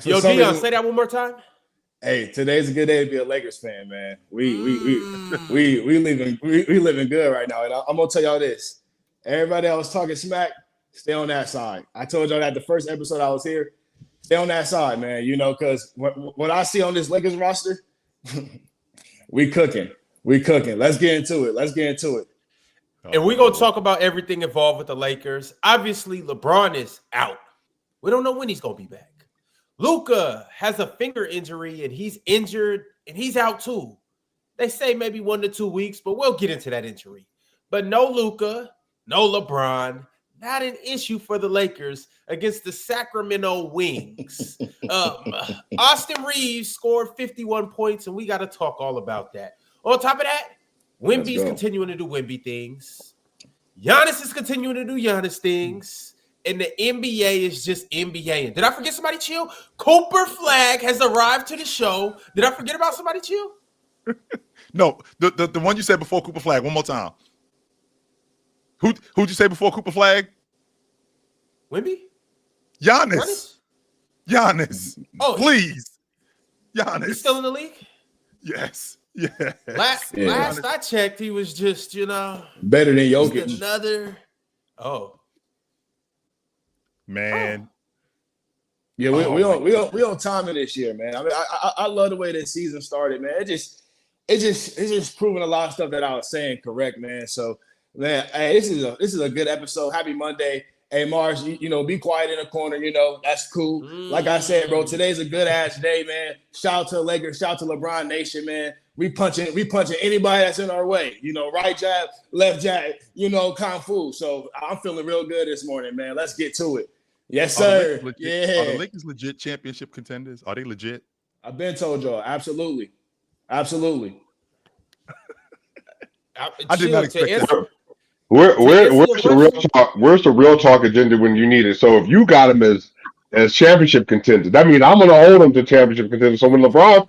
For Yo, some Dion, reason, say that one more time. hey, today's a good day to be a Lakers fan, man. We living good right now. And I'm gonna tell y'all this. Everybody that was talking smack, stay on that side. I told y'all that the first episode I was here. Stay on that side, man. You know, because what I see on this Lakers roster, we cooking. We cooking. Let's get into it. And we're going to talk about everything involved with the Lakers. Obviously, LeBron is out. We don't know when he's going to be back. Luka has a finger injury, and he's injured, and he's out too. They say maybe 1 to 2 weeks, but we'll get into that injury. But no Luka, no LeBron, not an issue for the Lakers against the Sacramento Wings. Austin Reeves scored 51 points, and we got to talk all about that. On top of that, Wemby's continuing to do Wemby things. Giannis is continuing to do Giannis things. And the NBA is just NBAing. Did I forget somebody, Chill? Cooper Flagg has arrived to the show. Did I forget about somebody, Chill? No, the one you said before Cooper Flagg. One more time. Who'd you say before Cooper Flagg? Wemby? Giannis. Oh, please. Giannis. He's still in the league? Yes. Yeah. Last I checked, he was just, better than Jokic. Man. Yeah, we on timing this year, man. I mean, I love the way this season started, man. It's just proving a lot of stuff that I was saying correct, man. So, man, hey, this is a good episode. Happy Monday. Hey, Mars, be quiet in the corner. That's cool. Like I said, bro, today's a good ass day, man. Shout out to the Lakers. Shout out to LeBron Nation, man. We punching anybody that's in our way. Right jab, left jab. Kung fu. So I'm feeling real good this morning, man. Let's get to it. Yes, sir. Are the Lakers legit championship contenders? Are they legit? I've been told y'all. Absolutely. I did not expect that. Where's the real talk? Where's the real talk agenda when you need it? So if you got them as championship contenders, that means I'm going to hold them to championship contenders. So when LeBron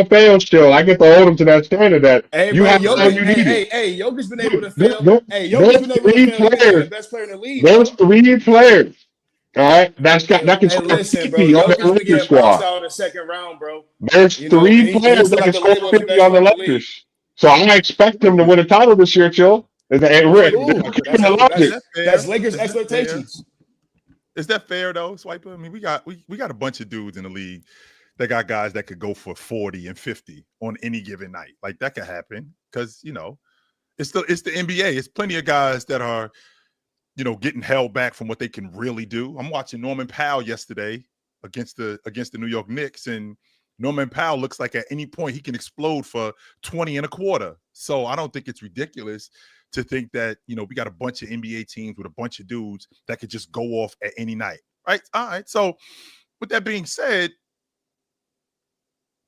fails, still I get to hold him to that standard that you have all you need. Hey, Jokic's been able to fail. Jokic's been able to fail. The best player in the league. There's 3 players. All right, that can score 50 on the Lakers squad. Out in the second round, bro. There's 3 players that can score 50 on the Lakers. So I expect them to win a title this year, Chill. That's Lakers' expectations. Is that fair though, Swiper? I mean, we got a bunch of dudes in the league that got guys that could go for 40 and 50 on any given night. Like that could happen because it's the NBA. It's plenty of guys that are getting held back from what they can really do. I'm watching Norman Powell yesterday against the New York Knicks, and Norman Powell looks like at any point he can explode for 20 and a quarter. So I don't think it's ridiculous to think that, we got a bunch of NBA teams with a bunch of dudes that could just go off at any night. Right. All right. So with that being said,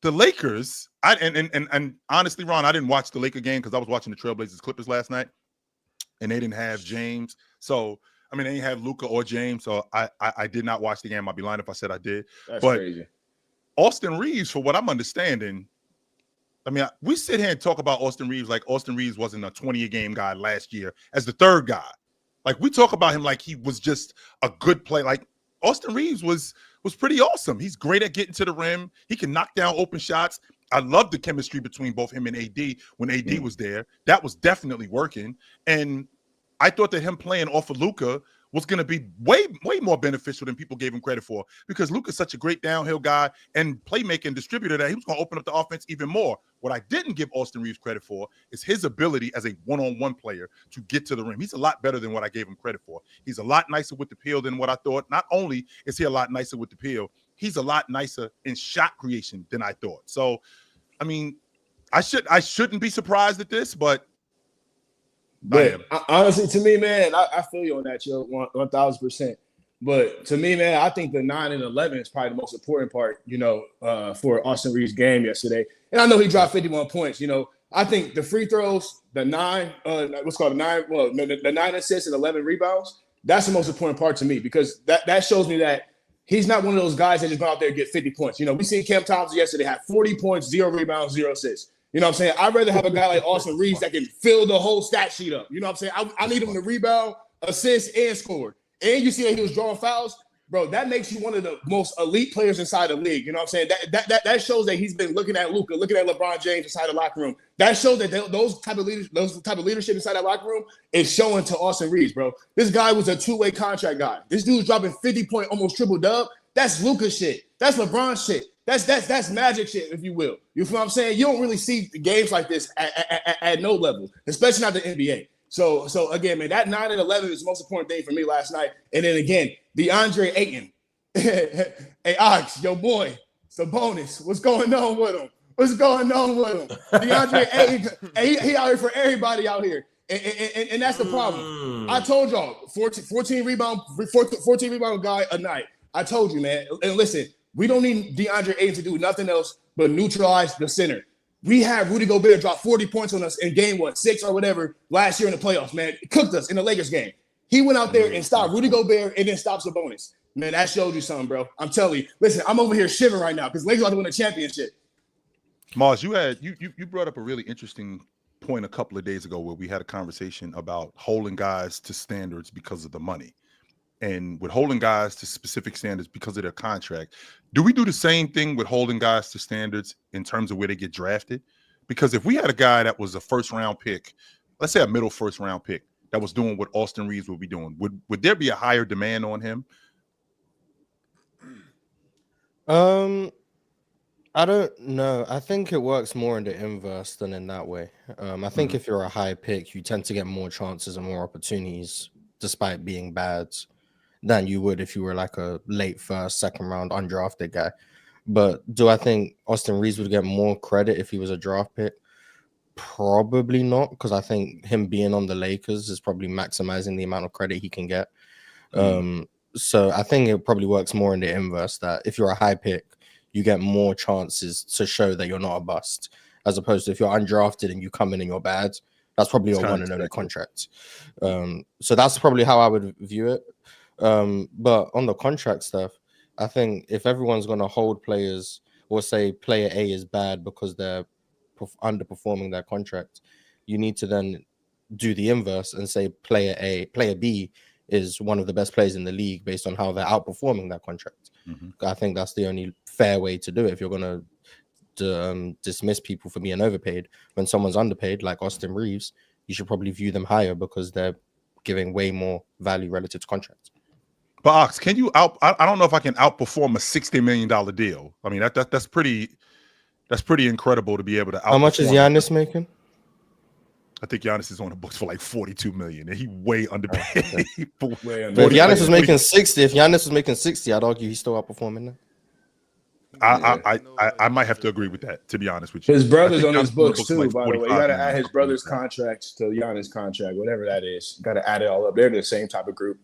the Lakers, and honestly, Ron, I didn't watch the Laker game because I was watching the Trailblazers Clippers last night, and they didn't have James. So, they didn't have Luka or James. So I did not watch the game. I'd be lying if I said I did. That's crazy. Austin Reeves, for what I'm understanding, we sit here and talk about Austin Reeves like Austin Reeves wasn't a 20-a-game guy last year as the third guy. Like, we talk about him like he was just a good player. Like, Austin Reeves was pretty awesome. He's great at getting to the rim. He can knock down open shots. I love the chemistry between both him and AD when AD was there. That was definitely working. And I thought that him playing off of Luka was going to be way more beneficial than people gave him credit for, because Luka's such a great downhill guy and playmaking distributor that he was going to open up the offense even more. What I didn't give Austin Reeves credit for is his ability as a one-on-one player to get to the rim. He's a lot better than what I gave him credit for. He's a lot nicer with the peel than what I thought. Not only is he a lot nicer with the peel, he's a lot nicer in shot creation than I thought. So, I shouldn't be surprised at this, but honestly, to me, man, I feel you on that, Joe, 1,000%. But to me, man, I think the 9 and 11 is probably the most important part, for Austin Reeves' game yesterday. And I know he dropped 51 points. I think the free throws, the 9 assists and 11 rebounds, that's the most important part to me, because that shows me that he's not one of those guys that just go out there and get 50 points. We seen Cam Thompson yesterday have 40 points, 0 rebounds, 0 assists. You know what I'm saying? I'd rather have a guy like Austin Reeves that can fill the whole stat sheet up. You know what I'm saying? I need him to rebound, assist, and score. And you see that he was drawing fouls. bro, that makes you one of the most elite players inside the league. You know what I'm saying? That shows that he's been looking at Luka, looking at LeBron James inside the locker room. That shows that those type of leadership inside that locker room is showing to Austin Reeves, bro. This guy was a two-way contract guy. This dude's dropping 50-point, almost triple dub. That's Luka shit. That's LeBron shit. That's magic shit, if you will. You feel what I'm saying? You don't really see games like this at no level, especially not the NBA. So again, man, that 9 and 11 is the most important thing for me last night. And then again, DeAndre Ayton. Hey, Ox, your boy, Sabonis. What's going on with him? DeAndre Ayton, he out here for everybody out here. And that's the problem. I told y'all, 14 rebound guy a night. I told you, man. And listen, we don't need DeAndre Ayton to do nothing else but neutralize the center. We had Rudy Gobert drop 40 points on us in game 6 or whatever last year in the playoffs, man. It cooked us in the Lakers game. He went out there and stopped Rudy Gobert and then stopped Sabonis. Man, that showed you something, bro. I'm telling you. Listen, I'm over here shivering right now because Lakers about to win a championship. Mars, you brought up a really interesting point a couple of days ago where we had a conversation about holding guys to standards because of the money. And with holding guys to specific standards because of their contract, do we do the same thing with holding guys to standards in terms of where they get drafted? Because if we had a guy that was a first-round pick, let's say a middle first-round pick, that was doing what Austin Reeves would be doing, would there be a higher demand on him? I don't know. I think it works more in the inverse than in that way. I think if you're a high pick, you tend to get more chances and more opportunities despite being bad than you would if you were like a late first, second round undrafted guy. But do I think Austin Reeves would get more credit if he was a draft pick? Probably not, because I think him being on the Lakers is probably maximizing the amount of credit he can get. So I think it probably works more in the inverse, that if you're a high pick, you get more chances to show that you're not a bust, as opposed to if you're undrafted and you come in and you're bad, that's probably your one and only contract. So that's probably how I would view it. But on the contract stuff, I think if everyone's going to hold players or say player A is bad because they're underperforming their contract, you need to then do the inverse and say player B is one of the best players in the league based on how they're outperforming that contract. I think that's the only fair way to do it. If you're going to dismiss people for being overpaid when someone's underpaid, like Austin Reeves, you should probably view them higher because they're giving way more value relative to contracts. But Ox, can you I don't know if I can outperform a $60 million deal. I mean, that's pretty incredible to be able to outperform. How much is Giannis making? I think Giannis is on the books for like $42 million, and he way underpaid. But if Giannis was making 60, I'd argue he's still outperforming that. I might have to agree with that, to be honest with you. His brother's on his books too, by the way. You got to add his brother's contracts to Giannis' contract, whatever that is. Got to add it all up. They're the same type of group.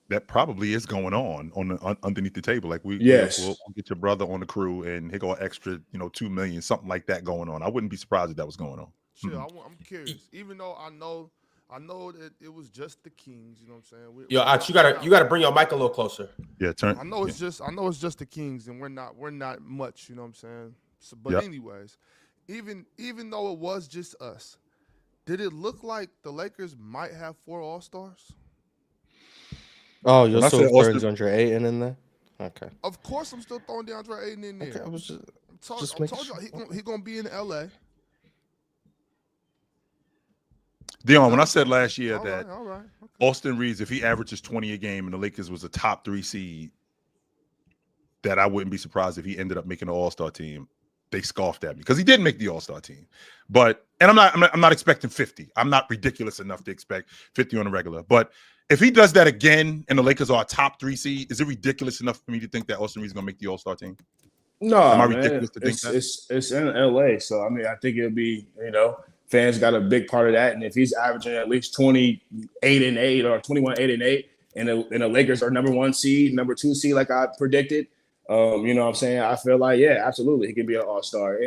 That probably is going on underneath the table. Like we'll get your brother on the crew, and he go an extra, $2 million, something like that going on. I wouldn't be surprised if that was going on. Sure, I'm curious. Even though I know that it was just the Kings. You know what I'm saying? You gotta bring your mic a little closer. Yeah, I know it's just the Kings, and we're not much. You know what I'm saying? So, but anyways, even though it was just us, did it look like the Lakers might have 4 All-Stars? Oh, you're still throwing DeAndre Ayton in there? Okay. Of course, I'm still throwing DeAndre Ayton in there. Okay, I was just I told you he's gonna be in LA. Dion, when I said last year that okay. Austin Reeves, if he averages 20 a game and the Lakers was a top 3 seed, that I wouldn't be surprised if he ended up making an All-Star team. They scoffed at me because he didn't make the All-Star team. And I'm not expecting 50. I'm not ridiculous enough to expect 50 on a regular. But if he does that again and the Lakers are a top 3 seed, is it ridiculous enough for me to think that Austin Reeves is going to make the All-Star team? No, am I man, ridiculous to think that? It's in LA, so I mean, I think it'll be, fans got a big part of that, and if he's averaging at least 28-8 or 21-8, and the Lakers are number 1 seed, number 2 seed, like I predicted, you know what I'm saying? I feel like, yeah, absolutely, he can be an All-Star.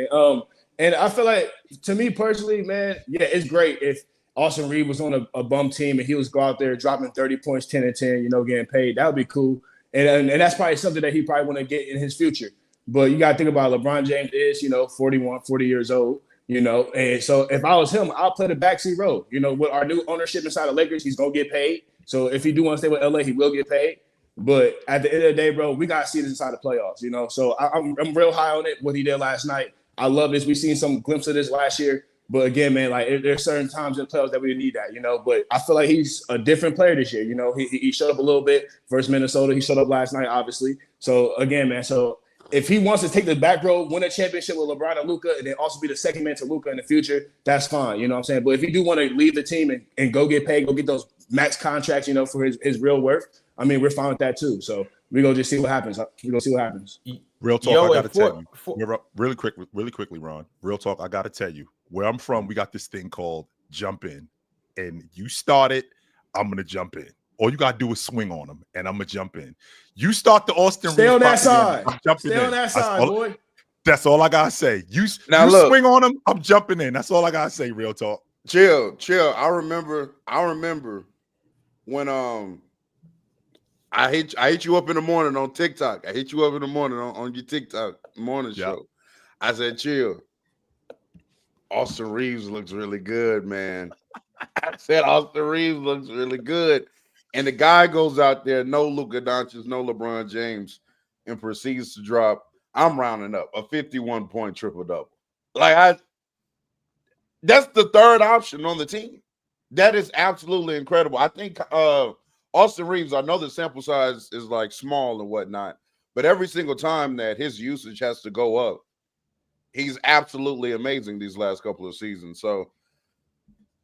And I feel like, to me personally, man, yeah, it's great if Austin Reeves was on a bum team and he was go out there dropping 30 points, 10 and 10, getting paid. That would be cool, and that's probably something that he probably want to get in his future. But you got to think about LeBron James is, 40 years old, and so if I was him, I'll play the backseat role. With our new ownership inside the Lakers, he's going to get paid. So if he do want to stay with LA, he will get paid. But at the end of the day, bro, we gotta see this inside the playoffs, you know. So I'm real high on it. What he did last night, I love this. We've seen some glimpse of this last year, but again, man, like there's certain times in the playoffs that we need that, you know. But I feel like he's a different player this year. You know, he showed up a little bit versus Minnesota. He showed up last night, obviously. So again, man, so if he wants to take the back road, win a championship with LeBron and Luka, and then also be the second man to Luka in the future, that's fine. You know what I'm saying? But if you do want to leave the team and go get paid, go get those max contracts, you know, for his real worth, I mean, we're fine with that too. So we're going to just see what happens. We're going to see what happens. Real talk, I got to tell you. Really quickly, Ron. Real talk, I got to tell you. Where I'm from, we got this thing called jump in. And you start it, I'm going to jump in. All you got to do is swing on them, and I'm going to jump in. You start the Austin Stay Reeves on that side. Stay on that side, boy. That's all I got to say. You swing on them, I'm jumping in. That's all I got to say, real talk. Chill. I remember when I hit you up in the morning on TikTok. I hit you up in the morning on your TikTok morning show. I said, chill. Austin Reeves looks really good, man. I said Austin Reeves looks really good. And the guy goes out there, no Luka Doncic, no LeBron James, and proceeds to drop, I'm rounding up, a 51-point triple-double. That's the third option on the team. That is absolutely incredible. I think Austin Reeves, I know the sample size is like small and whatnot, but every single time that his usage has to go up, he's absolutely amazing these last couple of seasons. So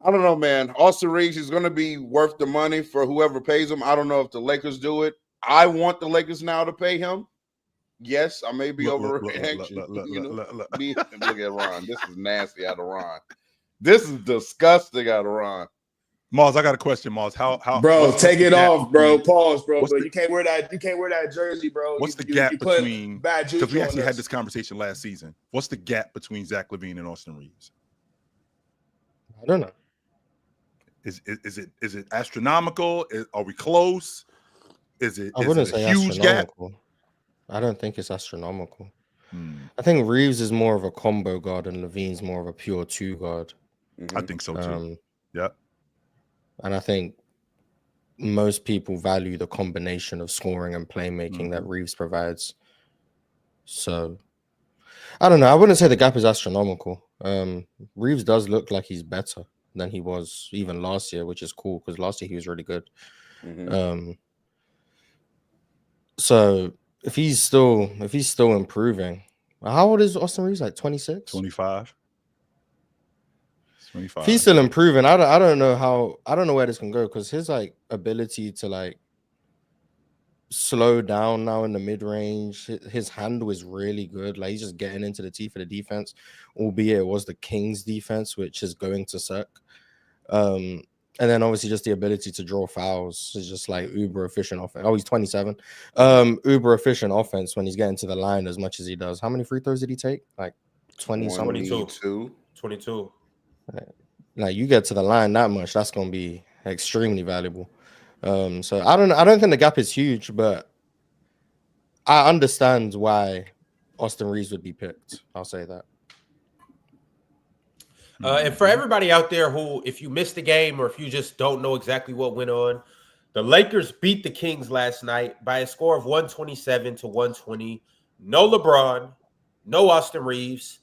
I don't know, man. Austin Reeves is going to be worth the money for whoever pays him. I don't know if the Lakers do it. I want the Lakers now to pay him. Yes, I may be overreacting. Look at Ron. This is nasty out of Ron. This is disgusting out of Ron. Mars, I got a question, Mars. How bro, take it off, bro. Pause, bro. But you can't wear that. You can't wear that jersey, bro. What's the gap between? Because we actually had this conversation last season. What's the gap between Zach LaVine and Austin Reeves? I don't know. Is it astronomical? Are we close? Is it a huge gap? I don't think it's astronomical. I think Reeves is more of a combo guard and LaVine's more of a pure two guard. I think so too. Yeah. And I think most people value the combination of scoring and playmaking that Reeves provides. So I don't know. I wouldn't say the gap is astronomical. Reeves does look like he's better than he was even last year, which is cool because last year he was really good. So if he's still improving, how old is Austin Reeves? Like 26? 25. 25. If he's still improving, I don't know where this can go because his like ability to like slow down now in the mid-range, his handle is really good. Like he's just getting into the teeth of the defense, albeit it was the Kings defense, which is going to suck. And then obviously just the ability to draw fouls is just like uber efficient offense. Oh, he's 27. Uber efficient offense when he's getting to the line as much as he does. How many free throws did he take? Like 20 something? 22. Like you get to the line that much, that's going to be extremely valuable. So I don't think the gap is huge, but I understand why Austin Reeves would be picked. I'll say that. And for everybody out there who, if you missed the game or if you just don't know exactly what went on, the Lakers beat the Kings last night by a score of 127-120. No LeBron, no Austin Reeves,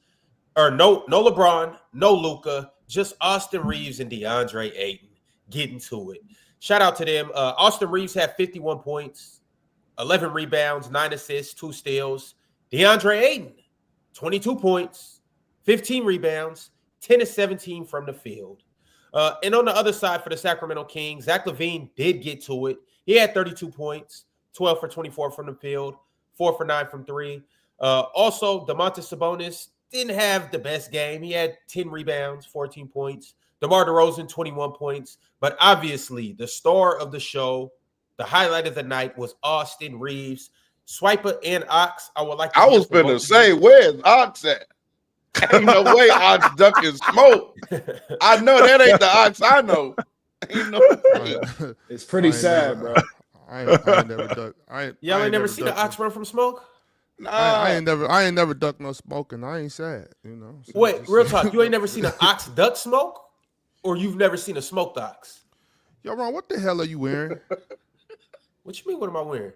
or no LeBron, no Luka, just Austin Reeves and DeAndre Ayton getting to it. Shout out to them. Austin Reeves had 51 points, 11 rebounds, 9 assists, 2 steals. DeAndre Ayton, 22 points, 15 rebounds, 10 of 17 from the field. And on the other side for the Sacramento Kings, Zach LaVine did get to it. He had 32 points, 12 for 24 from the field, 4 for 9 from 3. Also, Domantas Sabonis didn't have the best game. He had 10 rebounds, 14 points. DeMar DeRozan, 21 points. But obviously, the star of the show, the highlight of the night was Austin Reeves. Swiper and Ox, I would like to. I was going to say, where's Ox at? Ain't no way Ox ducking smoke. I know that ain't the Ox I know. Ain't no. It's pretty sad, bro. I ain't never duck. Y'all ain't never seen the Ox run from smoke? Nah. I ain't never ducked no smoke, and I ain't sad, you know. So wait, real talk. You ain't never seen an ox duck smoke, or you've never seen a smoked ox? Yo, Ron, what the hell are you wearing? What you mean? What am I wearing?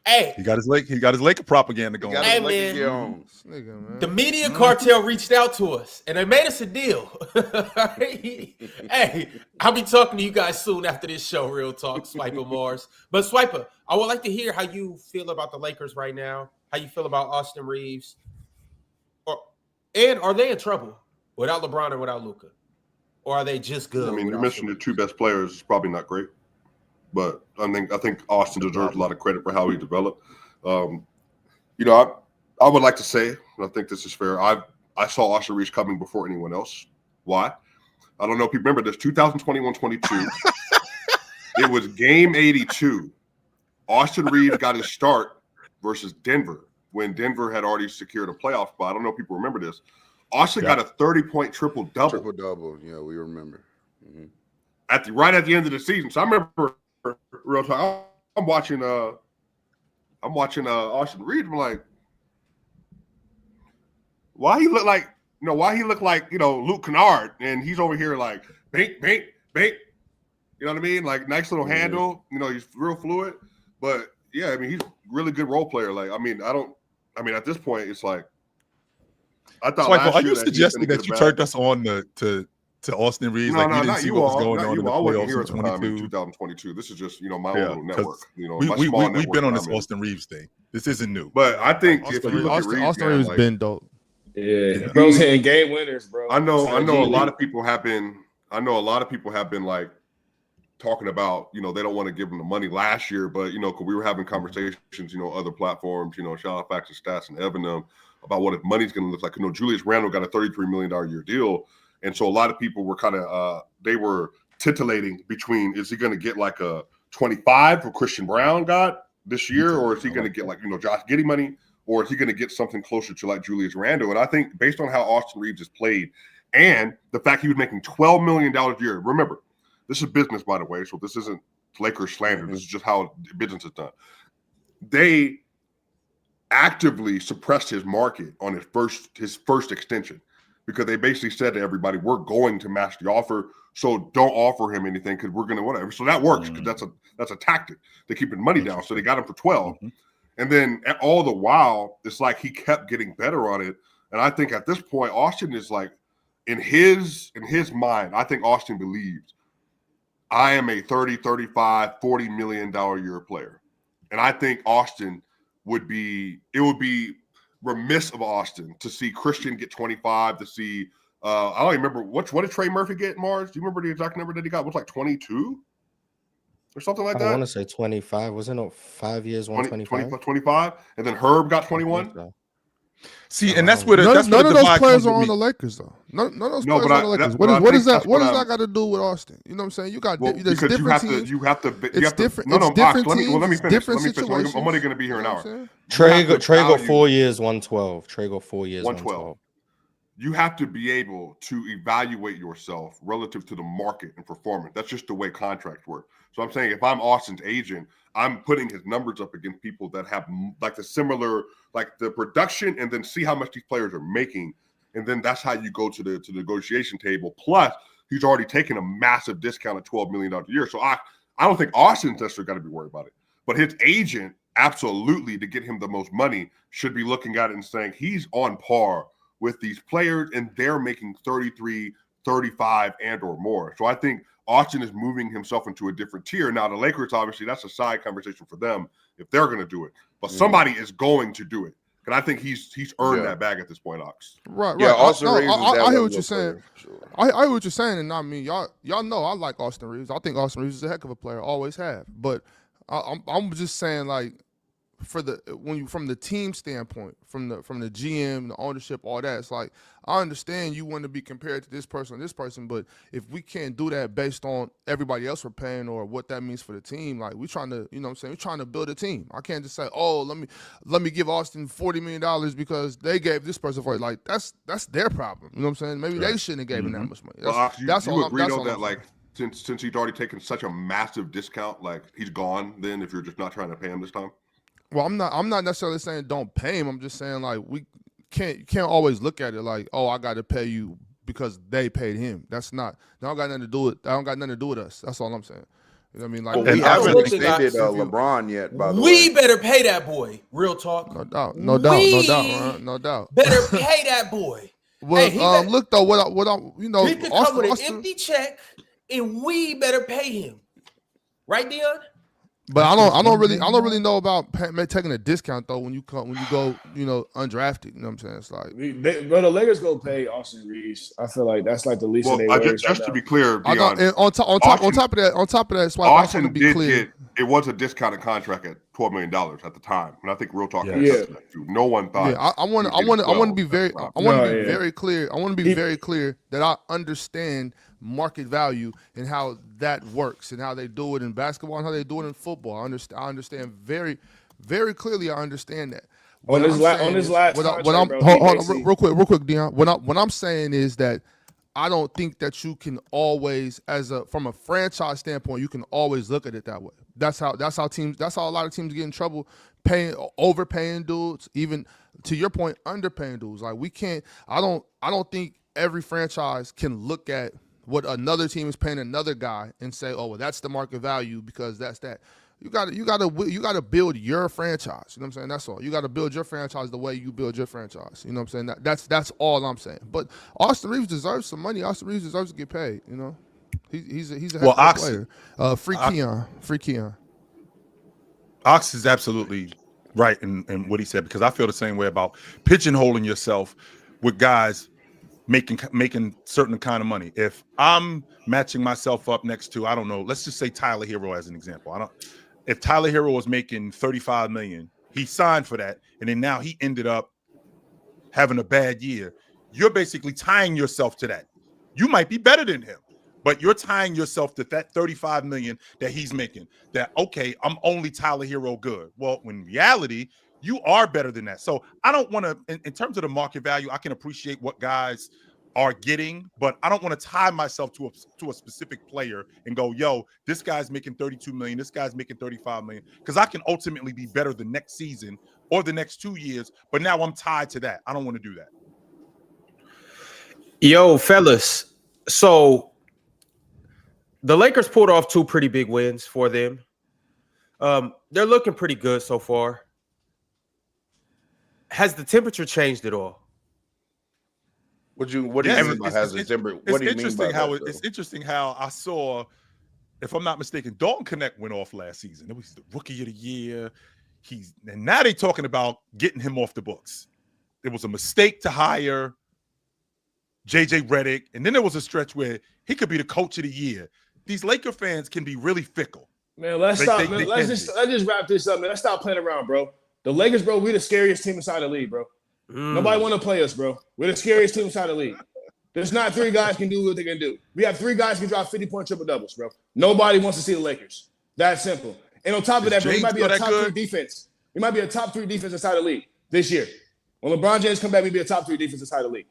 Hey, He got his Laker propaganda going. Got Hey, his Lakers man. gear on. This nigga, man. the media cartel reached out to us and they made us a deal. Hey, I'll be talking to you guys soon after this show, Real Talk, Swiper Mars. But Swiper, I would like to hear how you feel about the Lakers right now, how you feel about Austin Reeves. And are they in trouble without LeBron or without Luka? Or are they just good? I mean, you without mentioned the Luka? two best players. It's probably not great, but I think Austin deserves a lot of credit for how he developed. I would like to say, and I think this is fair. I saw Austin Reeves coming before anyone else. Why? I don't know if you remember this. 2021-22. It was game 82. Austin Reeves got his start versus Denver when Denver had already secured a playoff spot. I don't know if people remember this. Austin got a 30-point triple-double. Triple-double, yeah, we remember. Mm-hmm. Right at the end of the season. So I remember real time. I'm watching Austin Reeves. I'm like, why he look like Luke Kennard, and he's over here like bink. You know what I mean? Like nice little handle. He's real fluid. But yeah, I mean he's a really good role player. Like at this point it's like I thought. Swiper, are you that suggesting that you turned us on to Austin Reeves? No, like you didn't see what was going on in the I wasn't here playoffs at in the time in 22? 2022. This is just my own little network. We've been on this Austin Reeves thing. This isn't new. But I think if you look at Reeves, Austin Reeves been dope. Yeah, bro's hitting game winners, bro. I know a lot of people have been like talking about, they don't want to give him the money last year, but because we were having conversations, other platforms, shout out Facts and Stats and Evan them about what his money's going to look like. Julius Randle got a $33 million a year deal, and so a lot of people were kind of they were titillating between, is he going to get like a 25 for Christian Brown got this year, or is he going to get like Josh Giddey money, or is he going to get something closer to like Julius Randle? And I think based on how Austin Reeves has played and the fact he was making $12 million a year, remember, this is business, by the way, so this isn't Lakers slander. This is just how business is done. They actively suppressed his market on his first extension because they basically said to everybody, we're going to match the offer, so don't offer him anything because we're going to whatever. So that works because that's a tactic. They keep his money down, so they got him for 12. And then all the while, it's like he kept getting better on it. And I think at this point, Austin is like, in his mind, I think Austin believes I am a 30, 35, $40 million a year player. And I think it would be remiss of Austin to see Christian get 25, to see, I don't even remember, what did Trey Murphy get, Mars? Do you remember the exact number that he got? It was like 22 or something like that? I want to say 25. Wasn't it 5 years, 125? 25, and then Herb got 21. So. See, and that's where None of those divide players comes are with on me. the Lakers, though. None of those No, players but are on the Lakers. but I What think does that that's what that got to do with Austin? You know what I'm saying? You got there's Because different teams. you have to. It's different. No, It's Box, different let me teams, finish. different Let me finish. situations. I'm only going to be here an You know what hour. I'm saying? Trey got value- 4 years, 112. Trey got 4 years, 112. You have to be able to evaluate yourself relative to the market and performance. That's just the way contracts work. So I'm saying if I'm Austin's agent, I'm putting his numbers up against people that have like the similar, like the production, and then see how much these players are making. And then that's how you go to the negotiation table. Plus, he's already taken a massive discount at $12 million a year. So I don't think Austin's necessarily got to be worried about it. But his agent, absolutely, to get him the most money, should be looking at it and saying he's on par with these players, and they're making 33, 35, and or more. So I think Austin is moving himself into a different tier. Now, the Lakers, obviously, that's a side conversation for them if they're going to do it. But somebody is going to do it. And I think he's earned that bag at this point, Ox. Right. Yeah, Austin Reeves. I hear what you're saying. I hear what you're saying, and I mean, y'all know I like Austin Reeves. I think Austin Reeves is a heck of a player, always have. But I'm just saying, like, from the team standpoint, from the GM, the ownership, all that, it's like I understand you want to be compared to this person, but if we can't do that based on everybody else we're paying or what that means for the team, like we're trying to, you know what I'm saying, we're trying to build a team. I can't just say, oh, let me give Austin $40 million because they gave this person for it. Like that's their problem. You know what I'm saying? Maybe they shouldn't have given him that much money. That's all. Agree I'm though that saying. like since he's already taken such a massive discount, like he's gone. Then if you're just not trying to pay him this time. Well, I'm not necessarily saying don't pay him. I'm just saying like you can't always look at it like, oh, I got to pay you because they paid him. That don't got nothing to do with us. That's all I'm saying. You know what I mean? But Like we I haven't really extended if you- LeBron yet, by the We way. better pay that boy. Real talk. no doubt, no doubt, man. No doubt. Better pay that boy. Well, Hey, he look though, what I you know, he could come with an Austin, empty check, and we better pay him. Right, Dion? but I don't really know about taking a discount though when you go, you know, undrafted. You know what I'm saying? It's like, But the Lakers go pay Austin Reeves. I feel like that's like the least Well, of their worries. just right to now. be clear, I Dion, don't, and on top of that, Swipe, I just want to Austin be did clear. get it was a discounted contract at $12 million at the time, and I think Real Talk had Yeah. that too. No one thought. Yeah, I want to be very very clear. I want to be very clear that I understand market value and how that works and how they do it in basketball and how they do it in football. I understand very, very clearly. I understand that. On this last what contract, I'm bro, hold he on basically- real quick, Dion. What I'm saying is that I don't think that you can always, from a franchise standpoint, you can always look at it that way. That's how a lot of teams get in trouble, overpaying dudes, even to your point, underpaying dudes. Like we can't. I don't think every franchise can look at what another team is paying another guy and say, oh well, that's the market value because that's that. You got to build your franchise. You know what I'm saying? That's all. You got to build your franchise the way you build your franchise. You know what I'm saying? That's all I'm saying. But Austin Reeves deserves some money. Austin Reeves deserves to get paid. You know, he's a heck of a player. Free Keon. Ox is absolutely right in what he said, because I feel the same way about pigeonholing yourself with guys making certain kind of money. If I'm matching myself up next to, I don't know, let's just say Tyler Hero as an example. If Tyler Hero was making $35 million, he signed for that, and then now he ended up having a bad year. You're basically tying yourself to that. You might be better than him, but you're tying yourself to that $35 million that he's making. That, okay, I'm only Tyler Hero good. Well, in reality, you are better than that. So I don't want to, in terms of the market value, I can appreciate what guys are getting, but I don't want to tie myself to a specific player and go, yo, this guy's making $32 million, this guy's making $35 million, because I can ultimately be better the next season or the next 2 years, but now I'm tied to that. I don't want to do that. Yo, fellas. So the Lakers pulled off 2 pretty big wins for them. They're looking pretty good so far. Has the temperature changed at all? What do you mean by has the temperature? What do you mean by that? It's interesting how I saw, if I'm not mistaken, Dalton Connect went off last season. It was the rookie of the year. And now they're talking about getting him off the books. It was a mistake to hire JJ Redick, and then there was a stretch where he could be the coach of the year. These Laker fans can be really fickle. Man, let's just wrap this up, man. Let's stop playing around, bro. The Lakers, bro, we the scariest team inside the league, bro. Nobody want to play us, bro. We're the scariest team inside the league. There's not 3 guys can do what they can do. We have 3 guys who can drop 50-point triple-doubles, bro. Nobody wants to see the Lakers. That simple. And on top of that, bro, we might be a top 3 defense. We might be a top 3 defense inside the league this year. When LeBron James come back, we'll be a top 3 defense inside the league.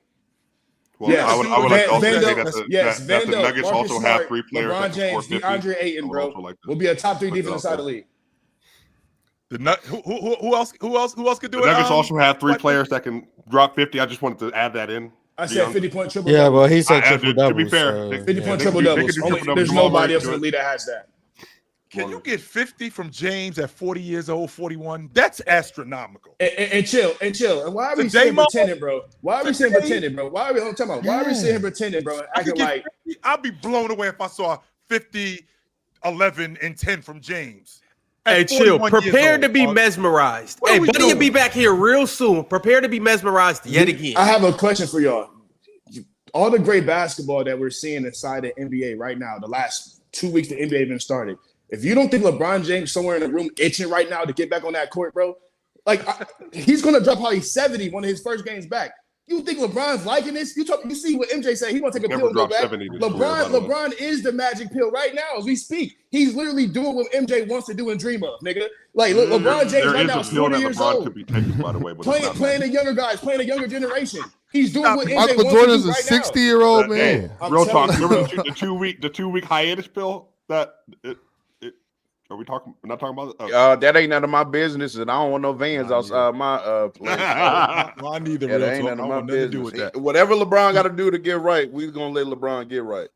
Well, yes. I would also say that the Nuggets Marcus also Smart, have 3 players. LeBron James, DeAndre Ayton, bro, will be a top 3 defense inside the league. Who else could do it? The Nuggets also have 3 players that can drop 50. I just wanted to add that in. I said 50-point triple. Yeah, well, he said triple doubles. To be fair, 50-point triple doubles. There's nobody else in the league that has that. Can you get 50 from James at 40 years old, 41? That's astronomical. And chill. And why are we sitting pretending, bro? Why are we sitting pretending, bro? Why are we sitting pretending, bro? Acting like 50, I'd be blown away if I saw 50, 11, and 10 from James. Hey, chill. Prepare to be mesmerized. Hey, Buddy will be back here real soon. Prepare to be mesmerized yet again. I have a question for y'all. All the great basketball that we're seeing inside the NBA right now, the last 2 weeks the NBA even started. If you don't think LeBron James somewhere in the room itching right now to get back on that court, bro, like he's gonna drop probably 70 one of his first games back. You think LeBron's liking this? You see what MJ said? He want to take a pill and go back. LeBron is the magic pill right now as we speak. He's literally doing what MJ wants to do and dream of, nigga. Like LeBron James right now is 40 years old. Could be taken, by the way, playing the younger guys, playing the younger generation. He's doing what MJ Michael wants Jordan's to do right a 60-year-old man. Hey, real talk. Remember the 2 week hiatus pill that. Are we talking? We're not talking about that ain't none of my business, and I don't want no vans outside my place. Well, I need that ain't none of my business. Whatever LeBron got to do to get right, we're gonna let LeBron get right.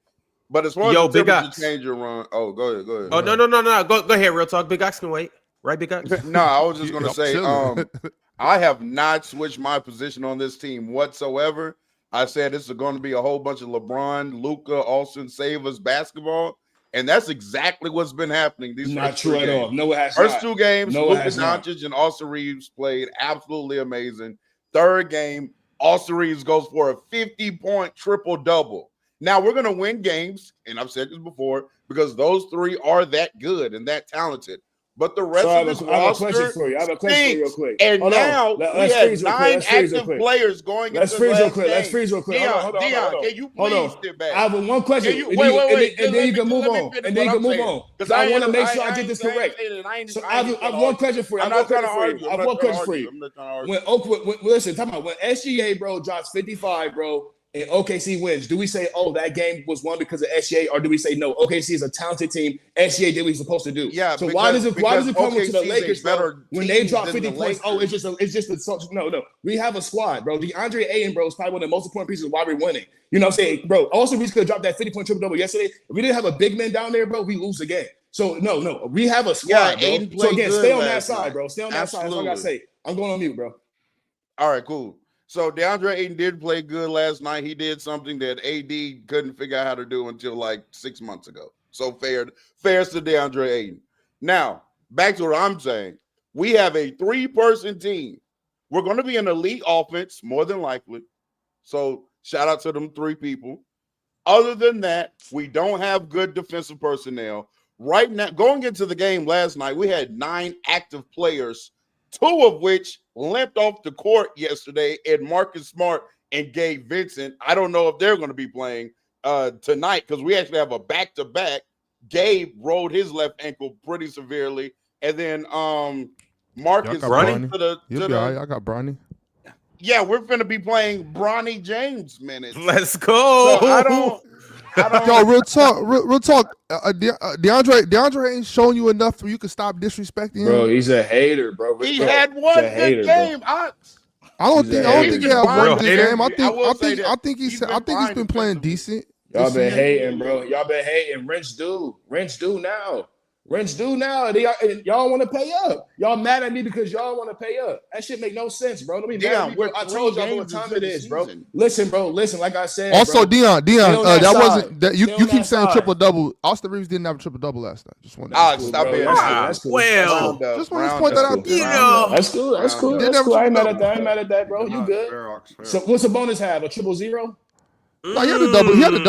But as far as Yo, the Big temperature Ox. change your run, go ahead. Oh no. Go ahead, real talk. Big Ox can wait. Right, Big Ox? No, I was just gonna I'm say, chilling. I have not switched my position on this team whatsoever. I said this is going to be a whole bunch of LeBron, Luka, Austin Savers basketball, and that's exactly what's been happening. These Not first true three at all. games. No, it has First not. 2 games, No, it Luka has not. Doncic and Austin Reeves played absolutely amazing. Third game, Austin Reeves goes for a 50-point triple-double. Now we're going to win games, and I've said this before, because those 3 are that good and that talented. But the rest of this I have a question roster for you. I have a question for you real stinks. quick. And Hold on. now Let's we have freeze real quick. 9 Let's freeze real active quick. players going Let's into freeze the real last quick. Let's game. freeze real quick. Dion, Hold on. can you please sit back? I have one question. Wait. And then you can move on. And then you can move on. Because I want to make sure I get this correct. So I have one question for you. I'm not trying to argue. I have one question for you. I'm not trying to argue. Listen, talk about when SGA, bro, drops 55, bro, and OKC wins, do we say, oh, that game was won because of SGA, or do we say, no, OKC is a talented team, SGA did what he's supposed to do? Yeah. So why does it come to the OKC is Lakers, a bro, better when they team drop than 50 the points? Oh, Lakers? it's just no. We have a squad, bro. DeAndre Ayton, bro, is probably one of the most important pieces of why we're winning. You know what I'm saying, bro? Also, we could have dropped that 50-point triple-double yesterday. If we didn't have a big man down there, bro, we lose the game. So no, we have a squad, bro. Ayton So played again, good stay on that last side, night. bro. Stay on that side. That's all I gotta say. I'm going on mute, bro. All right, cool. So DeAndre Ayton did play good last night. He did something that AD couldn't figure out how to do until like 6 months ago. So fair to DeAndre Ayton. Now, back to what I'm saying. We have a 3-person team. We're going to be an elite offense, more than likely. So shout out to them 3 people. Other than that, we don't have good defensive personnel. Right now, going into the game last night, we had 9 active players, 2 of which limped off the court yesterday, and Marcus Smart and Gabe Vincent. I don't know if they're going to be playing tonight because we actually have a back-to-back. Gabe rolled his left ankle pretty severely, and then Marcus running to the. You'll be all right. I got Bronny. Yeah, we're going to be playing Bronny James minutes. Let's go. So I don't. Yo, real talk. DeAndre ain't showing you enough where you can stop disrespecting him. Bro, he's a hater, bro. He had one good game. I don't think he had one good hater. game. I think he's fine been playing defensively. decent. Y'all been hating, bro. Y'all been hating. Wrench due now. Y'all want to pay up. Y'all mad at me because y'all want to pay up. That shit make no sense, bro. Don't be mad at me, bro. I told y'all what time it is, bro. Listen, bro. Listen, like I said. Also, bro, Dion, that that side. wasn't that you Stay on keep that saying side. triple double. Austin Reeves didn't have a triple double last night. Just want to Stop bro. it. That's cool. Well, just want to point that out there. That's cool. That's cool. Didn't That's have a cool. I ain't mad triple-double. at that. I ain't mad at that, bro. You good? Fair. So what's the bonus have? A 0-0? No, he had a double. He had a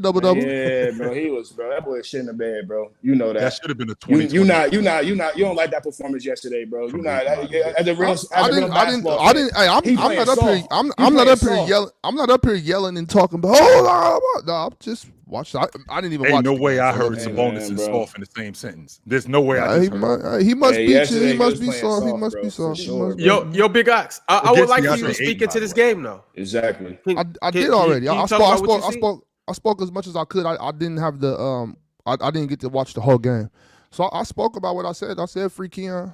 double. Yeah, bro. He was, bro. That boy shit in the bed, bro. You know that. That should have been a 20. You don't like that performance yesterday, bro. You not as a real basketball I fan. didn't. Hey, He I'm not playing up here. soft. I'm He not up playing here soft. yelling. I'm not up here yelling and talking about. Oh, no, I'm just watching. I didn't even Ain't watch. no the way game, I so heard let me- Sabonis and bro. soft in the same sentence. There's no way I He just heard. must Yeah, be. yesterday He he must was be playing soft. He soft, must bro, be for soft. He sure, must be. Yo, Big Ox. I would Against like for you DeAndre to speak Ayton, into by this the way. game, though. Exactly. I did already. Can you I talk about what you see? I spoke as much as I could. I didn't have the I didn't get to watch the whole game, so I spoke about what I said. I said free Keon.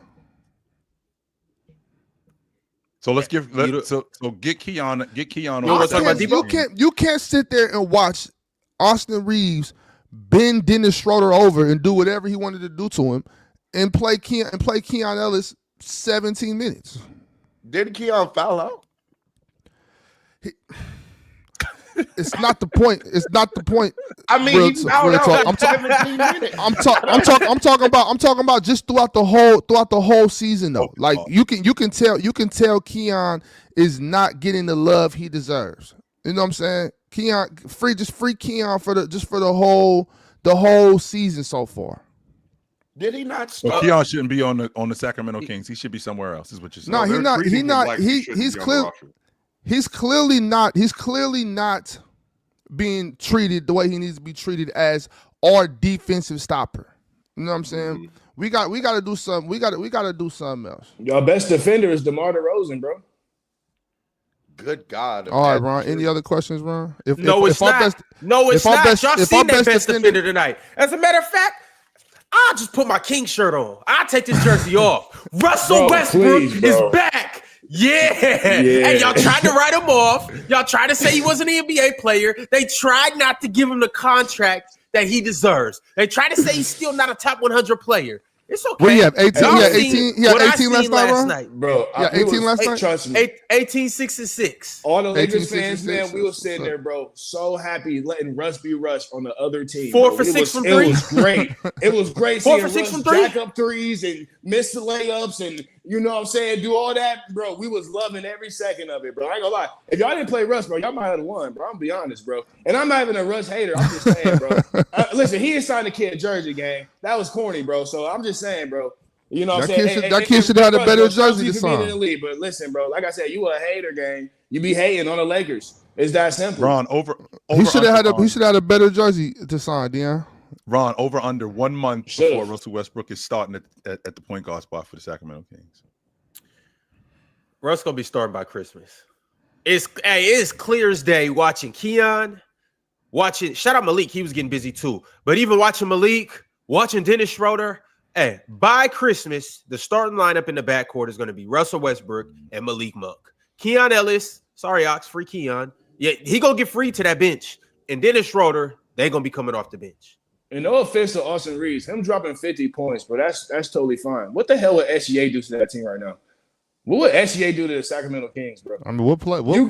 So let's get Keon. Get Keon. You wanna talk about You can't sit there and watch Austin Reeves bend Dennis Schroeder over and do whatever he wanted to do to him, and play Keon Ellis 17 minutes. Didn't Keon foul out? It's not the point. It's not the point. I mean, Real he talk, fouled real out talk. like 17 minutes. I'm talking about just throughout the whole season though. Like you can tell Keon is not getting the love he deserves. You know what I'm saying? Keon free Keon for the whole season so far. Did he not So start? Keon shouldn't be on the Sacramento Kings. He should be somewhere else. Is what you're saying. No, they're treating him like he shouldn't he's be on the clear. roster. He's clearly not being treated the way he needs to be treated as our defensive stopper. You know what I'm saying? Mm-hmm. We got to do something. We got to do something else. Your best defender is DeMar DeRozan, bro. Good God. All right, Ron. Any other questions, Ron? It's not. No, it's not. Y'all seen that best defender tonight. As a matter of fact, I'll just put my King shirt on. I'll take this jersey off. Russell Bro, Westbrook please, bro. is back. Yeah. Hey, y'all tried to write him off. Y'all tried to say he wasn't an NBA player. They tried not to give him the contract that he deserves. They tried to say he's still not a top 100 player. It's okay. What do you have? 18? Y'all He had seen 18. He had what I 18 seen last night, Bro, Yeah, 18 last night. Trust me. 18, 6, and 6. All the Lakers 18, fans, 66, man, we were sitting there, bro, so happy letting Russ be Russ on the other team. 4 bro. for 6 from It 3. was great. It was great 4 seeing for 6 Russ from 3. jack up threes and miss the layups and, you know what I'm saying, do all that, bro. We was loving every second of it, bro. I ain't gonna lie. If y'all didn't play Russ, bro, y'all might have won, bro. I'm gonna be honest, bro. And I'm not even a Russ hater. I'm just saying, bro. Listen, he is signed a kid jersey game. That was corny, bro. So I'm just saying, bro. You know what I'm saying? That kid should have had a better jersey to to sign. in the league. But listen, bro, like I said, you a hater, gang. You be hating on the Lakers. It's that simple. Ron, over He should have under, had a better jersey to sign, Deion. Ron, over under 1 month before Russell Westbrook is starting at the point guard spot for the Sacramento Kings. Russ gonna be starting by Christmas. It's clear as day watching Keon, shout out Malik, he was getting busy too. But even watching Malik, watching Dennis Schroeder, hey, by Christmas, the starting lineup in the backcourt is going to be Russell Westbrook and Malik Monk. Keon Ellis, sorry, Ox, free Keon. Yeah, he going to get free to that bench. And Dennis Schroeder, they're going to be coming off the bench. And no offense to Austin Reeves, him dropping 50 points, but that's totally fine. What the hell would SGA do to that team right now? What would SGA do to the Sacramento Kings, bro? I mean,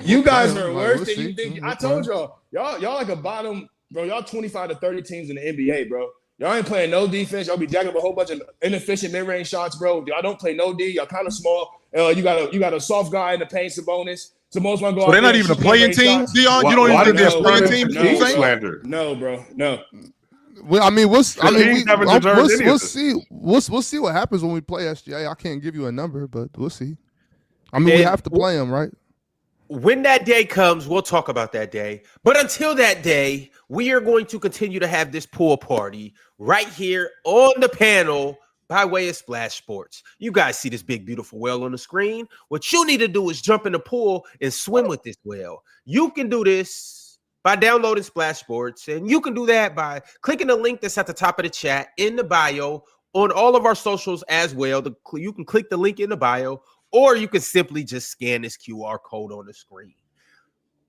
you guys are worse we'll than you think. I told y'all like a bottom, bro. Y'all 25 to 30 teams in the NBA, bro. Y'all ain't playing no defense. Y'all be jacking up a whole bunch of inefficient mid-range shots, bro. Y'all don't play no D. Y'all kind of small. You got a soft guy in the paint, Sabonis. Sabonis want to go. So they're not even a playing team, Dion. You don't even think they're a playing team? No, bro. No. Well, I mean, we'll see what happens when we play SGA. I can't give you a number, but we'll see. I mean, we have to play him, right? When that day comes, we'll talk about that day. But until that day, we are going to continue to have this pool party right here on the panel by way of Splash Sports. You guys see this big, beautiful whale on the screen. What you need to do is jump in the pool and swim with this whale. You can do this by downloading Splash Sports, and you can do that by clicking the link that's at the top of the chat in the bio on all of our socials as well. You can click the link in the bio, or you can simply just scan this QR code on the screen.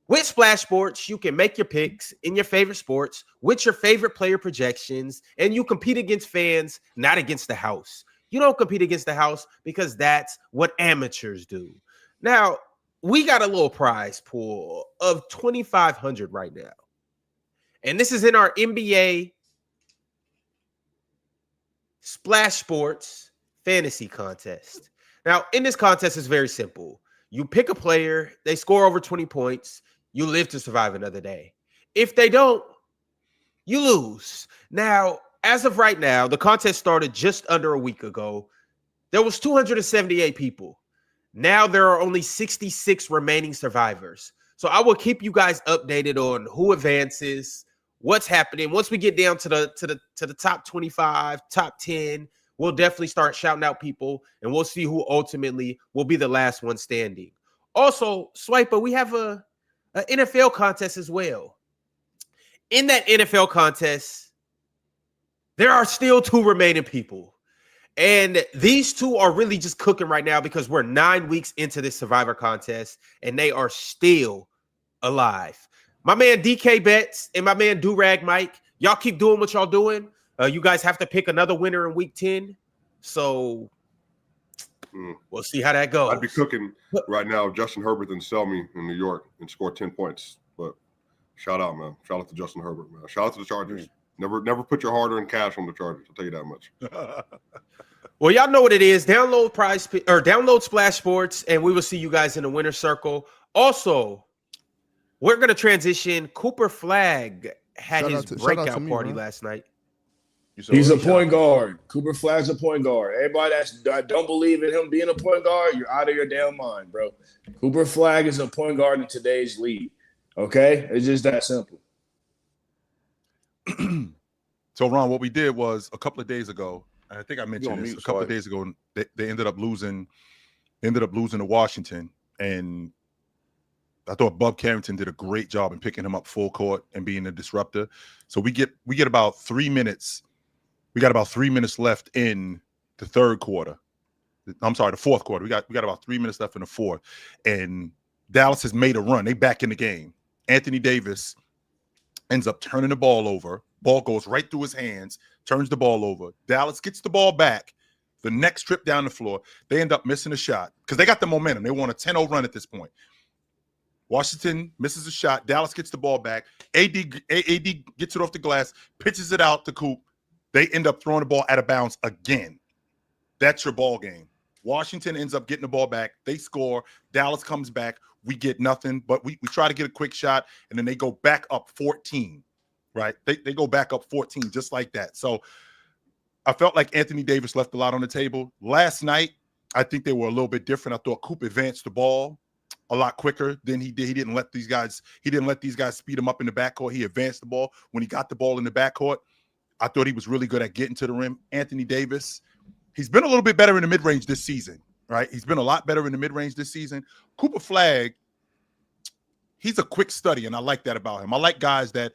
With Splash Sports, you can make your picks in your favorite sports with your favorite player projections, and you compete against fans, not against the house. You don't compete against the house because that's what amateurs do. Now, we got a little prize pool of $2,500 right now. And this is in our NBA Splash Sports fantasy contest. Now, in this contest, it's very simple. You pick a player, they score over 20 points, you live to survive another day. If they don't, you lose. Now, as of right now, the contest started just under a week ago. There was 278 people. Now there are only 66 remaining survivors. So I will keep you guys updated on who advances, what's happening. Once we get down to the top 25, top 10, we'll definitely start shouting out people, and we'll see who ultimately will be the last one standing. Also, Swiper, we have an NFL contest as well. In that NFL contest, there are still 2 remaining people. And these 2 are really just cooking right now because we're 9 weeks into this Survivor contest, and they are still alive. My man DK Betts and my man Durag Mike, y'all keep doing what y'all doing. You guys have to pick another winner in week 10. So we'll see how that goes. I'd be cooking right now. Justin Herbert and sell me in New York and score 10 points. But shout out, man. Shout out to Justin Herbert, man. Shout out to the Chargers. Never put your hard-earned cash on the Chargers. I'll tell you that much. Well, y'all know what it is. Download Splash Sports, and we will see you guys in the winner's circle. Also, we're going to transition. Cooper Flagg had his breakout party last night. He's a point guard. Cooper Flagg's a point guard. Everybody that don't believe in him being a point guard, you're out of your damn mind, bro. Cooper Flagg is a point guard in today's league. Okay? It's just that simple. So, Ron, what we did was a couple of days ago, and I think I mentioned this a couple of days ago, they ended up losing to Washington, and I thought Bub Carrington did a great job in picking him up full court and being a disruptor. So we get about 3 minutes. We got about 3 minutes left in the third quarter, the fourth quarter. We got about 3 minutes left in the fourth, and Dallas has made a run. They back in the game. Anthony Davis ends up turning the ball over. Ball goes right through his hands, turns the ball over. Dallas gets the ball back. The next trip down the floor, they end up missing a shot because they got the momentum. They want a 10-0 run at this point. Washington misses a shot. Dallas gets the ball back. AD gets it off the glass, pitches it out to Coop. They end up throwing the ball out of bounds again. That's your ball game. Washington ends up getting the ball back. They score. Dallas comes back. We get nothing, but we try to get a quick shot, and then they go back up 14, right? They go back up 14 just like that. So I felt like Anthony Davis left a lot on the table. Last night, I think they were a little bit different. I thought Coop advanced the ball a lot quicker than he did. He didn't let these guys speed him up in the backcourt. He advanced the ball. When he got the ball in the backcourt, I thought he was really good at getting to the rim. Anthony Davis, he's been a little bit better in the mid-range this season, right? He's been a lot better in the mid-range this season. Cooper Flagg, he's a quick study, and I like that about him. I like guys that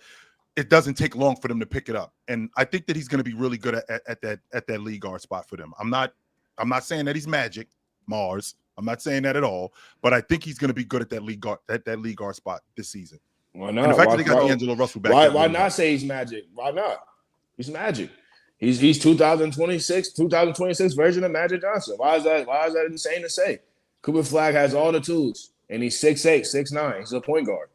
it doesn't take long for them to pick it up, and I think that he's going to be really good at that lead guard spot for them. I'm not saying that he's Magic Mars. I'm not saying that at all, but I think he's going to be good at that lead guard spot this season. Why not? And the fact that they got D'Angelo Russell back. Why not say he's Magic? Why not? He's Magic. He's 2026 version of Magic Johnson. Why is that insane to say? Cooper Flagg has all the tools, and he's 6'8", 6'9". He's a point guard.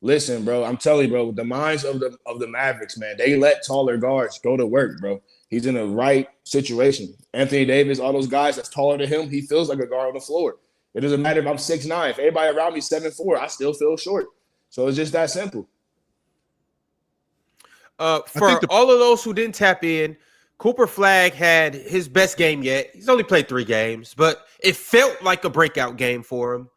Listen, bro, I'm telling you, bro, with the minds of the Mavericks, man, they let taller guards go to work, bro. He's in the right situation. Anthony Davis, all those guys that's taller than him, he feels like a guard on the floor. It doesn't matter if I'm 6'9". If everybody around me 7'4", I still feel short. So it's just that simple. For all of those who didn't tap in, Cooper Flagg had his best game yet. He's only played 3 games, but it felt like a breakout game for him.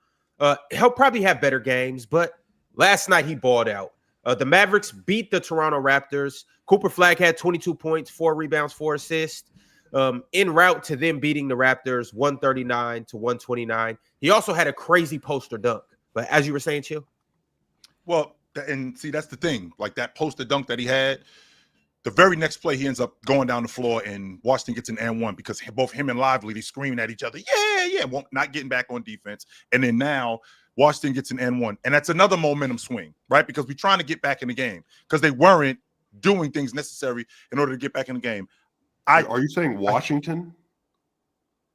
He'll probably have better games, but last night he balled out. The Mavericks beat the Toronto Raptors. Cooper Flagg had 22 points, 4 rebounds, 4 assists. En route to them beating the Raptors 139-129. He also had a crazy poster dunk. But as you were saying, Chill? Well, and see, that's the thing. Like that poster dunk that he had, the very next play, he ends up going down the floor, and Washington gets an and-1 because both him and Lively, they screaming at each other, not getting back on defense. And then now Washington gets an and-1. And that's another momentum swing, right? Because we're trying to get back in the game because they weren't doing things necessary in order to get back in the game. Are you saying Washington?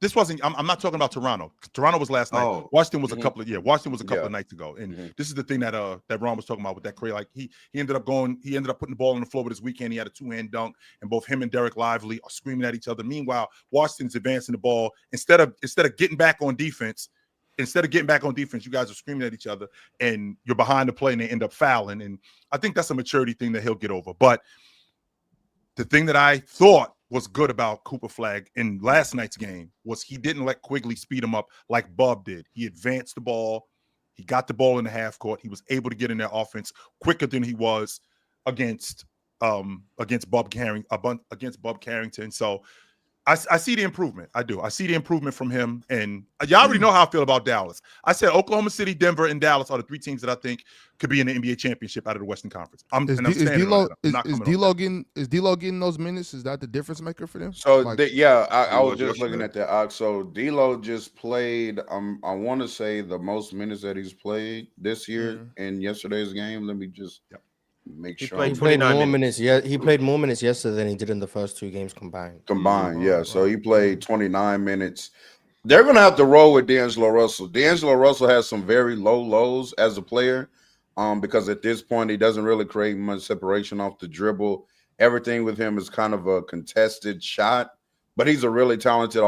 This wasn't. I'm not talking about Toronto. Toronto was last night. Oh. Washington was a couple of nights ago. And this is the thing that Ron was talking about with that Cray. Like he ended up putting the ball on the floor this weekend. He had a 2-hand dunk, and both him and Derek Lively are screaming at each other. Meanwhile, Washington's advancing the ball instead of getting back on defense. Instead of getting back on defense, you guys are screaming at each other, and you're behind the play, and they end up fouling. And I think that's a maturity thing that he'll get over. But the thing that I thought was good about Cooper Flagg in last night's game was he didn't let Quigley speed him up like Bub did. He advanced the ball. He got the ball in the half court. He was able to get in their offense quicker than he was against Bub Carrington. So I see the improvement. I do. I see the improvement from him. And y'all already know how I feel about Dallas. I said Oklahoma City, Denver, and Dallas are the 3 teams that I think could be in the NBA championship out of the Western Conference. Is D'Lo getting those minutes? Is that the difference maker for them? So I was just looking at that. So D'Lo just played. I want to say the most minutes that he's played this year in yesterday's game. Let me just. Make sure he played more minutes. Yeah, he played more minutes yesterday than he did in the first 2 games combined. Yeah. So he played 29 minutes. They're gonna have to roll with D'Angelo Russell. D'Angelo Russell has some very low lows as a player, because at this point he doesn't really create much separation off the dribble. Everything with him is kind of a contested shot, but he's a really talented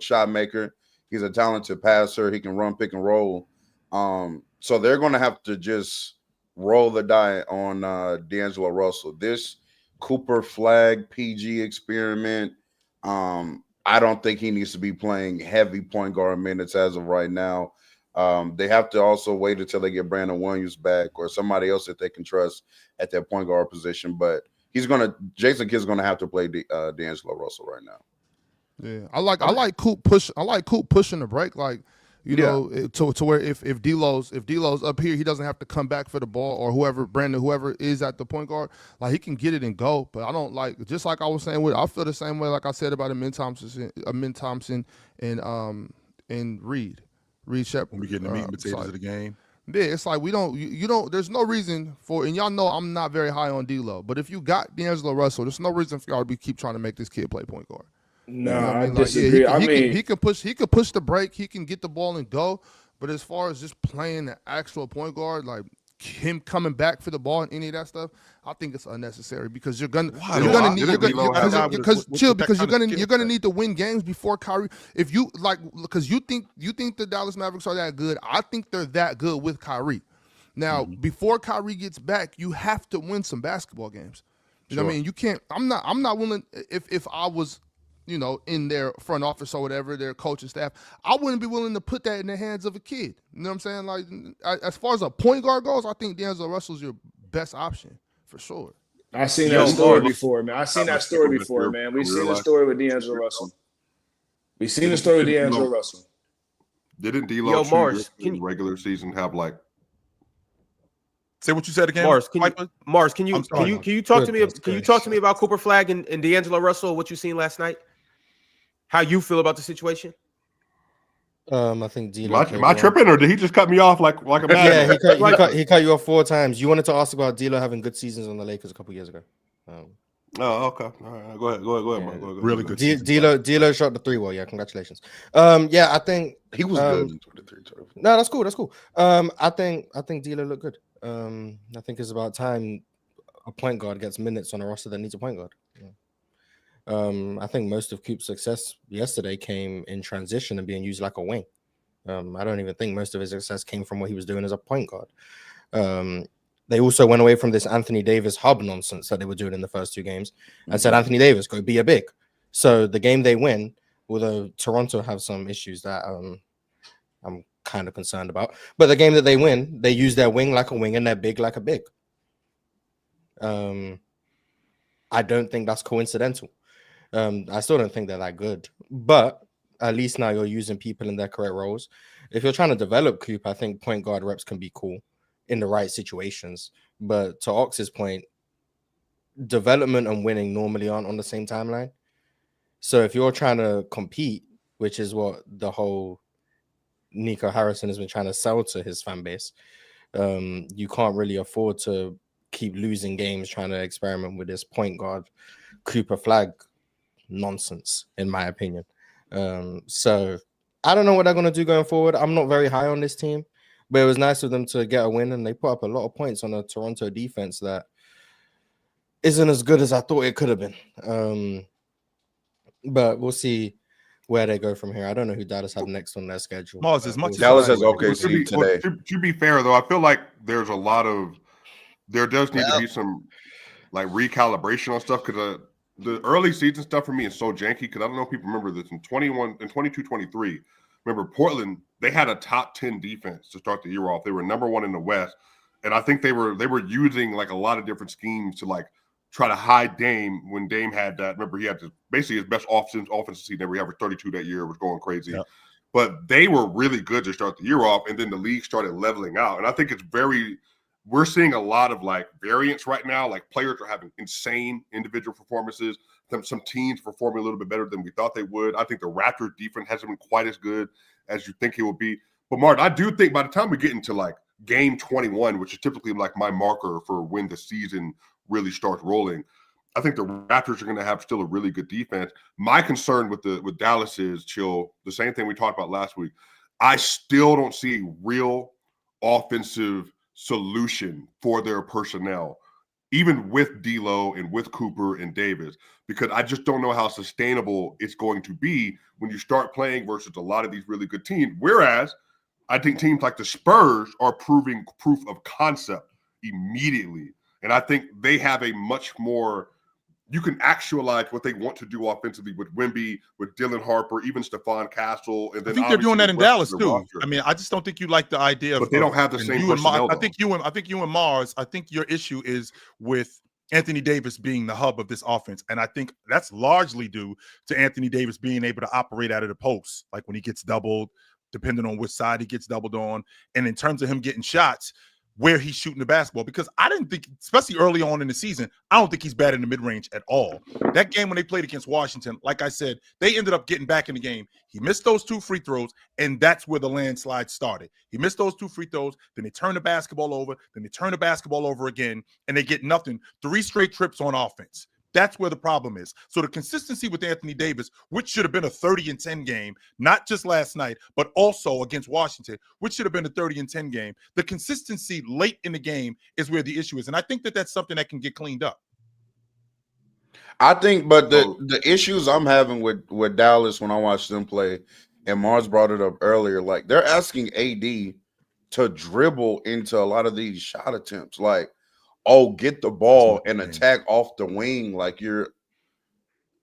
shot maker. He's a talented passer. He can run pick and roll. So they're gonna have to just roll the die on D'Angelo Russell. This Cooper Flagg PG experiment, I don't think he needs to be playing heavy point guard minutes as of right now. They have to also wait until they get Brandon Williams back or somebody else that they can trust at that point guard position. But Jason Kidd's gonna have to play D'Angelo Russell right now. Yeah, I like Coop push. I like Coop pushing the break. Like You know, to where if D'Lo's up here, he doesn't have to come back for the ball, or whoever is at the point guard, like he can get it and go. But I don't like, just like I was saying I feel the same way like I said about Amin Thompson and Reed Shepard. When we get the meat and potatoes of the game. Yeah, it's like we don't. You don't. There's no reason for, and y'all know I'm not very high on D'Lo, but if you got D'Angelo Russell, there's no reason for y'all to keep trying to make this kid play point guard. No, you know what I mean? disagree. Like, he can push the break. He can get the ball and go. But as far as just playing the actual point guard, like him coming back for the ball and any of that stuff, I think it's unnecessary because you're gonna need to win games before Kyrie. If you like, because you think the Dallas Mavericks are that good, I think they're that good with Kyrie. Now, before Kyrie gets back, you have to win some basketball games. You know what I mean? You can't. I'm not willing. If I was, you know, in their front office or whatever, their coaching staff, I wouldn't be willing to put that in the hands of a kid. You know what I'm saying? Like, as far as a point guard goes, I think D'Angelo Russell's your best option for sure. I've seen that story before, man. We've seen the story with D'Angelo Russell. We've seen the story with D'Angelo Russell. Didn't D'Lo in regular season have like? Say what you said again, Mars. Can you talk to me? Can you talk to me about Cooper Flagg and D'Angelo Russell? What you seen last night? How you feel about the situation? I think D'Lo. Am I tripping, or did he just cut me off like a man? Yeah, he cut you off 4 times. You wanted to ask about D'Lo having good seasons on the Lakers a couple years ago. Oh, okay. All right, go ahead, man. Go ahead. Really good. D'Lo shot the 3 well. Yeah, congratulations. Yeah, I think he was good in 23. No, that's cool. I think D'Lo looked good. I think it's about time a point guard gets minutes on a roster that needs a point guard. I think most of Coop's success yesterday came in transition and being used like a wing. I don't even think most of his success came from what he was doing as a point guard. They also went away from this Anthony Davis hub nonsense that they were doing in the first 2 games and said, Anthony Davis, go be a big. So the game they win, although Toronto have some issues that I'm kind of concerned about, but the game that they win, they use their wing like a wing and their big like a big. I don't think that's coincidental. I still don't think they're that good, but at least now you're using people in their correct roles. If you're trying to develop Coop, I think point guard reps can be cool in the right situations. But to Ox's point, development and winning normally aren't on the same timeline. So if you're trying to compete, which is what the whole Nico Harrison has been trying to sell to his fan base, you can't really afford to keep losing games trying to experiment with this point guard Cooper Flagg nonsense, in my opinion. So I don't know what they're going to do going forward. I'm not very high on this team, but it was nice of them to get a win, and they put up a lot of points on a Toronto defense that isn't as good as I thought it could have been. But we'll see where they go from here. I don't know who Dallas have next on their schedule. Mars, as much as Dallas has OKC today. To be fair, though, I feel like there does need to be some like recalibration on stuff, because the early season stuff for me is so janky, because I don't know if people remember this in 22-23. Remember Portland, they had a top 10 defense to start the year off. They were number 1 in the West. And I think they were using like a lot of different schemes to like try to hide Dame when Dame had that. Remember, he had basically his best offensive season ever. He averaged 32 that year. It was going crazy. Yep. But they were really good to start the year off, and then the league started leveling out. And I think we're seeing a lot of like variance right now. Like players are having insane individual performances. Some teams performing a little bit better than we thought they would. I think the Raptors defense hasn't been quite as good as you think it will be. But Martin, I do think by the time we get into like game 21, which is typically like my marker for when the season really starts rolling, I think the Raptors are going to have still a really good defense. My concern with Dallas is, Chill, the same thing we talked about last week. I still don't see a real offensive solution for their personnel, even with D'Lo and with Cooper and Davis, because I just don't know how sustainable it's going to be when you start playing versus a lot of these really good teams. Whereas I think teams like the Spurs are proving proof of concept immediately. And I think they have a much more, you can actualize what they want to do offensively with Wemby, with Dylan Harper, even Stephon Castle. And then I think they're doing that in Dallas too. Roster. I mean, I just don't think you like the idea but they don't have the same personnel. I think you and Mars, I think your issue is with Anthony Davis being the hub of this offense. And I think that's largely due to Anthony Davis being able to operate out of the post. Like when he gets doubled, depending on which side he gets doubled on, and in terms of him getting shots, where he's shooting the basketball. Because I didn't think, especially early on in the season, I don't think he's bad in the mid-range at all. That game when they played against Washington, like I said, they ended up getting back in the game. He missed those 2 free throws, and that's where the landslide started. He missed those 2 free throws, then they turn the basketball over, then they turn the basketball over again, and they get nothing. 3 straight trips on offense. That's where the problem is. So the consistency with Anthony Davis, which should have been a 30-10 game, not just last night, but also against Washington, which should have been a 30-10 game. The consistency late in the game is where the issue is. And I think that that's something that can get cleaned up. I think, but the issues I'm having with Dallas when I watch them play, and Mars brought it up earlier, like they're asking AD to dribble into a lot of these shot attempts. Like, oh, get the ball and attack off the wing like you're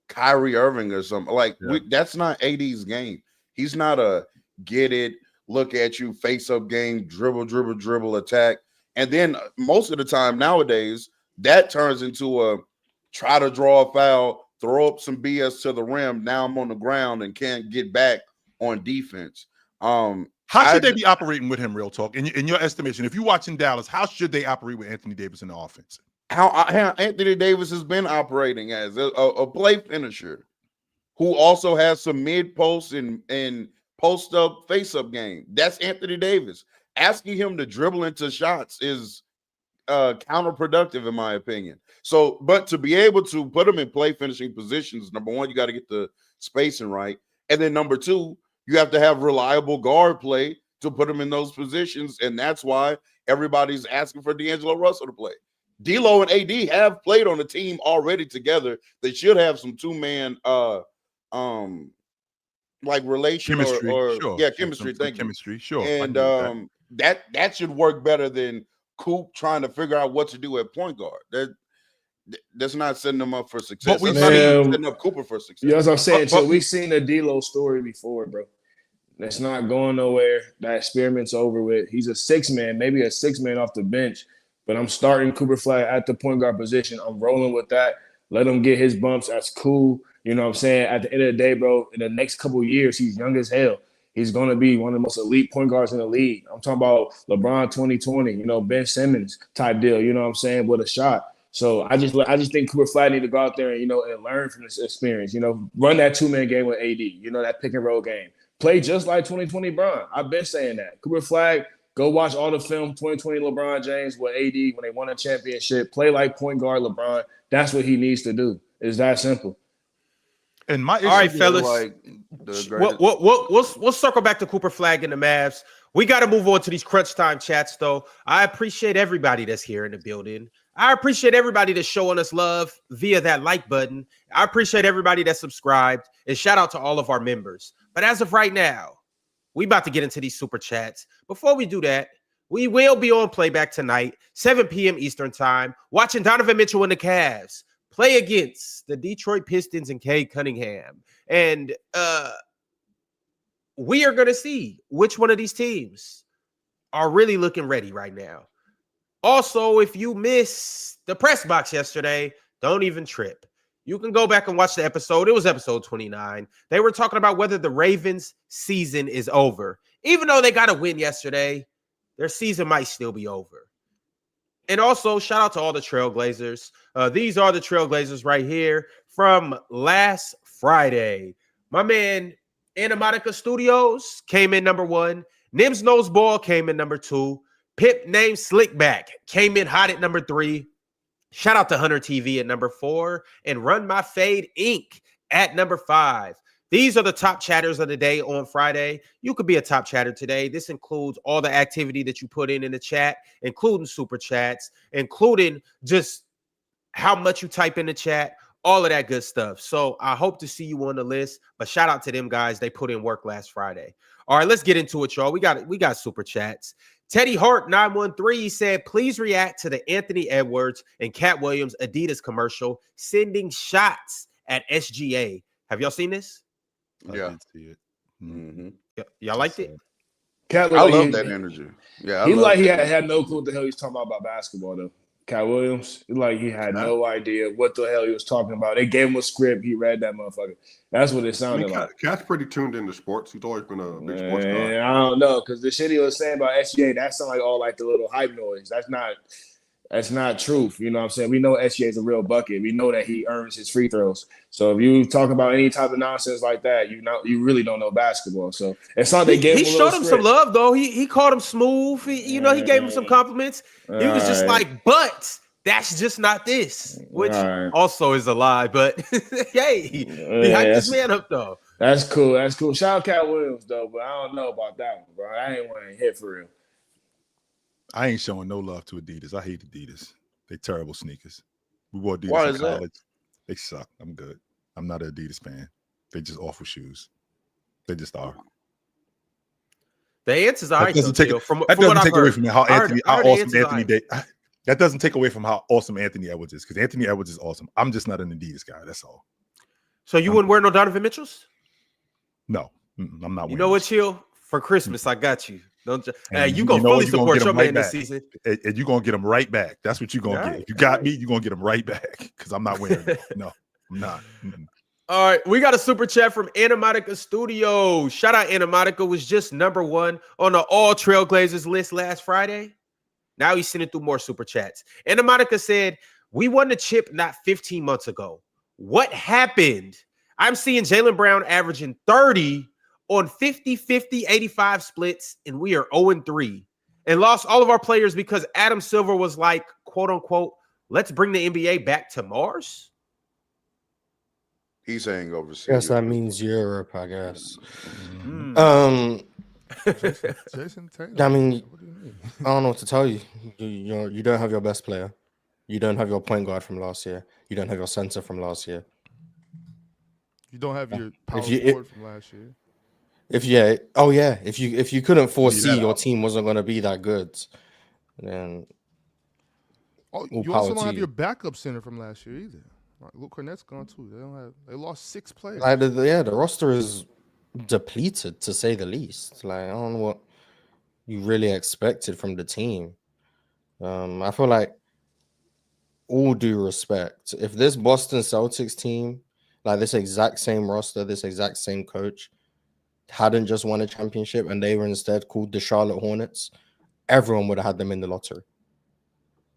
Kyrie Irving or something. Like, that's not AD's game. He's not a get it, look at you, face-up game, dribble, attack. And then most of the time nowadays, that turns into a try to draw a foul, throw up some BS to the rim. Now I'm on the ground and can't get back on defense. How should they be operating with him, real talk? In your estimation, if you're watching Dallas, how should they operate with Anthony Davis in the offense? How Anthony Davis has been operating as a play finisher who also has some mid-post and post-up, face-up game. That's Anthony Davis. Asking him to dribble into shots is counterproductive, in my opinion. So, but to be able to put him in play finishing positions, number one, you got to get the spacing right. And then number two, you have to have reliable guard play to put him in those positions, and that's why everybody's asking for D'Angelo Russell to play. D'Lo and AD have played on a team already together. They should have some two-man like relation chemistry, chemistry. Thank you. Chemistry, sure. And that should work better than Coop trying to figure out what to do at point guard. That's not setting them up for success. But that's not even setting up Cooper for success. Yeah, as I'm saying, so we've seen the D'Lo story before, bro. That's not going nowhere. That experiment's over with. He's a 6-man, maybe a 6-man off the bench, but I'm starting Cooper Flagg at the point guard position. I'm rolling with that. Let him get his bumps. That's cool. You know what I'm saying? At the end of the day, bro, in the next couple of years, he's young as hell. He's going to be one of the most elite point guards in the league. I'm talking about LeBron 2020, Ben Simmons type deal, you know what I'm saying, with a shot. So I just think Cooper Flagg need to go out there and, and learn from this experience, run that 2-man game with AD, that pick and roll game. Play just like 2020 Bron. I've been saying that. Cooper Flagg, go watch all the film 2020 LeBron James with AD when they won a championship. Play like point guard LeBron. That's what he needs to do. It's that simple. And my issue, all right, fellas. Like we'll circle back to Cooper Flagg and the Mavs. We got to move on to these crunch time chats, though. I appreciate everybody that's here in the building. I appreciate everybody that's showing us love via that like button. I appreciate everybody that's subscribed, and shout out to all of our members. But as of right now, we about to get into these super chats. Before we do that, we will be on playback tonight, 7 p.m. Eastern time, watching Donovan Mitchell and the Cavs play against the Detroit Pistons and Cade Cunningham. And we are going to see which one of these teams are really looking ready right now. Also, if you missed the press box yesterday, don't even trip. You can go back and watch the episode. It was episode 29. They were talking about whether the Ravens' season is over. Even though they got a win yesterday, their season might still be over. And also, shout out to all the Trailblazers. These are the Trailblazers right here from last Friday. My man, Animatica Studios came in number 1. Nims Nose Ball came in number 2. Pip named Slickback came in hot at number 3. Shout out to Hunter TV at number 4. And Run My Fade Inc. at number 5. These are the top chatters of the day on Friday. You could be a top chatter today. This includes all the activity that you put in the chat, including super chats, including just how much you type in the chat, all of that good stuff. So I hope to see you on the list, but shout out to them guys. They put in work last Friday. All right, let's get into it, y'all. We got super chats. Teddy Hart 913 said, please react to the Anthony Edwards and Cat Williams Adidas commercial, sending shots at SGA. Have y'all seen this? Yeah. I did see it. Mm-hmm. Y'all liked it? Cat I love that energy. Yeah, he had no clue what the hell he's talking about basketball, though. Cat Williams, like he had no idea what the hell he was talking about. They gave him a script. He read that motherfucker. That's what it sounded like. Cat's pretty tuned into sports. He's always been a big sports guy. I don't know, because the shit he was saying about SGA, that sounded like all like the little hype noise. That's not truth. You know what I'm saying? We know SGA is a real bucket. We know that he earns his free throws. So if you talk about any type of nonsense like that, you really don't know basketball. So it's not they gave him. He showed him some love though. He called him smooth. He gave him some compliments. He was just like, but that's just not this, which also is a lie. But hey, he hyped this man up though. That's cool. That's cool. Shout out Cat Williams though, but I don't know about that one, bro. I ain't wearing hit for real. I ain't showing no love to Adidas. I hate Adidas. They terrible sneakers. We wore Adidas Why in is college. They suck. I'm good. I'm not an Adidas fan. They just awful shoes. They just are. The answers are that doesn't take away from how awesome Anthony Davis. That doesn't take away from how awesome Anthony Edwards is, because Anthony Edwards is awesome. I'm just not an Adidas guy. That's all. So you wouldn't wear no Donovan Mitchells? No, I'm not. You know what, Chill? For Christmas, I got you. You gonna fully support your man this season, and you gonna get them right back. That's what you gonna get. If you got me, you gonna get them right back, because I'm not wearing them. No, I'm not. All right, we got a super chat from Animatica Studio. Shout out Animatica, was just number 1 on the All Trailblazers list last Friday. Now he's sending through more super chats. Animatica said, "We won the chip not 15 months ago. What happened? I'm seeing Jaylen Brown averaging 30 on 50, 50, 85 splits, and we are 0-3 and lost all of our players because Adam Silver was like, quote unquote, let's bring the NBA back to Mars." He's saying overseas. Yes, that means Europe, I guess. Jason Tatum. I mean, I don't know what to tell you. You don't have your best player. You don't have your point guard from last year. You don't have your center from last year. You don't have your power forward from last year. If you couldn't foresee your team wasn't going to be that good, then you also don't have your backup center from last year either. Like, Luke Cornett's gone too. They lost 6 players. The roster is depleted, to say the least. Like, I don't know what you really expected from the team. I feel like, all due respect, if this Boston Celtics team, like this exact same roster, this exact same coach, hadn't just won a championship and they were instead called the Charlotte Hornets, everyone would have had them in the lottery.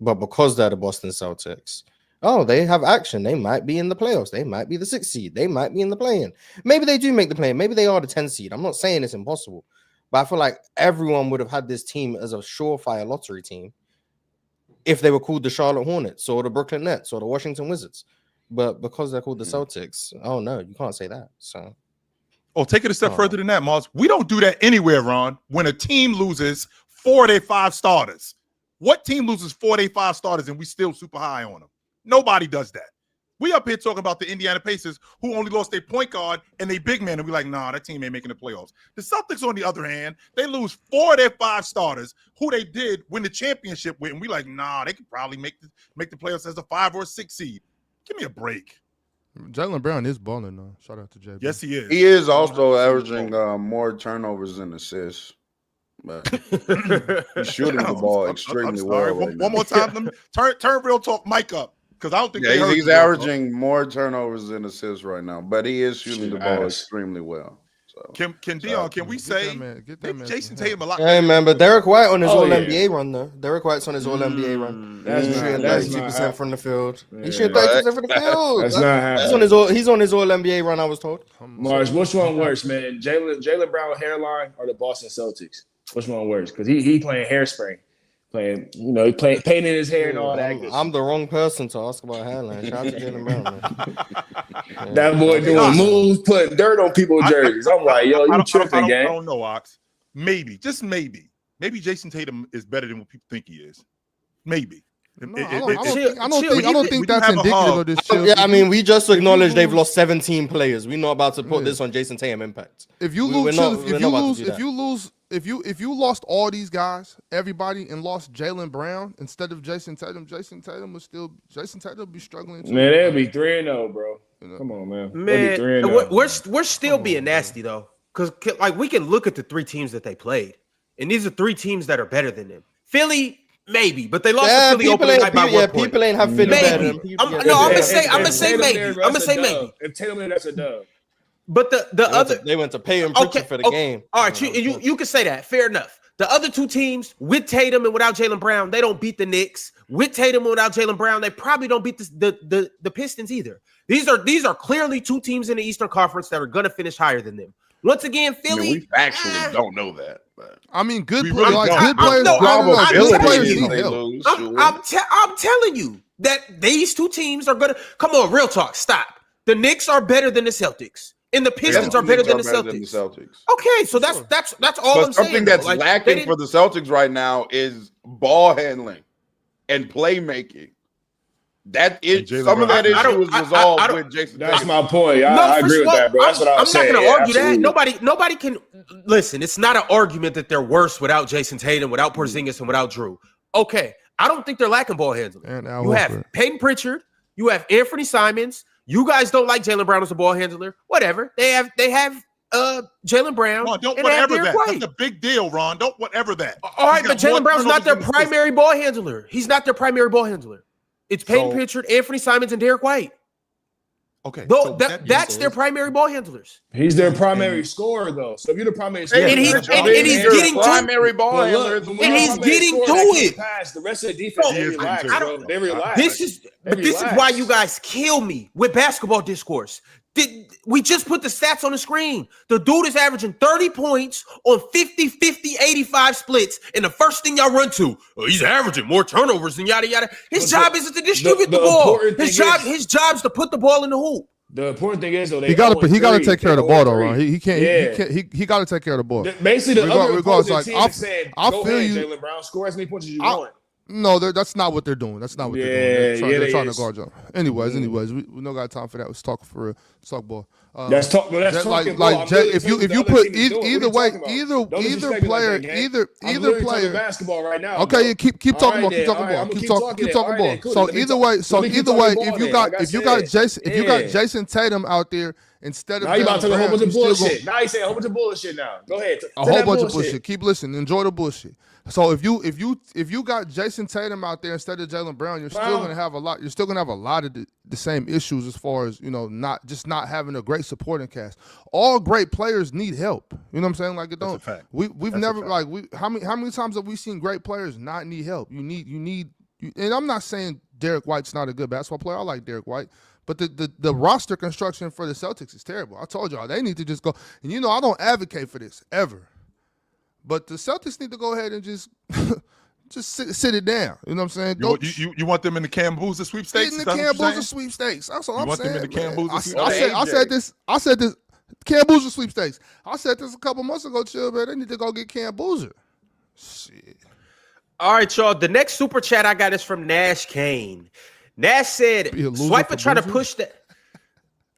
But because they're the Boston Celtics, they have action. They might be in the playoffs. They might be the 6th seed. They might be in the play-in. Maybe they do make the play-in. Maybe they are the 10th seed. I'm not saying it's impossible. But I feel like everyone would have had this team as a surefire lottery team if they were called the Charlotte Hornets or the Brooklyn Nets or the Washington Wizards. But because they're called the Celtics, no, you can't say that. So, take it a step further than that, Mars. We don't do that anywhere, Ron. When a team loses 4 of their 5 starters, what team loses 4 of their 5 starters and we still super high on them? Nobody does that. We up here talking about the Indiana Pacers, who only lost their point guard and their big man, and we're like, nah, that team ain't making the playoffs. The Celtics, on the other hand, they lose 4 of their 5 starters, who they did win the championship with, and we like, nah, they could probably make the playoffs as a 5 or a 6 seed. Give me a break. Jaylen Brown is balling though. Shout out to JB. Yes, he is. He is also averaging more turnovers than assists. But he's shooting the ball extremely well. One more time. Turn Real Talk mic up. Because I don't think he's averaging more turnovers than assists right now, but he is shooting the ball extremely well. So Can we say Jason Tatum a lot? Hey man, but Derek White on his All NBA run though. Derek White's on his All NBA run. He's shooting 32% from the field. He's shooting 32% from the field. That's not happening. He's on his All NBA run. I was told. Mars, which one worse, man? Jaylen Brown hairline or the Boston Celtics? Which one worse? Because he playing hairspray. Painting his hair and all that. I'm the wrong person to ask about hairline. Shout out to Jaylen Brown, man. That boy doing moves, putting dirt on people's jerseys. I'm like, yo, you tripping, gang. I don't know, Ox. Maybe, just maybe. Maybe Jason Tatum is better than what people think he is. Maybe. No, I don't think that's indicative of this. I mean, we just acknowledged they've lost 17 players. We're not about to put this on Jason Tatum impact. If you lost all these guys, everybody, and lost Jaylen Brown instead of Jason Tatum would be struggling too. Man, they'll be 3-0, bro. Come on, man. Man, we're still being nasty though, because like we can look at the 3 teams that they played, and these are 3 teams that are better than them. Philly Maybe, but they lost to Philly opening night by 1 point. People ain't have Philly better. Maybe. I'm gonna say maybe. I'm gonna say maybe. If Tatum in, that's a dub. But the other they went to pay him for the game. All right, you can say that. Fair enough. The other two teams with Tatum and without Jaylen Brown, they don't beat the Knicks. With Tatum and without Jaylen Brown, they probably don't beat the Pistons either. These are clearly two teams in the Eastern Conference that are going to finish higher than them. Once again, Philly. we actually don't know that. But. I mean, good We really players. don't. I'm telling you that these two teams are going to come on. Real talk. Stop. The Knicks are better than the Celtics. And the Pistons are better than the Celtics. Okay, so that's all but I'm saying. Something that's lacking for the Celtics right now is ball handling and playmaking. That is some of that issue is resolved with Jason. That's my point. I agree with that, bro. That's what I'm saying. I'm not going to argue that. Nobody can listen. It's not an argument that they're worse without Jason Tatum, without Porzingis, and without Drew. Okay, I don't think they're lacking ball handling. You have Peyton Pritchard. You have Anthony Simons. You guys don't like Jaylen Brown as a ball handler. Whatever. They have Jaylen Brown. Ron, don't whatever that. White. That's a big deal, Ron. Don't whatever that. All right, but Jaylen Brown's not their primary ball handler. He's not their primary ball handler. It's Peyton Pritchard, Anthony Simons, and Derek White. Okay. That's their primary ball handlers. He's their primary scorer, though. So if you're the primary scorer, and he's getting primary ball handler, and he's getting to it. The rest of the defense, they relax, bro. They relax. This is why you guys kill me with basketball discourse. We just put the stats on the screen. The dude is averaging 30 points on 50, 85 splits. And the first thing y'all run to, he's averaging more turnovers than yada, yada. His job isn't to distribute the ball. His job's to put the ball in the hoop. The important thing is, though, he got to take care of the ball, though, Ron. He can't. Yeah. He got to take care of the ball. Basically, the other opposing team is saying, go ahead, Jaylen Brown, score as many points as you want. No, that's not what they're doing. That's not what they're doing. They're trying to guard you. Anyways, we don't got time for that. Let's talk for real. Let's talk ball. That's talking ball. If you put either way, either player. Basketball right now. Okay, keep talking ball. Keep talking ball. So either way, if you got Jason Tatum out there instead of now you about to talk a whole bunch of bullshit. Now you say a whole bunch of bullshit. Now go ahead. A whole bunch of bullshit. Keep listening. Enjoy the bullshit. So if you got Jason Tatum out there instead of Jaylen Brown, you're still gonna have a lot. You're still gonna have a lot of the same issues as far as not having a great supporting cast. All great players need help. You know what I'm saying? Like it don't. That's a fact. We've never how many times have we seen great players not need help? You need. And I'm not saying Derek White's not a good basketball player. I like Derek White. But the roster construction for the Celtics is terrible. I told y'all they need to just go. And I don't advocate for this ever. But the Celtics need to go ahead and just sit it down. You know what I'm saying? You want them in the Cam Boozer sweepstakes? In the Cam Boozer sweepstakes. That's what I'm saying. You want them in the Cam Boozer sweepstakes? I said this. Cam Boozer sweepstakes. I said this a couple months ago, chill, man. They need to go get Cam Boozer. Shit. All right, y'all. The next super chat I got is from Nash Kane. Nash said, Swiper trying to push that.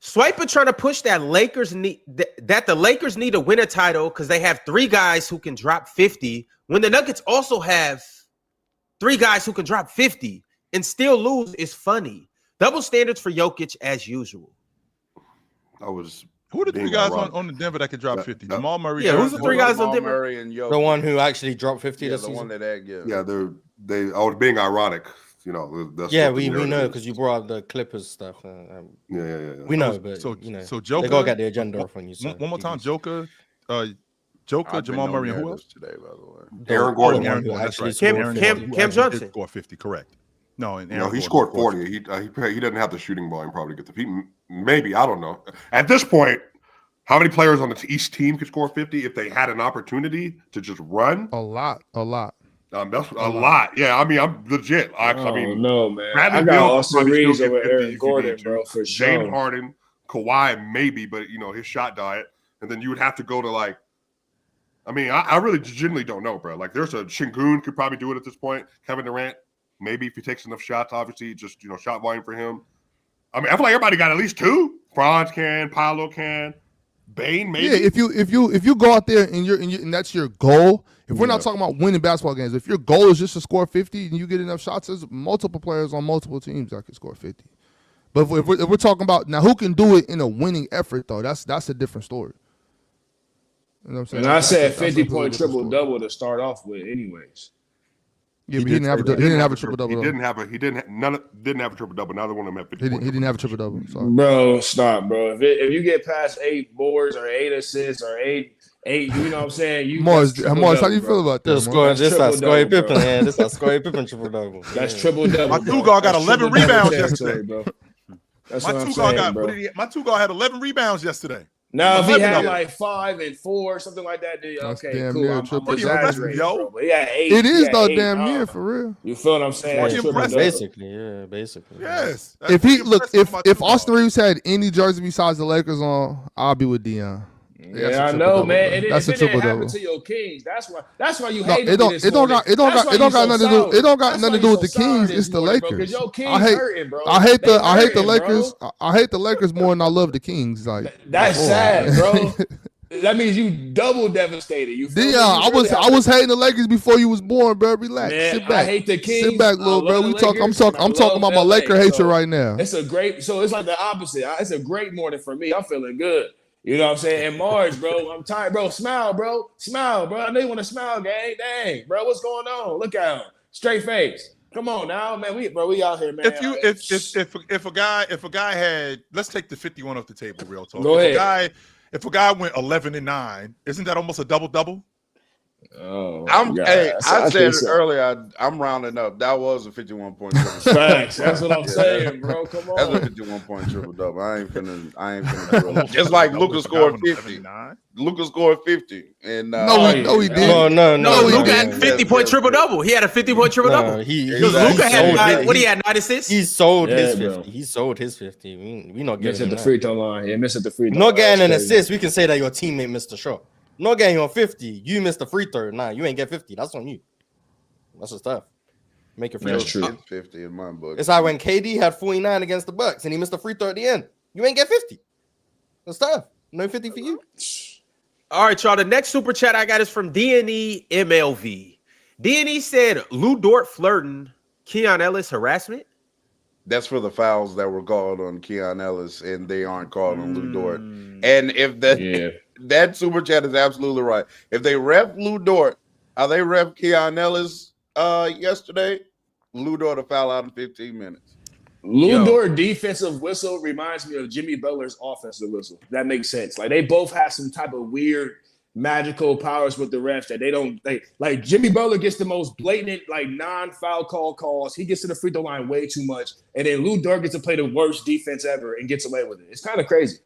Swiper trying to push that the Lakers need to win a title because they have three guys who can drop 50 when the Nuggets also have three guys who can drop 50 and still lose is funny. Double standards for Jokic as usual. Who are the three guys on the Denver that can drop 50? Jamal Murray. Yeah, who's the three guys on Denver? Murray and Jokic. The one who actually dropped 50 this season. One that I was being ironic. That's we know because you brought up the Clippers stuff. We know, but Joker, they gotta get the agenda off on you. So one more time, Joker, Jamal Murray, and who else today? By the way, Aaron Gordon. That's right. Cam Johnson scored 50, correct? No, he scored 40. He doesn't have the shooting volume probably to get the feet. Maybe, I don't know. At this point, how many players on each team could score 50 if they had an opportunity to just run? A lot. That's a lot. Yeah, I mean, I'm legit. I mean, no, man. Bradley I got Austin Reeves over Aaron Gordon, bro, for sure. James Harden, Kawhi, maybe, but his shot diet, and then you would have to go to I really genuinely don't know, bro. Like, there's a Şengün could probably do it at this point. Kevin Durant, maybe if he takes enough shots, obviously, just shot volume for him. I mean, I feel like everybody got at least two. Franz can, Paolo can, Bane, maybe. Yeah, if you go out there and that's your goal. If we're not talking about winning basketball games, if your goal is just to score 50 and you get enough shots, there's multiple players on multiple teams that can score 50. But if we're talking about now who can do it in a winning effort, though, that's a different story. You know what I'm saying? And I said 50-point triple-double to start off with anyways. Yeah, but he didn't have a triple double. He didn't have a triple double. Neither one of them had 50. He didn't have a triple double. Sorry. Bro, stop, bro. If you get past 8 boards or 8 assists or 8, you know what I'm saying? Mars, how do you feel about that? This Scottie Pippen, man. This is Scottie Pippen triple double. That's triple double. My two guard got 11 rebounds yesterday, bro. That's my what I'm two saying, guard bro. my two guard had 11 rebounds yesterday. Now, if he had double. like 5 and 4, something like that, then That's okay, damn cool. near I'm triple exaggerating, double. bro. But he had 8. It is though, 8, damn near for real. You feel what I'm saying? Pretty That's triple impressive. double. Basically. Yes. If he look, if Austin Austin Reeves had any jersey besides the Lakers on, I'll be with Dion. Yeah, I know, man. And that's a it didn't triple happen double. to your Kings. That's why you No, hate it don't got nothing to do. It don't got nothing to do with the Kings. It's the Lakers. Because your Kings I hate hurting, bro. I hate the They Lakers. bro. I hate the Lakers more than I love the Kings. Like That's sad, bro. That means you double devastated. You feel me? Dion, You really I was hating the Lakers before you was born, bro. Relax. Man, Sit back. I hate the Kings. Sit back, I little bro. love We the talk. I'm Lakers, talking. and I'm talking I about my love Laker LA, hatred so right now. It's like the opposite. It's a great morning for me. I'm feeling good. You know what I'm saying? And Marge, bro, I'm tired, bro. Smile, bro. Smile, bro. I know you want to smile, gang. Dang, bro, what's going on? Look at him. Straight face. Come on now, man. We out here, man. If a guy had, let's take the 51 off the table, real talk. Go ahead. If a guy went 11-9, isn't that almost a double? Oh, I said it earlier. I'm rounding up. That was a 51-point triple. Facts. That's what I'm saying, bro. Come on. That's a 51-point triple double. I ain't finna do it. Just like Luka scored 50. Luka scored 50. And no, he didn't. No, he Luka had didn't. 50-point triple double. He had a 50-point triple double. Luka had what he had 9 assists. He sold his bro. 50. He sold his 50. We not Miss getting at the free throw line. Yeah, miss at the free throw not line. getting an That's crazy. assist. We can say that your teammate missed the shot. Not getting your 50. You missed the free throw. Nah, you ain't get 50. That's on you. That's just tough. Make it free. That's true. 50 in my book. It's like when KD had 49 against the Bucks and he missed the free throw at the end. You ain't get 50. That's tough. No 50 for you. All right, y'all. The next super chat I got is from DNE MLV. DNE said Lou Dort flirting, Keon Ellis harassment. That's for the fouls that were called on Keon Ellis, and they aren't called on Lou Dort. And if that super chat is absolutely right. If they ref Lou Dort, how they ref Keon Ellis yesterday, Lou Dort will foul out in 15 minutes. Lou Dort defensive whistle reminds me of Jimmy Butler's offensive whistle. That makes sense. Like they both have some type of weird magical powers with the refs that they don't like Jimmy Butler gets the most blatant like non-foul calls. He gets to the free throw line way too much, and then Lou Dort gets to play the worst defense ever and gets away with it. It's kind of crazy.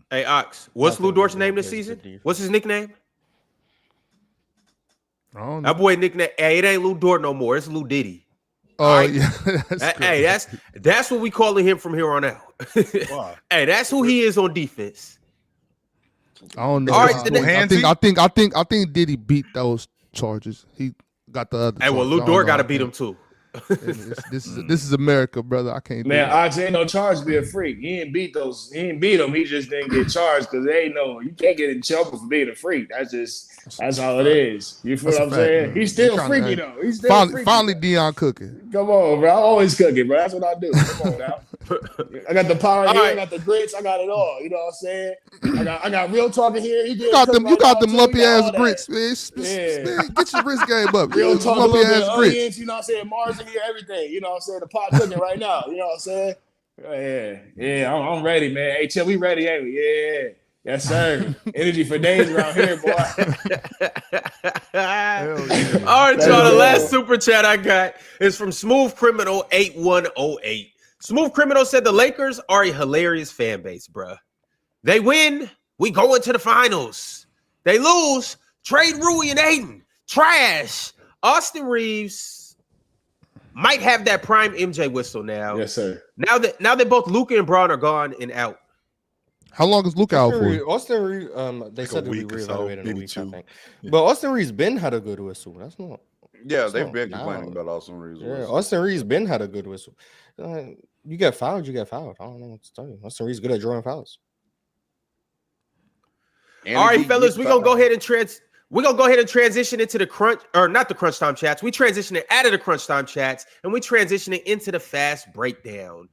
Hey Ox, what's Lou Dort's name this season? What's his nickname? I don't know. That boy nickname. Hey, it ain't Lou Dort no more. It's Lou Diddy. Oh right. yeah. Hey, that's what we calling him from here on out. Wow. Hey, that's who he is on defense. I don't know. All right, I think Diddy beat those charges. He got the other. Hey, well, Lou Dort got to beat him too. This is America, brother. I can't. Man, Ox ain't no charge be a freak. He ain't beat him. He just didn't get charged because they ain't no. You can't get in trouble for being a freak. That's all it is. You feel what I'm saying? Man. He's still freaky though. He's still freaky. Finally, Dion cooking. Come on, bro. I always cooking, bro. That's what I do. Come on now. I got the power here. I got the grits. I got it all. You know what I'm saying? I got real talking here. You got them lumpy ass grits, man. Get your wrist game up. Real talk, lumpy ass grits. Onions, you know what I'm saying? Mars in here, everything. You know what I'm saying? The pot cooking right now. You know what I'm saying? Yeah. I'm ready, man. Hey, Chill, we ready, ain't we? Yeah. Yes, sir. Energy for days around here, boy. All right, y'all. The last super chat I got is from Smooth Criminal 8108. Smooth Criminal said the Lakers are a hilarious fan base, bruh. They win, we go into the finals. They lose, trade Rui and Aiden. Trash. Austin Reeves might have that prime MJ whistle now. Yes, sir. Now that both Luka and Braun are gone and out. How long is Luka out for? Austin Reeves, they Like said a week we or so, reevaluated in a maybe week, 2. I think. But Austin Reeves been had a good whistle. That's not. Yeah, they've been now. complaining about Austin Reeves. Yeah, Austin Reeves been had a good whistle. You get fouled, you get fouled. I don't know what to tell you. Austin Reeves good at drawing fouls. And All right, he fellas, beat we're gonna go foul. ahead and transition into the crunch, or not the crunch time chats. We transitioning out of the crunch time chats, and we transitioning into the fast breakdown.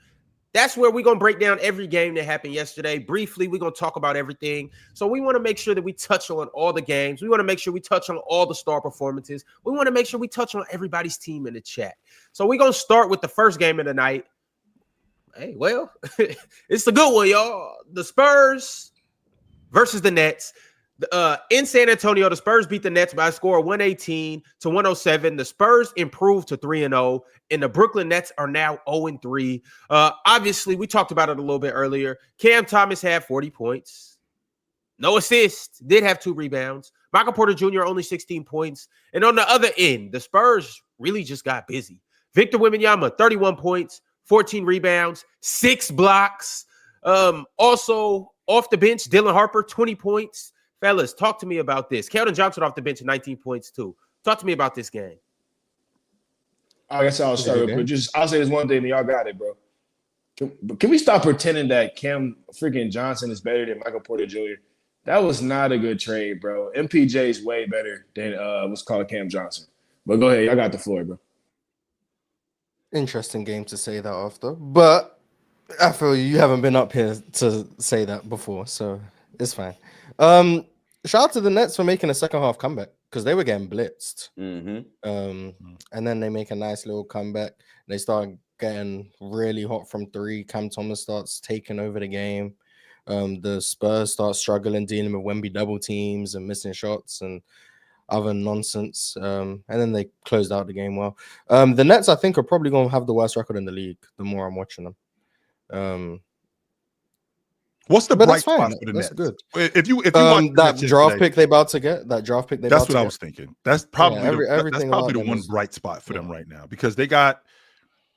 That's where we're going to break down every game that happened yesterday. Briefly, we're going to talk about everything. So we want to make sure that we touch on all the games. We want to make sure we touch on all the star performances. We want to make sure we touch on everybody's team in the chat. So we're going to start with the first game of the night. Hey, well, it's the good one, y'all. The Spurs versus the Nets. In San Antonio, the Spurs beat the Nets by a score of 118-107. The Spurs improved to 3-0, and the Brooklyn Nets are now 0-3. Obviously, we talked about it a little bit earlier. Cam Thomas had 40 points. No assists. Did have 2 rebounds. Michael Porter Jr. only 16 points. And on the other end, the Spurs really just got busy. Victor Wembanyama, 31 points, 14 rebounds, 6 blocks. Also, off the bench, Dylan Harper, 20 points. Fellas, talk to me about this. Keldon Johnson off the bench at 19 points too. Talk to me about this game. I guess I'll start real quick. I'll say this one thing, and y'all got it, bro. Can we stop pretending that Cam freaking Johnson is better than Michael Porter Jr.? That was not a good trade, bro. MPJ is way better than what's called Cam Johnson. But go ahead, y'all got the floor, bro. Interesting game to say that after, but I feel you haven't been up here to say that before, so it's fine. Shout out to the Nets for making a second half comeback because they were getting blitzed. And then they make a nice little comeback. They start getting really hot from 3. Cam Thomas starts taking over the game. The Spurs start struggling dealing with Wemby double teams and missing shots and other nonsense. And then they closed out the game well. The Nets, I think, are probably going to have the worst record in the league the more I'm watching them. What's the bright spot for the Nets? Nets? Good. If you watch that draft pick they about to get, that's what I was thinking. That's probably everything that's probably the one bright spot for them right now because they got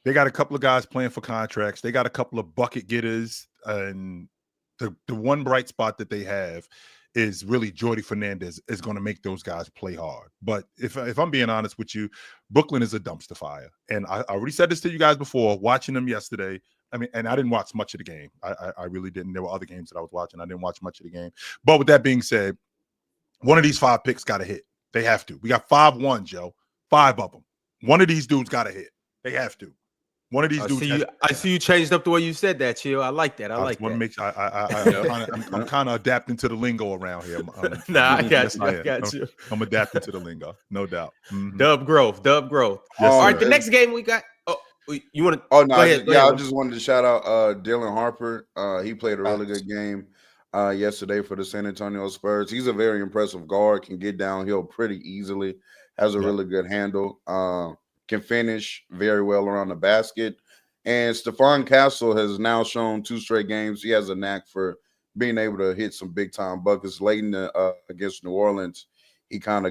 a couple of guys playing for contracts. They got a couple of bucket getters, and the one bright spot that they have is really Jordy Fernandez is going to make those guys play hard. But if I'm being honest with you, Brooklyn is a dumpster fire, and I already said this to you guys before. Watching them yesterday. I mean, and I didn't watch much of the game. I really didn't. There were other games that I was watching. I didn't watch much of the game. But with that being said, one of these 5 picks got to hit. They have to. We got 5 ones, Joe. 5 of them. One of these dudes got to hit. They have to. One of these dudes. I see you changed up the way you said that, Chill. I like that. I like that. I'm kind of adapting to the lingo around here. I got you. I'm adapting to the lingo, no doubt. Mm-hmm. Dub growth. Yes, all right, the next game we got. You want to? Oh no! Go ahead, I just wanted to shout out Dylan Harper. He played a really good game yesterday for the San Antonio Spurs. He's a very impressive guard. Can get downhill pretty easily. Has a really good handle. Can finish very well around the basket. And Stephon Castle has now shown 2 straight games. He has a knack for being able to hit some big time buckets. Late in against New Orleans, he drove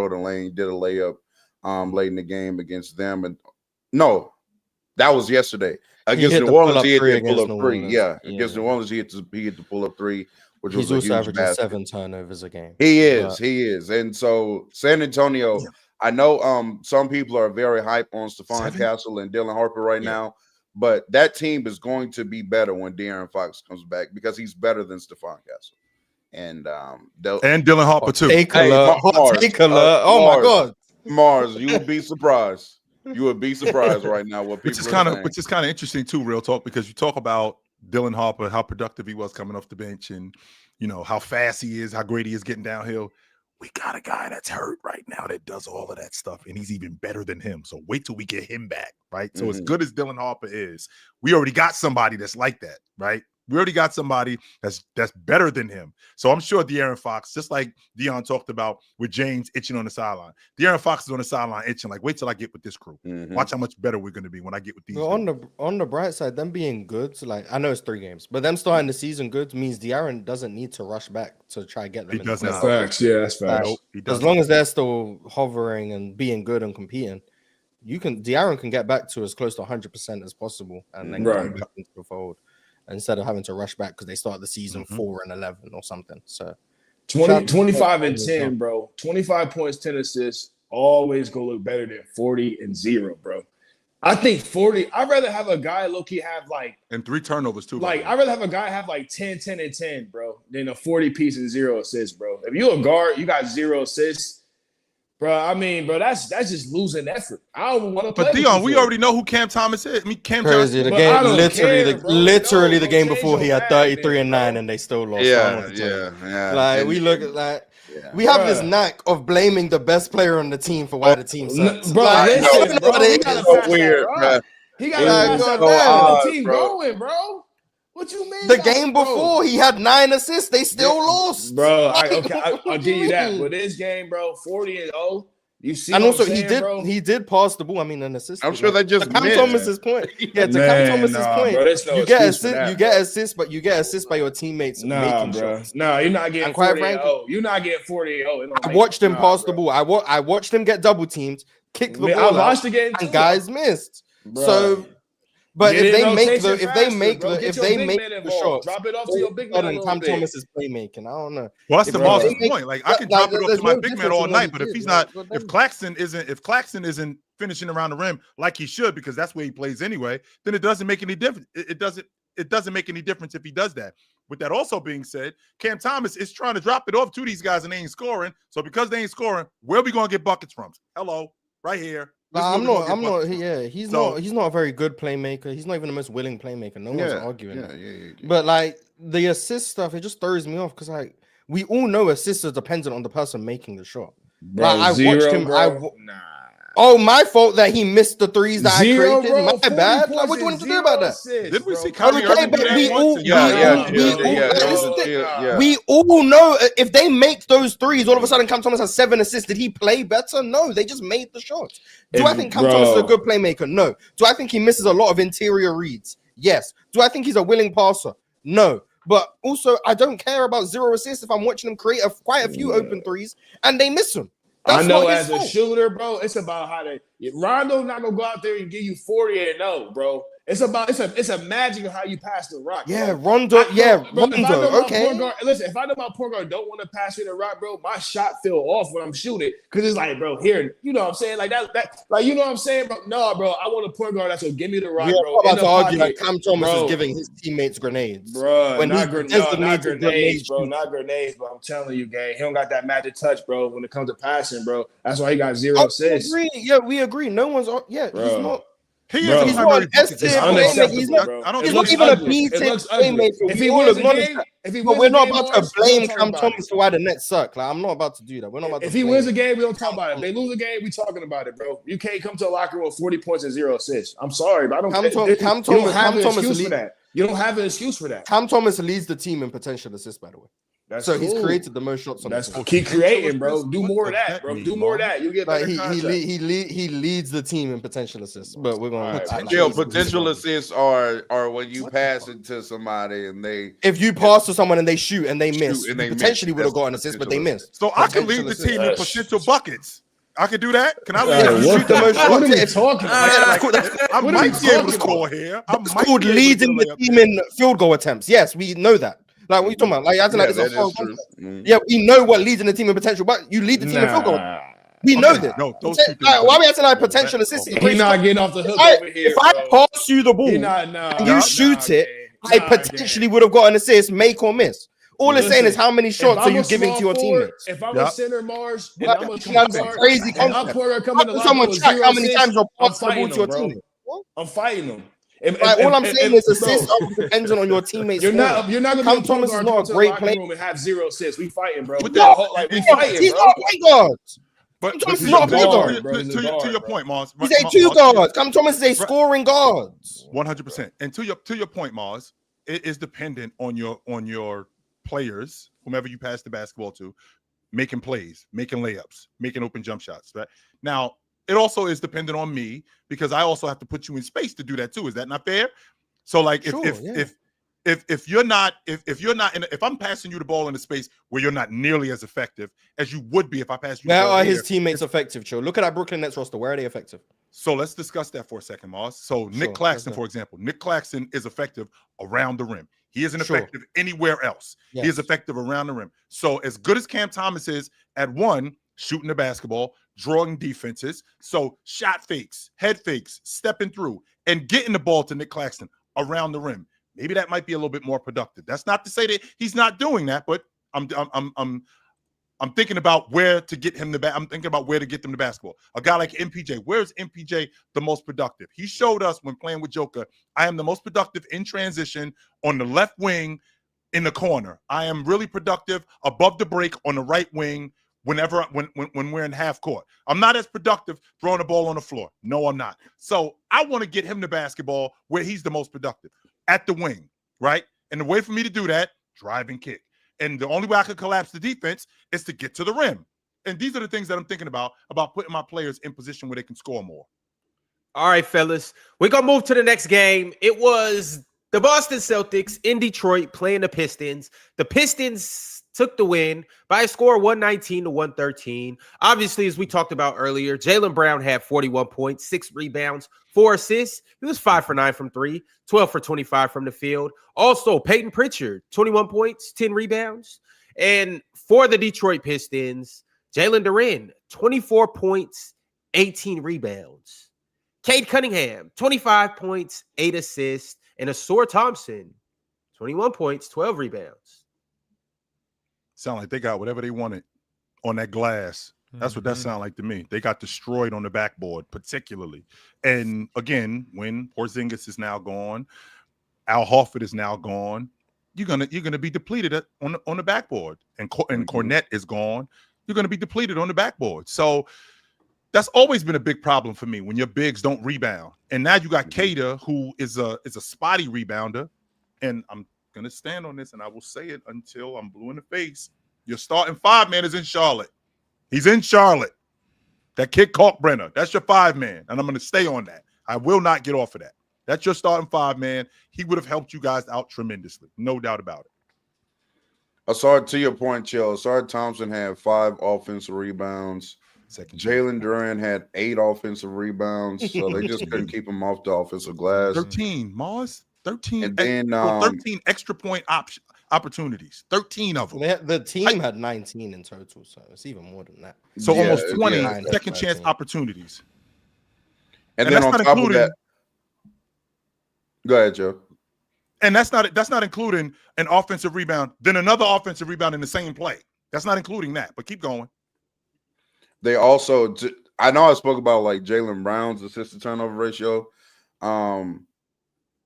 the lane, did a layup late in the game against them. And no. That was yesterday against New Orleans. He hit the pull-up 3. Yeah, against New Orleans, he hit the pull-up 3, which was also huge averaging basket. 7 turnovers a game. He is, and so San Antonio. Yeah. I know some people are very hype on Stephon Castle and Dylan Harper right now, but that team is going to be better when De'Aaron Fox comes back because he's better than Stephon Castle, and Dylan Harper too. Oh my God, Mars, you would be surprised. You would be surprised right now what people which is kind of interesting too, real talk, because you talk about Dylan Harper, how productive he was coming off the bench, and you know how fast he is, how great he is getting downhill. We got a guy that's hurt right now that does all of that stuff, and he's even better than him. So wait till we get him back, right? So as good as Dylan Harper is, we already got somebody that's like that, right? We already got somebody that's better than him. So I'm sure De'Aaron Fox, just like Dion talked about with James itching on the sideline. De'Aaron Fox is on the sideline itching, like, wait till I get with this crew. Watch how much better we're going to be when I get with these. Well, on the bright side, them being good, like I know it's 3 games, but them starting the season good means De'Aaron doesn't need to rush back to try to get them. He doesn't. That's facts. Yeah, that's facts. As long as they're still hovering and being good and competing, De'Aaron can get back to as close to 100% as possible, and then come back into the fold, instead of having to rush back because they start the season 4-11 or something. So 25 and 10, bro. 25 points, 10 assists. Always go look better than 40 and 0, bro. I think 40. I'd rather have a guy low-key have and 3 turnovers too. I'd rather have a guy have 10, 10, and 10, bro, than a 40 piece and 0 assists, bro. If you a guard, you got 0 assists. Bro, I mean, bro, that's just losing effort. I don't want to play. But Dion, we already know who Cam Thomas is. I mean, Cam Thomas. Crazy. The But game, I don't literally, care, bro. literally No, the bro, game change before your he had bag 33 then, and 9, bro. and they still lost. So I don't Yeah, know what to tell you. yeah. Like we look at we have this Bruh. knack of blaming the best player on the team for why the team sucks. Bro, Like, listen, I bro, know he it gotta is. pass weird, that bro. rock. He gotta Like, pass that God rock damn. to the team bro. going, bro. What you mean? The Like, game bro? before he had 9 assists, they still lost. Bro, Like, I'll what do give you that. mean? But this game, bro, 40-0. You see, And what also I'm saying, bro? he did pass the ball. I mean, an assist. I'm sure they just to Cam missed. Thomas's point. Yeah, to Cam Man, Thomas's nah, point, bro, there's no you get excuse for assist, that, you get bro. assist, but you get assist by your teammates Nah, making bro. shots. Nah, you're not getting And quite 40-0. frankly, You're not getting 40-0. I watched him pass the ball. I watched him get double teamed, kick the I ball watched out, the game too, and guys missed. bro. So, but Get if in they make rotation the if faster, they make bro. the Get if your they big make man the involved. shots, Drop it off to all your of big a man a sudden, little Cam bit. Thomas is playmaking. I don't know. Well, that's If the they Mars' make- point. Like I can drop it off there's to my no big man difference all in what night, he but if did, he's like, not, God if damn. Claxton isn't finishing around the rim like he should, because that's where he plays anyway, then it doesn't make any difference. It doesn't make any difference if he does that. With that also being said, Cam Thomas is trying to drop it off to these guys and they ain't scoring. So because they ain't scoring, where are we gonna get buckets from? Hello, right here. This is Nah, where I'm we not. gonna get I'm not. buckets from. Yeah, he's So- not. He's not a very good playmaker. He's not even the most willing playmaker. No one's arguing. Yeah, that. yeah. But like the assist stuff, it just throws me off because like we all know assists are dependent on the person making the shot. Bro, Like, I zero, watched him. bro. Nah. Oh, my fault that he missed the threes that Zero, I created. bro. My bad. Like, what do you want to do about that? Did we see Okay, Kyrie Irving do but that we once? all- And Yeah, you- yeah, we all- That was listen, a steal, yeah. We all know if they make those threes, all of a sudden Cam Thomas has 7 assists. Did he play better? No, they just made the shots. Do I think Cam Thomas is a good playmaker? No. Do I think he misses a lot of interior reads? Yes. Do I think he's a willing passer? No. But also, I don't care about 0 assists if I'm watching him create quite a few open threes and they miss them. That's I know not his as a fault. shooter, bro, it's about how they Rondo's not gonna go out there and give you 40-0, bro. It's a magic of how you pass the rock. Yeah, bro. Rondo. Yeah, Bro, if I know Rondo. my Okay. point guard, listen, if I know my point guard don't want to pass me the rock, bro, my shot feel off when I'm shooting. Cause it's like, bro, here, you know what I'm saying? Like that, like you know what I'm saying, bro. No, bro, I want a point guard that's gonna give me the rock, We bro. are in about the to argue pocket. that Cam Thomas Bro. is giving his teammates grenades. Bro, When not, he not designated grenades, grenades, bro. Not grenades, but I'm telling you, gang, he don't got that magic touch, bro. When it comes to passing, bro, that's why he got 0 We assists. agree. Yeah, we agree. No one's. Yeah, Bro. he's not. He Bro. is a He's primary not an S bucket tier It's getter. unacceptable, playmaker. He's not. bro. I don't It He's think not looks even a ugly. B It tier looks ugly. playmaker. If We he all wins the acknowledge game, that. if he But wins we're the not game, about to Mars, we don't blame talk Cam about Thomas it. for why the Nets suck. Like, I'm not about to do that. We're not about If to he blame wins the him. game, we don't talk about it. If they lose the game, we talking about it, bro. You can't come to a locker room with 40 points and 0 assists. I'm sorry, but I don't. Cam you don't Thomas have an excuse lead- for that. You don't have an excuse for that. Cam Thomas leads the team in potential assists, by the way. That's So he's cool. created the most shots on That's the team. keep creating, bro. Do What more of does that, that bro. mean, Do more of Mom? that. You get Like better contract. he leads the team in potential assists. But we're going to Still, potential assists are when you pass it to somebody and they if you pass to someone and they shoot and they miss, and they you potentially miss. would have That's got an assist, but they potential missed. So I can lead the Potential team in assists. potential buckets. I could do that. Can I lead? If Hey, you what shoot the most what shots, are we if- talking about? that's cool. That's I What are might we be able to talking score about? here. I It's might called be able to leading get a the layup team here. in field goal attempts. Yes, we know that. Like, what are you talking about? Like, as in, like, yeah, it's a that is foul true. concept. Yeah, we know what leading the team in potential, but you lead the team in field goal. Nah. We know Okay, this. no, those Like, two things why are we don't- acting like potential assists? He not getting off the hook If over here, I bro. pass you the ball He not, nah, and you nah, shoot it, gang. I Nah, potentially gang. would have got an assist, make or miss. All it's saying is Listen, how many If shots are I'm you a giving to small your forward, teammates? If I'm Yeah. a center Mars and Like, I'm a that's point a guard, crazy and my concept. point How coming to can locker someone with track 0 how many assists, times you're I'm passing the ball fighting to your them, bro. teammate? What? I'm fighting them. Like, all I'm saying is assists bro, are dependent on your teammates. You're not scoring. gonna be Cam a point Thomas is guard not come a to the great locker player. room and have 0 assists. We fighting, bro. With We that- like we He's fighting, He's bro. not a point guard. But Cam to Thomas is your not a point, point guard, bro. He's a to guard, your bro. point, Mars. He's a two guard. Cam Thomas is a scoring guard. 100%. And to your point, Mars, it is dependent on your players, whomever you pass the basketball to, making plays, making layups, making open jump shots. Right now, it also is dependent on me because I also have to put you in space to do that too. Is that not fair? So, like, if you're not if I'm passing you the ball in a space where you're not nearly as effective as you would be if I passed you, Where the ball are here, his teammates effective, Cho? Look at that Brooklyn Nets roster. Where are they effective? So let's discuss that for a second, Mars. So Nick Sure, Claxton, okay. for example, Nick Claxton is effective around the rim. He isn't Sure. effective anywhere else. He is Yes. effective around the rim. So as good as Cam Thomas is at one, shooting the basketball, drawing defenses, so shot fakes, head fakes, stepping through, and getting the ball to Nick Claxton around the rim. Maybe that might be a little bit more productive. That's not to say that he's not doing that, but I'm I'm thinking about where to get him I'm thinking about where to get them the basketball. A guy like MPJ, where's MPJ the most productive? He showed us when playing with Joker, I am the most productive in transition on the left wing in the corner. I am really productive above the break on the right wing when we're in half court. I'm not as productive throwing the ball on the floor. No, I'm not. So I want to get him the basketball where he's the most productive, at the wing, right? And the way for me to do that, drive and kick. And the only way I could collapse the defense is to get to the rim. And these are the things that I'm thinking about putting my players in position where they can score more. All right, fellas. We're going to move to the next game. It was the Boston Celtics in Detroit playing the Pistons. The Pistons took the win by a score of 119-113. Obviously, as we talked about earlier, Jaylen Brown had 41 points, 6 rebounds, 4 assists. He was 5 for 9 from 3, 12 for 25 from the field. Also, Peyton Pritchard, 21 points, 10 rebounds. And for the Detroit Pistons, Jalen Duren, 24 points, 18 rebounds. Cade Cunningham, 25 points, 8 assists. And Asor Thompson, 21 points, 12 rebounds. Sound like they got whatever they wanted on that glass. That's what that sound like to me. They got destroyed on the backboard, particularly. And again, when Porzingis is now gone, Al Horford is now gone, you're gonna be depleted on the backboard. And Cornette is gone. You're gonna be depleted on the backboard. So that's always been a big problem for me when your bigs don't rebound. And now you got Cater, who is a spotty rebounder. And I'm gonna stand on this, and I will say it until I'm blue in the face. Your starting 5-man is in Charlotte. He's in Charlotte. That kid Kalkbrenner, that's your 5-man, and I'm gonna stay on that. I will not get off of that. That's your starting 5-man. He would have helped you guys out tremendously, no doubt about it. Asar, to your point, Chill. Asar Thompson had 5 offensive rebounds. Jalen Duren had 8 offensive rebounds, so they just couldn't keep him off the offensive glass. 13, Mars. 13, and then 13 extra point opportunities. 13 of them. The team had 19 in total, so it's even more than that. So Yeah, almost 20 yeah. second chance opportunities. And then on top of that, go ahead, Joe. And that's not including an offensive rebound, then another offensive rebound in the same play. That's not including that. But keep going. They also, I know I spoke about like Jaylen Brown's assist to turnover ratio.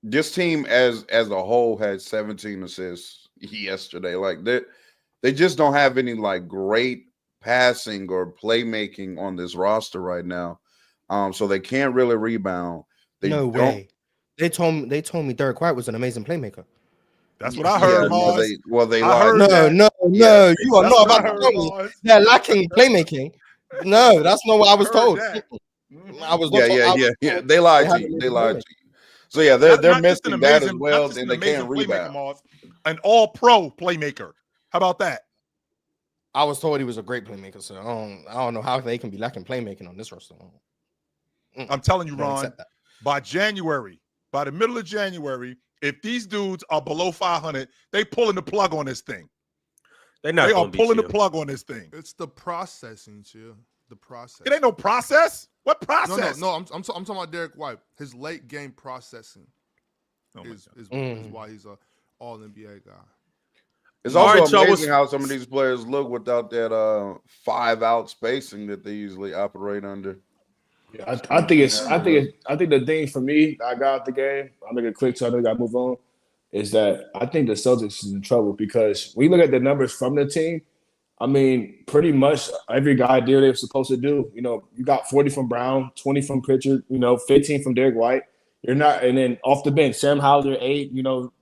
This team as a whole had 17 assists yesterday. Like they just don't have any like great passing or playmaking on this roster right now. So they can't really rebound. No way. They told me Derek White was an amazing playmaker. That's what I heard, Mars. They heard lied. No, you are not about to tell me they're lacking playmaking. No, that's not what I was told. I was yeah. They lied to you. They lied to you. So yeah, they're missing that as well, and they can't rebound. An all-pro playmaker. How about that? I was told he was a great playmaker, so I don't know how they can be lacking playmaking on this roster. I'm telling you, Ron, by the middle of January, if these dudes are below 500, they pulling the plug on this thing. They are pulling the plug on this thing. It's the processing, Chill. The process. It ain't no process. What process? No. I'm talking about Derek White. His late game processing is why he's a All NBA guy. It's also amazing how some of these players look without that 5-out spacing that they usually operate under. Yeah, I think the thing for me, I got out the game. I'll make it quick so I know I got to move on. Is that I think the Celtics is in trouble because when you look at the numbers from the team, I mean, pretty much every guy did what they were supposed to do. You know, you got 40 from Brown, 20 from Pritchard, 15 from Derek White. You're not, and then off the bench, Sam Hauser 8,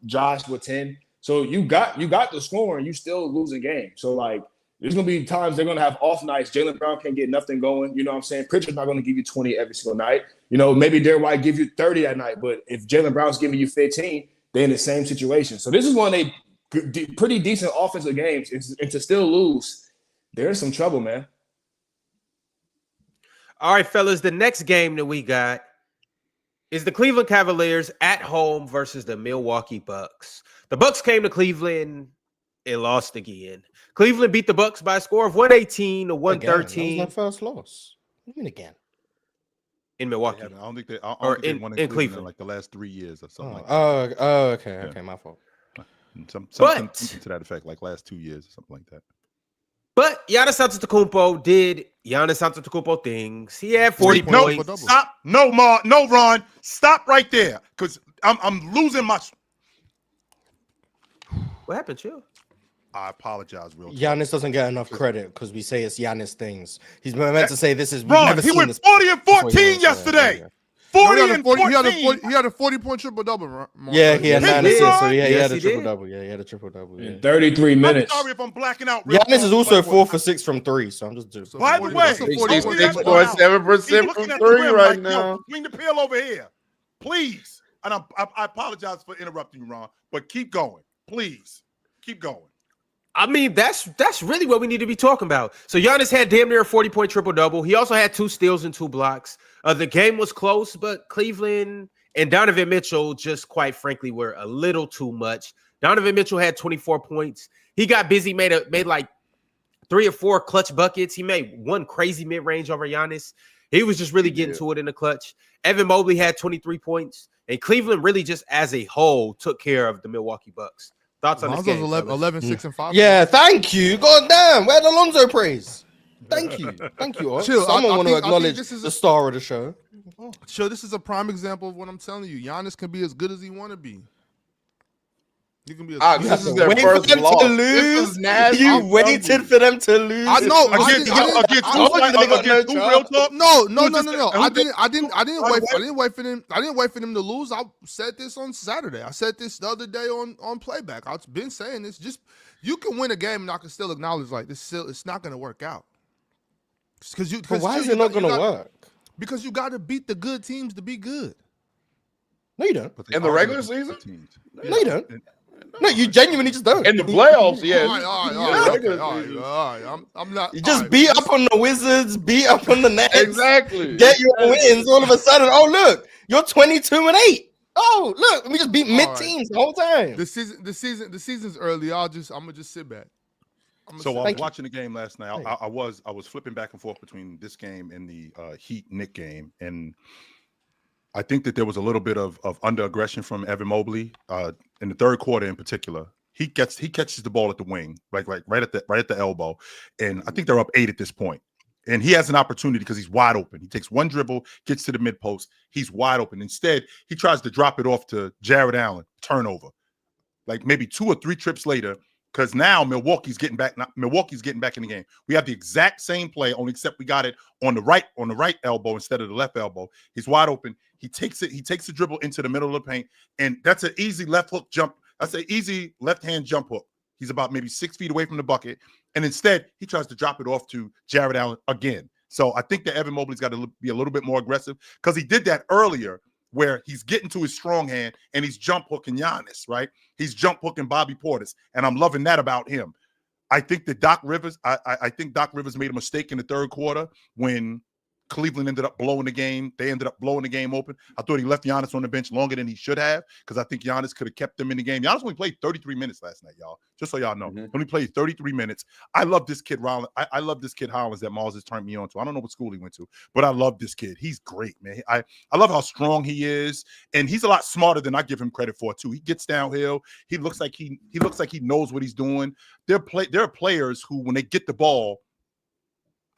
Josh with 10. So you got the score and you still losing games. So like, there's gonna be times they're gonna have off nights. Jaylen Brown can't get nothing going. You know what I'm saying? Pritchard's not gonna give you 20 every single night. Maybe Derek White give you 30 at night, but if Jaylen Brown's giving you 15, they're in the same situation. So this is one of they pretty decent offensive games, and to still lose, there's some trouble, man. All right, fellas, the next game that we got is the Cleveland Cavaliers at home versus the Milwaukee Bucks. The Bucks came to Cleveland and lost again. Cleveland beat the Bucks by a score of 118-113. That was their first loss. What do you mean again? In Milwaukee. I don't think they won in Cleveland in like the last 3 years or something like that. Okay, my fault. Something to that effect, like last 2 years or something like that. But Giannis Antetokounmpo did Giannis Antetokounmpo things. He had 40 No, points. stop. No, no, Ron. Stop right there. Because I'm losing my. What happened, chill? I apologize, real talk. Giannis doesn't get enough credit because we say it's Giannis things. He's meant to say this is. Ron, he went 40 and 14 yesterday. 40 and 14. He had a 40-point triple-double. Yeah, he had 9 did. assists, so he Yes, had a he did. triple-double. Yeah, he had a triple-double. Yeah. In 33 I'm minutes. sorry if I'm blacking out. Giannis is also 4 for 6 from 3, so I'm just. So By the 40 way, that's a 40 66.7% from 3 right now. Swing the pill over here, please. And I apologize for interrupting you, Ron, but keep going, please. Keep going. I mean, that's really what we need to be talking about. So Giannis had damn near a 40-point triple-double. He also had 2 steals and 2 blocks. The game was close, but Cleveland and Donovan Mitchell just quite frankly were a little too much. Donovan Mitchell had 24 points. He got busy, made like 3 or 4 clutch buckets. He made 1 crazy mid-range over Giannis. He was just really getting to it in the clutch. Evan Mobley had 23 points. And Cleveland really just as a whole took care of the Milwaukee Bucks. Thoughts on this game? 11, 6, and 5. Yeah, thank you. God damn, where'd Alonzo praise? Thank you. Chill, Someone I want to think acknowledge this is the star of the show. Sure, this is a prime example of what I'm telling you. Giannis can be as good as he want to be. He can be as good This as is he their want Wait for first them loss. to This lose. is nasty. You waited for them to lose. I know. Against who, real talk? No. Just- I didn't wait for them. I didn't wait for them to lose. I said this on Saturday. I said this the other day on playback. I've been saying this. Just you can win a game, and I can still acknowledge like this. Still, it's not going to work out. But why is it not going to work? Because you got to beat the good teams to be good. No, you don't. In the regular season? No, you don't. No, you genuinely just don't. In the playoffs, yeah. All right. I'm not. You just beat up on the Wizards, beat up on the Nets. Exactly. Get your wins. All of a sudden, oh look, you're 22-8. Oh look, we just beat mid-teams the whole time. The season's early. I'm gonna just sit back. So I was watching the game last night. I was flipping back and forth between this game and the Heat Knicks game, and I think that there was a little bit of under aggression from Evan Mobley in the third quarter in particular. He catches the ball at the wing, right at the elbow, and I think they're up 8 at this point. And he has an opportunity because he's wide open. He takes one dribble, gets to the mid post, he's wide open. Instead, he tries to drop it off to Jared Allen, turnover. Like maybe 2 or 3 trips later, because now Milwaukee's getting back in the game. We have the exact same play, only except we got it on the right elbow instead of the left elbow. He's wide open. He takes the dribble into the middle of the paint, and that's an easy left hook jump. That's an easy left-hand jump hook. He's about maybe 6 feet away from the bucket, and instead he tries to drop it off to Jared Allen again. So I think that Evan Mobley's got to be a little bit more aggressive because he did that earlier, where he's getting to his strong hand and he's jump hooking Giannis, right? He's jump hooking Bobby Portis, and I'm loving that about him. I think that Doc Rivers made a mistake in the third quarter when Cleveland ended up blowing the game. They ended up blowing the game open. I thought he left Giannis on the bench longer than he should have because I think Giannis could have kept them in the game. Giannis only played 33 minutes last night, y'all. Just so y'all know. He only played 33 minutes. I love this kid, Rollins. I love this kid, Hollins, that Mars has turned me on to. I don't know what school he went to, but I love this kid. He's great, man. I love how strong he is, and he's a lot smarter than I give him credit for, too. He gets downhill. He looks like he knows what he's doing. There are players who, when they get the ball,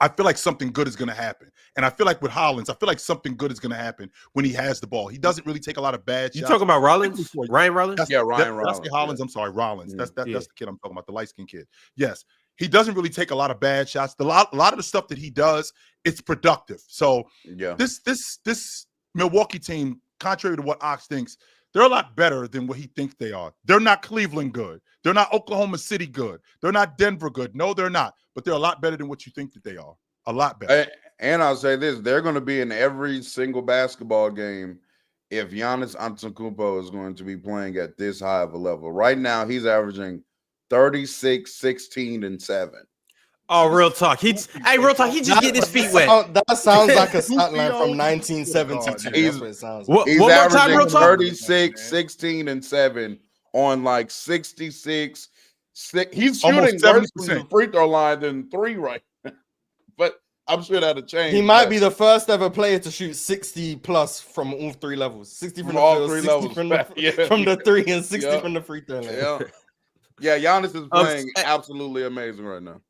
I feel like something good is going to happen. And I feel like with Hollins, I feel like something good is going to happen when he has the ball. He doesn't really take a lot of bad shots. You talking about Rollins? Ryan Rollins? Ryan Rollins. Rollins. I'm sorry, Rollins. That's the kid I'm talking about, the light-skinned kid. Yes. He doesn't really take a lot of bad shots. A lot of the stuff that he does, it's productive. So this Milwaukee team, contrary to what Ox thinks, they're a lot better than what he thinks they are. They're not Cleveland good. They're not Oklahoma City good. They're not Denver good. No, they're not. But they're a lot better than what you think that they are. A lot better. And I'll say this, they're going to be in every single basketball game if Giannis Antetokounmpo is going to be playing at this high of a level. Right now, he's averaging 36, 16, and 7. Oh, real talk. He's just getting his feet wet. That sounds like a stat line from 1972. That's what it sounds like. He's averaging 36, 16, and 7 on like 66. He's shooting worse from the free throw line than 3 right now. But I'm sure that'll change. He might be the first ever player to shoot 60 plus from all 3 levels. 60 from all the field, 3 levels. from the 3 and 60 from the free throw line. Yeah, Giannis is playing absolutely amazing right now.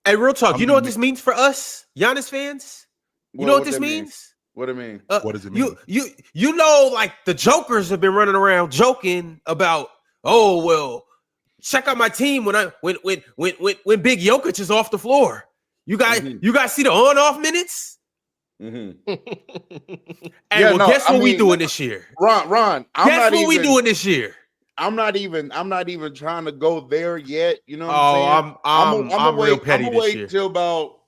Hey, real talk. You know what this means for us, Giannis fans? You know what this means? What do it mean? What does it mean? You know, like the jokers have been running around joking about, oh well, check out my team when Big Jokic is off the floor. You guys see the on-off minutes? Mm-hmm. Hey, guess what we doing this year? Ron, guess what we doing this year? I'm not even trying to go there yet. You know what I'm saying? I'm real petty I'm this wait year. till about.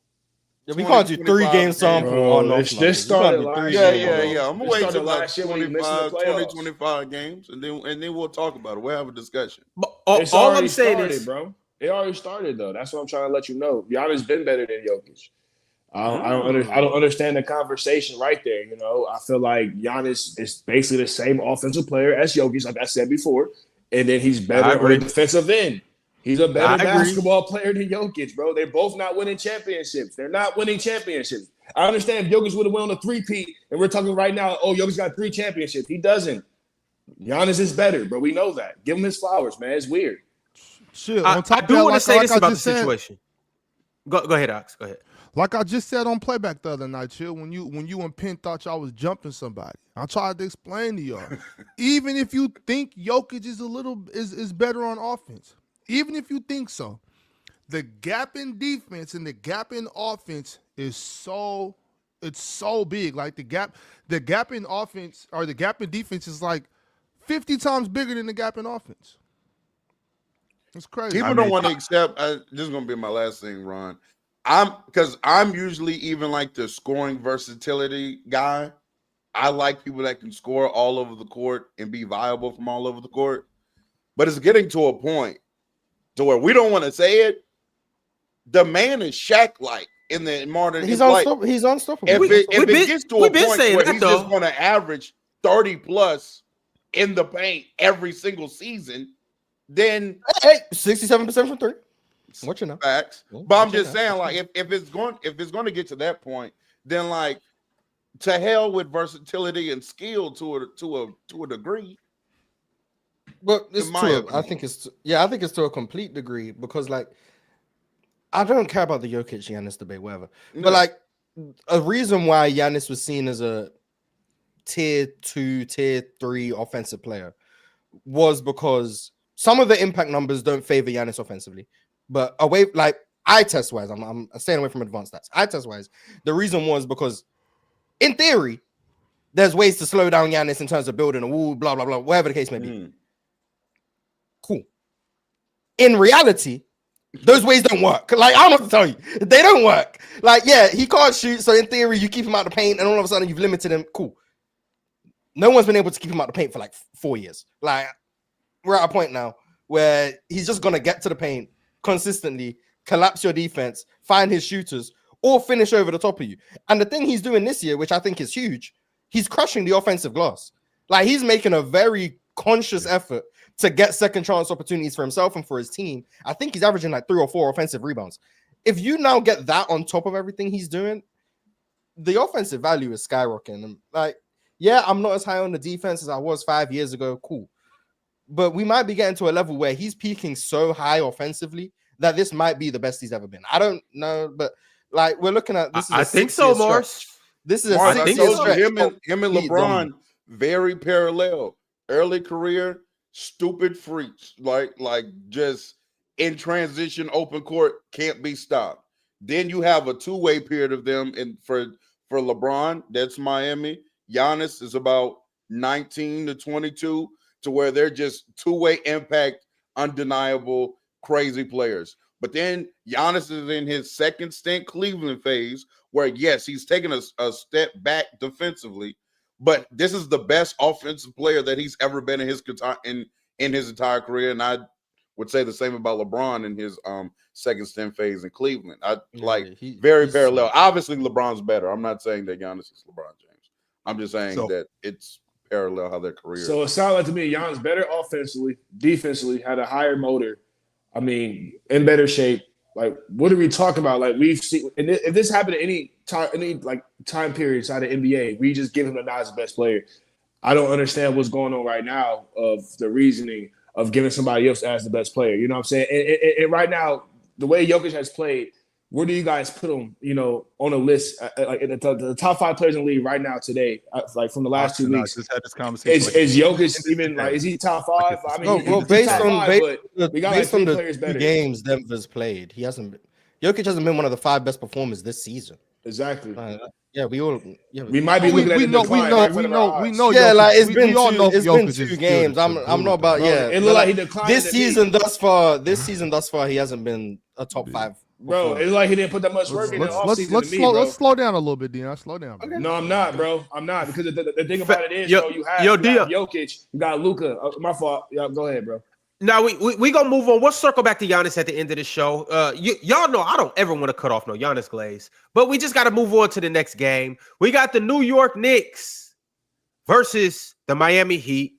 Yeah, we can't do 3-game sample on off. This started last Yeah. It I'm gonna wait till started about last year when he missed the 25 games, and then we'll talk about it. We'll have a discussion. But all I'm saying started, is, bro, it already started though. That's what I'm trying to let you know. Giannis been better than Jokic. I don't understand the conversation right there. You know, I feel like Giannis is basically the same offensive player as Jokic, like I said before, and then he's better on the defensive end. He's a better basketball player than Jokic, bro. They're both not winning championships. They're not winning championships. I understand if Jokic would have won on a 3-peat, and we're talking right now, oh, Jokic got 3 championships. He doesn't. Giannis is better, bro. We know that. Give him his flowers, man. It's weird. Shit, I do want to say this about the situation. Go ahead, Ox. Go ahead. Like I just said on playback the other night, Chill, when you and Penn thought y'all was jumping somebody, I tried to explain to y'all. Even if you think Jokic is better on offense, even if you think so, the gap in defense and the gap in offense is so big. Like the gap in offense or the gap in defense is like 50 times bigger than the gap in offense. It's crazy. People don't want to accept. This is gonna be my last thing, Ron. I'm usually even like the scoring versatility guy. I like people that can score all over the court and be viable from all over the court. But it's getting to a point to where we don't want to say it. The man is Shaq-like in the modern. He's unstoppable. He's unstoppable. If it gets to a point where he's just going to average 30 plus in the paint every single season, then 67% from 3. What you know? Facts. But I'm just saying, like, if it's going to get to that point, then like to hell with versatility and skill to a degree. But I think it's to a complete degree because like I don't care about the Jokic Giannis debate, whatever. No. But like a reason why Giannis was seen as a tier 2, tier 3 offensive player was because some of the impact numbers don't favor Giannis offensively. But away, like eye test wise, I'm staying away from advanced stats. Eye test wise, the reason was because, in theory, there's ways to slow down Giannis in terms of building a wall, blah blah blah, whatever the case may be. Cool. In reality, those ways don't work. Like I don't know what to tell you, they don't work. Like yeah, he can't shoot, so in theory, you keep him out of the paint, and all of a sudden you've limited him. Cool. No one's been able to keep him out of the paint for like 4 years. Like we're at a point now where he's just gonna get to the paint consistently, collapse your defense, find his shooters, or finish over the top of you. And the thing he's doing this year, which I think is huge, he's crushing the offensive glass. Like he's making a very conscious effort to get second chance opportunities for himself and for his team. I think he's averaging like 3 or 4 offensive rebounds. If you now get that on top of everything he's doing, the offensive value is skyrocketing. And like, yeah, I'm not as high on the defense as I was 5 years ago. Cool. But we might be getting to a level where he's peaking so high offensively that this might be the best he's ever been. I don't know, but like we're looking at this. I think so, Mars. This is Mars, him and LeBron very parallel. Early career, stupid freaks, like just in transition, open court, can't be stopped. Then you have a 2-way period of them, and for LeBron, that's Miami. Giannis is about 19 to 22. To where they're just 2-way impact, undeniable, crazy players. But then Giannis is in his second stint Cleveland phase, where yes, he's taken a step back defensively, but this is the best offensive player that he's ever been in his entire career. And I would say the same about LeBron in his second stint phase in Cleveland. Very parallel. Obviously, LeBron's better. I'm not saying that Giannis is LeBron James. I'm just saying that it's parallel how their career. So it sounds like to me, Giannis better offensively, defensively, had a higher motor. I mean, in better shape. Like, what are we talking about? Like, we've seen, and if this happened at any time period inside the NBA, we just give him the nod as the best player. I don't understand what's going on right now of the reasoning of giving somebody else as the best player. You know what I'm saying? And right now, the way Jokic has played, where do you guys put him, on a list, like the top 5 players in the league right now today, like from the last 2 weeks? I just had this conversation. Is Jokic even is he top 5? I mean, well, he's top 5, but we got like 3 the players better. games Denver's played, Jokic hasn't been one of the 5 best performers this season. Exactly. We might be looking at the decline. We know. Yeah, Jokic. like it's Been been 2 games. I'm not about It looked like he declined this season thus far. This season thus far, he hasn't been a top 5. Bro, it's like he didn't put that much work in the offseason. Let's slow down a little bit, Dion. Slow down. Okay. No, I'm not, bro. I'm not, because the thing about it is, you have Jokic, you got Luka. My fault. Go ahead, bro. Now we gonna move on. We'll circle back to Giannis at the end of the show. Y'all know I don't ever want to cut off no Giannis glaze, but we just got to move on to the next game. We got the New York Knicks versus the Miami Heat.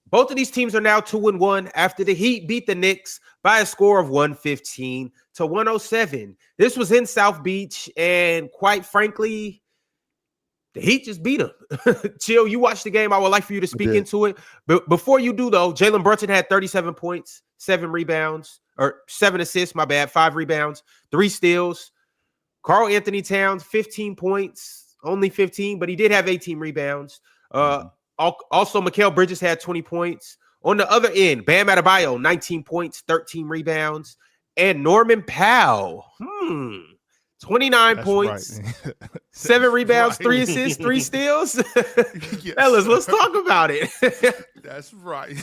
Both of these teams are now 2-1 after the Heat beat the Knicks by a score of 115-107. This was in South Beach, and quite frankly, the Heat just beat them. Chill, you watched the game. I would like for you to speak into it. But before you do, though, Jalen Brunson had 37 points, 7 rebounds, or 7 assists, 5 rebounds, 3 steals. Karl Anthony Towns, 15 points, only 15, but he did have 18 rebounds. Also, Mikal Bridges had 20 points. On the other end, Bam Adebayo, 19 points, 13 rebounds. And Norman Powell, 29 points, right. 7 rebounds, 3 assists, 3 steals. Fellas, let's talk about it. That's right.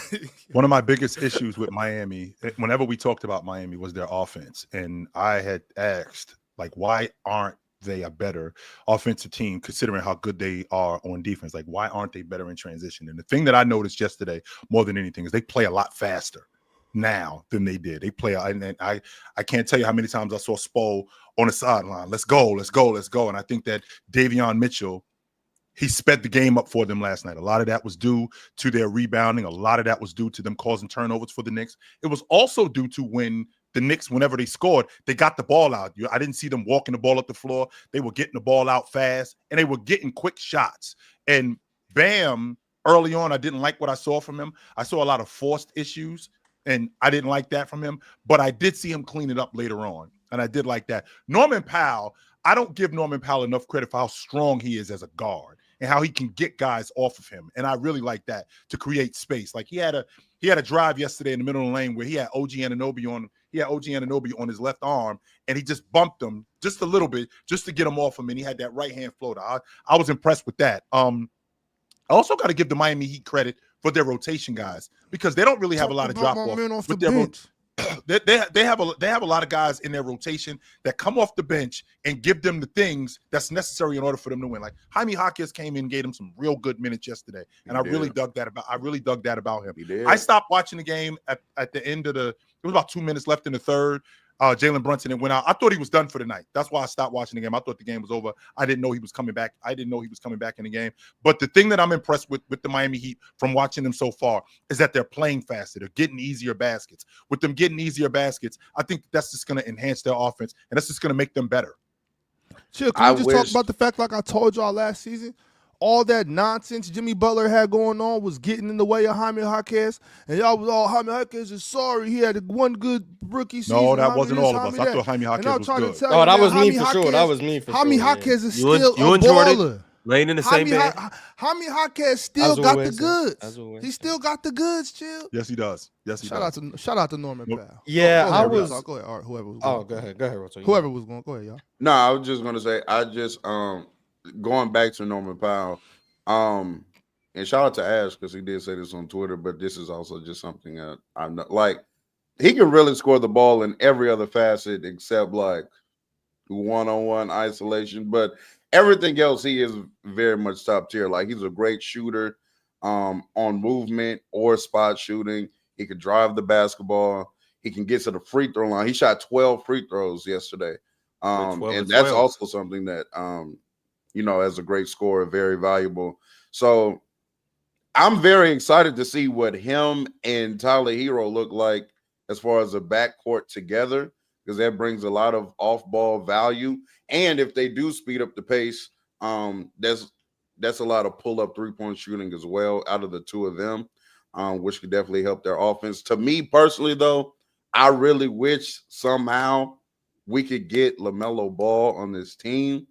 One of my biggest issues with Miami, whenever we talked about Miami, was their offense. And I had asked, like, why aren't they a better offensive team considering how good they are on defense? Like, why aren't they better in transition? And the thing that I noticed yesterday more than anything is they play a lot faster now than they did. They play, and I can't tell you how many times I saw Spo on the sideline. Let's go. And I think that Davion Mitchell, he sped the game up for them last night. A lot of that was due to their rebounding. A lot of that was due to them causing turnovers for the Knicks. It was also due to when the Knicks, whenever they scored, they got the ball out. I didn't see them walking the ball up the floor. They were getting the ball out fast, and they were getting quick shots. And Bam, early on, I didn't like what I saw from him. I saw a lot of forced issues, and I didn't like that from him. But I did see him clean it up later on, and I did like that. Norman Powell, I don't give Norman Powell enough credit for how strong he is as a guard and how he can get guys off of him. And I really like that, to create space. Like he had a drive yesterday in the middle of the lane where he had OG Anunoby on his left arm, and he just bumped him just a little bit just to get him off him, and he had that right hand floater. I was impressed with that. I also got to give the Miami Heat credit for their rotation guys, because they don't really have a lot of drop off with their bench. They have a lot of guys in their rotation that come off the bench and give them the things that's necessary in order for them to win. Like Jaime Jaquez came in, gave him some real good minutes yesterday, and I really dug that about him. I stopped watching the game at the end of it was about 2 minutes left in the third. Jalen Brunson went out. I thought he was done for the night. That's why I stopped watching the game. I thought the game was over. I didn't know he was coming back. In the game. But the thing that I'm impressed with the Miami Heat from watching them so far is that they're playing faster. They're getting easier baskets. With them getting easier baskets, I think that's just going to enhance their offense, and that's just going to make them better. Chill, can we just talk about the fact, like I told y'all last season, all that nonsense Jimmy Butler had going on was getting in the way of Jaime Jaquez, and y'all was all, Jaime Jaquez is sorry. He had one good rookie season. No, that wasn't all of us. I thought Jaime Jaquez was good. Oh, that was me for sure. That was me for sure. Jaime Jaquez is still a baller. Laying in the same bed. Jaime Jaquez still got the goods. He still got the goods, Chill. Yes, he does. Shout out to Norman Powell. Yeah, go ahead, whoever was going. Go ahead, Russell. Whoever was going. Go ahead, y'all. No, I was just gonna say, going back to Norman Powell, and shout out to Ash because he did say this on Twitter, but this is also just something that I'm not like. He can really score the ball in every other facet except like one-on-one isolation, but everything else he is very much top tier. Like he's a great shooter on movement or spot shooting. He can drive the basketball. He can get to the free throw line. He shot 12 free throws yesterday. And that's also something that as a great scorer, very valuable. So I'm very excited to see what him and Tyler Hero look like as far as a backcourt together, because that brings a lot of off-ball value. And if they do speed up the pace, that's a lot of pull-up three-point shooting as well out of the two of them, which could definitely help their offense. To me personally, though, I really wish somehow we could get LaMelo Ball on this team,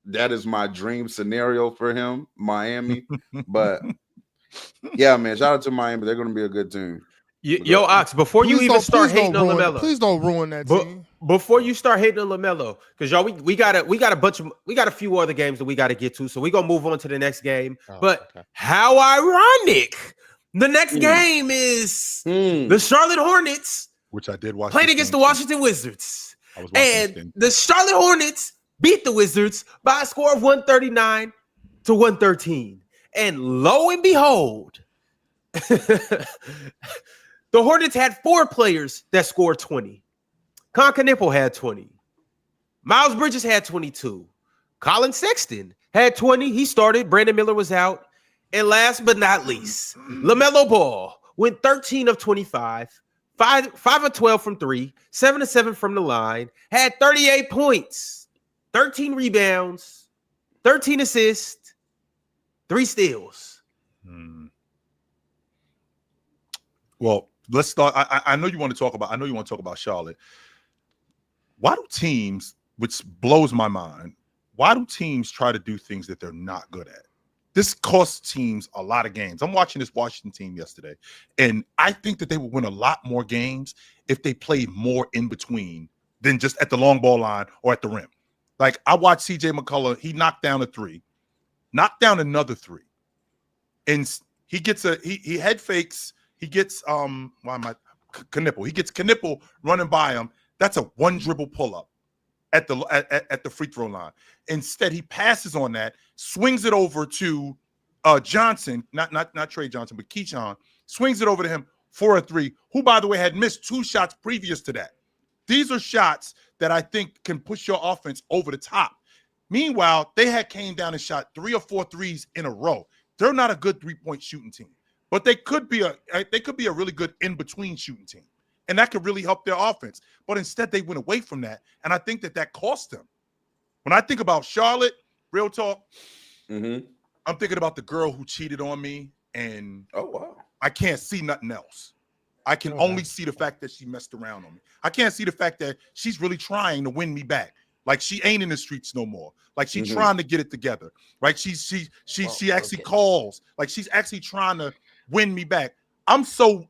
that is my dream scenario for him, Miami. But yeah, man, shout out to Miami. They're going to be a good team. Yo, Ox, before you even start hating on LaMelo, please don't ruin that team. Before you start hating on LaMelo, because y'all, we got a few other games that we got to get to, so we gonna move on to the next game. How ironic! The next game is the Charlotte Hornets, which I did watch, playing against the Washington Wizards, and the Charlotte Hornets beat the Wizards by a score of 139 to 113, and lo and behold. The Hornets had 4 players that scored 20. Knippel had 20. Miles Bridges had 22. Colin Sexton had 20. He started. Brandon Miller was out. And last but not least, LaMelo Ball went 13 of 25, 5 of 12 from 3, 7 of 7 from the line, had 38 points, 13 rebounds, 13 assists, 3 steals. Well, let's start. I know you want to talk about Charlotte. Why do teams, which blows my mind, why do teams try to do things that they're not good at? This costs teams a lot of games. I'm watching this Washington team yesterday, and I think that they would win a lot more games if they played more in between than just at the long ball line or at the rim. Like, I watched CJ McCullough. He knocked down a 3, knocked down another 3, and he gets he head fakes. He gets Knippel. He gets Knippel running by him. That's a 1 dribble pull up at the free throw line. Instead, he passes on that, swings it over to Johnson, not Trey Johnson, but Keyshawn, swings it over to him for a 3, who, by the way, had missed 2 shots previous to that. These are shots that I think can push your offense over the top. Meanwhile, they had came down and shot 3 or 4 threes in a row. They're not a good 3-point shooting team. But they could be a really good in-between shooting team, and that could really help their offense. But instead, they went away from that, and I think that cost them. When I think about Charlotte, real talk, I'm thinking about the girl who cheated on me, and I can't see nothing else. I can only see the fact that she messed around on me. I can't see the fact that she's really trying to win me back. Like, she ain't in the streets no more. Like, she's trying to get it together. Right? She actually calls. Like, she's actually trying to win me back. I'm so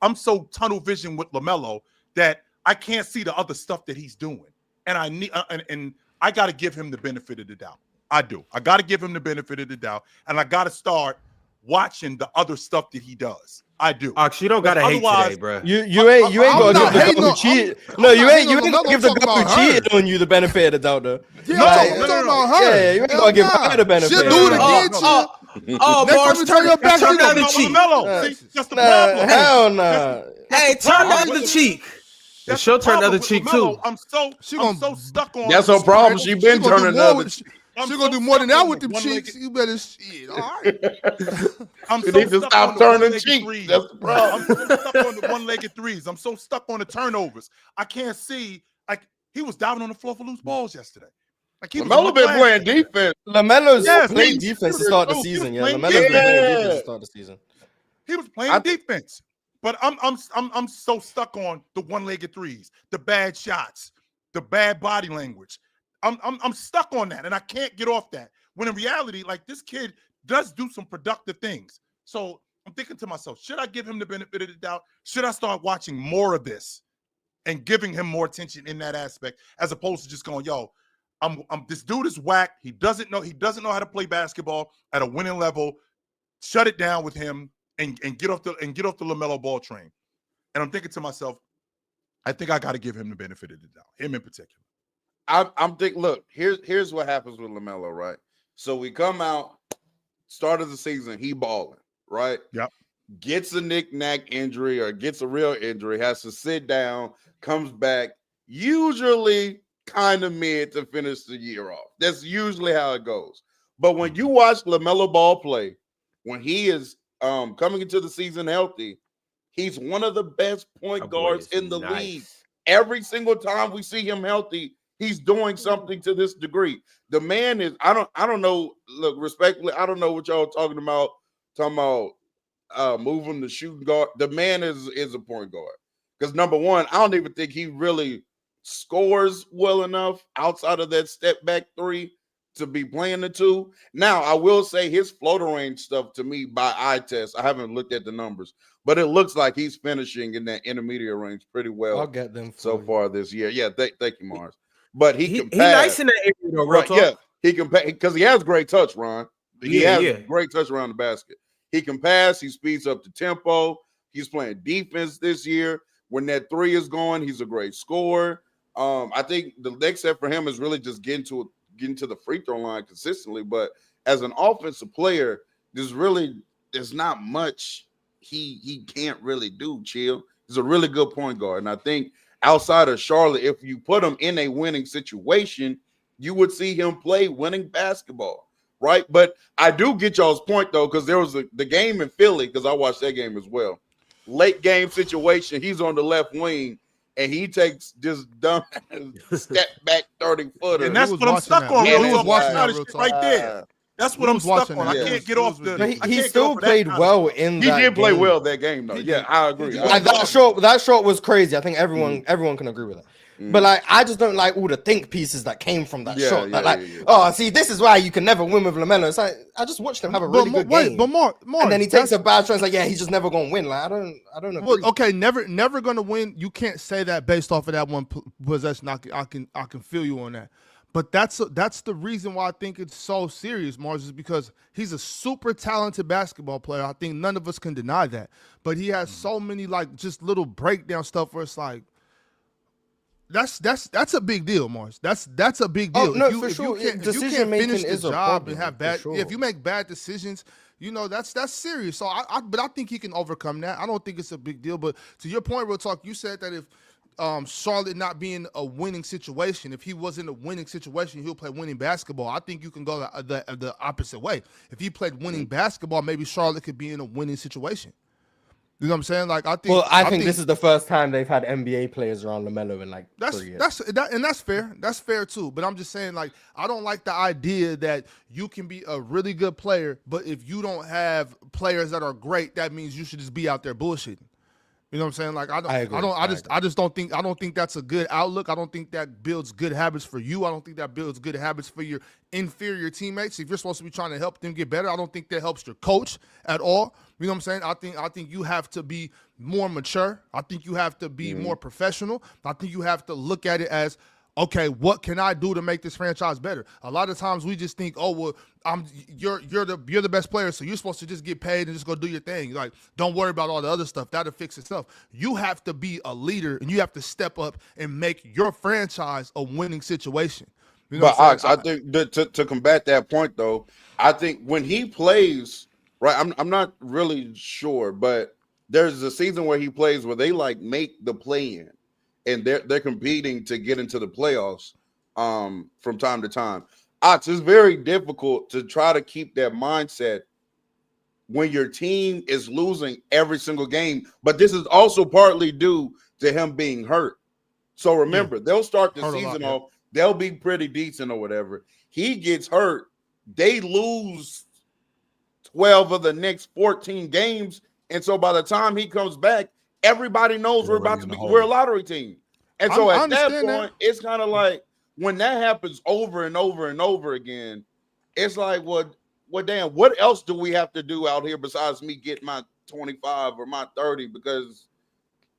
tunnel vision with LaMelo that I can't see the other stuff that he's doing, and I need and I got to give him the benefit of the doubt. I do. I got to give him the benefit of the doubt, and I got to start watching the other stuff that he does. I do. Ox, you don't gotta hate today, bro. You ain't gonna give the guy who cheated. No, you ain't gonna give the guy who cheated on you the benefit of the doubt, though. No, yeah, you ain't gonna give her the benefit. She'll do it again. Mars, turn down the cheek. That's the problem. Hell nah. Hey, turn down the cheek. She'll turn the other cheek too. I'm so stuck on. That's her problem. She been turning the other cheek. She's gonna do more than that with them cheeks. You better shit. All right. I'm You so need to stuck stop on the turning one-legged cheeks. threes. That's the problem. I'm so stuck on the one-legged threes. I'm so stuck on the turnovers. I can't see. Like, he was diving on the floor for loose balls yesterday. Like, he LaMelo been playing defense. LaMelo's playing defense to start the season. Yeah, LaMelo's been playing defense to start the season. He was playing defense. But I'm so stuck on the one-legged threes, the bad shots, the bad body language. I'm stuck on that, and I can't get off that. When in reality, like, this kid does do some productive things. So I'm thinking to myself, should I give him the benefit of the doubt? Should I start watching more of this and giving him more attention in that aspect, as opposed to just going, yo, this dude is whack. He doesn't know how to play basketball at a winning level. Shut it down with him and get off the LaMelo Ball train. And I'm thinking to myself, I think I got to give him the benefit of the doubt, him in particular. I'm thinking, look, here's what happens with LaMelo, right? So we come out, start of the season, he balling, right? Yep. Gets a knick-knack injury or gets a real injury, has to sit down, comes back, usually kind of mid to finish the year off. That's usually how it goes. But when you watch LaMelo Ball play, when he is coming into the season healthy, he's one of the best point guards in the league. Every single time we see him healthy, he's doing something to this degree. The man is, I don't know, look, respectfully, I don't know what y'all talking about moving the shooting guard. The man is a point guard. Because number one, I don't even think he really scores well enough outside of that step back three to be playing the two. Now, I will say his floater range stuff to me by eye test, I haven't looked at the numbers, but it looks like he's finishing in that intermediate range pretty well. I'll get them so for you. far this year. Yeah, thank you, Mars. But he can He pass. nice in that area though, real Right, talk. yeah, he can pass because he has great touch, Ron. He Yeah, has yeah. great touch around the basket. He can pass. He speeds up the tempo. He's playing defense this year. When that three is going, he's a great scorer. I think the next step for him is really just getting to the free throw line consistently. But as an offensive player, there's not much he can't really do. Chill. He's a really good point guard, and I think outside of Charlotte, if you put him in a winning situation, you would see him play winning basketball, right? But I do get y'all's point though, because there was the game in Philly, because I watched that game as well. Late game situation, he's on the left wing, and he takes this dumb step back 30-footer. And that's was what I'm watching stuck that. on. Yeah, Real he talk. was watching That that, real shit talk. right there. That's what He I'm was stuck watching on. that. I Yeah. can't get off the. But I he can't still get off played that well in He that did play game. well that game, though. He Yeah, did. I agree. He I did. agree. That shot was crazy. I think everyone can agree with that. But like, I just don't like all the think pieces that came from that Yeah, shot. yeah, Like, yeah. oh, see, this is why you can never win with Lamelo. It's like I just watched him have a really good game, But Mark, and then he takes a bad shot. It's like, yeah, he's just never gonna win. Like, I don't agree. Well, okay, never gonna win. You can't say that based off of that one possession. I can feel you on that. But that's the reason why I think it's so serious, Mars, is because he's a super talented basketball player. I think none of us can deny that. But he has so many like just little breakdown stuff where it's like that's a big deal, Mars. That's a big deal. Oh, no, if for you sure. can't, if you Decision can't making finish the is a job problem, and have for bad, sure. if you make bad decisions, that's serious. So but I think he can overcome that. I don't think it's a big deal. But to your point, real talk, you said that if Charlotte not being a winning situation, if he wasn't a winning situation, he'll play winning basketball. I think you can go the opposite way. If he played winning basketball, maybe Charlotte could be in a winning situation. You know what I'm saying? Like I think this is the first time they've had NBA players around LaMelo in like 3 years. That's fair. That's fair too. But I'm just saying, like, I don't like the idea that you can be a really good player, but if you don't have players that are great, that means you should just be out there bullshitting. You know what I'm saying? Like I just don't think that's a good outlook. I don't think that builds good habits for you. I don't think that builds good habits for your inferior teammates. If you're supposed to be trying to help them get better, I don't think that helps your coach at all. You know what I'm saying? I think you have to be more mature. I think you have to be more professional. I think you have to look at it as, okay, what can I do to make this franchise better? A lot of times we just think, oh well, you're the best player, so you're supposed to just get paid and just go do your thing. Like, don't worry about all the other stuff. That'll fix itself. You have to be a leader and you have to step up and make your franchise a winning situation. You know But Ox, I think to combat that point though, I think when he plays, right, I'm not really sure, but there's a season where he plays where they like make the play-in and they're competing to get into the playoffs from time to time. Ox, it's very difficult to try to keep that mindset when your team is losing every single game, but this is also partly due to him being hurt. So remember, they'll start the season off, they'll be pretty decent or whatever. He gets hurt, they lose 12 of the next 14 games, and so by the time he comes back, everybody knows we're a lottery team. And so at that point, it's kind of like when that happens over and over and over again, it's like, well, damn, what else do we have to do out here besides me get my 25 or my 30? Because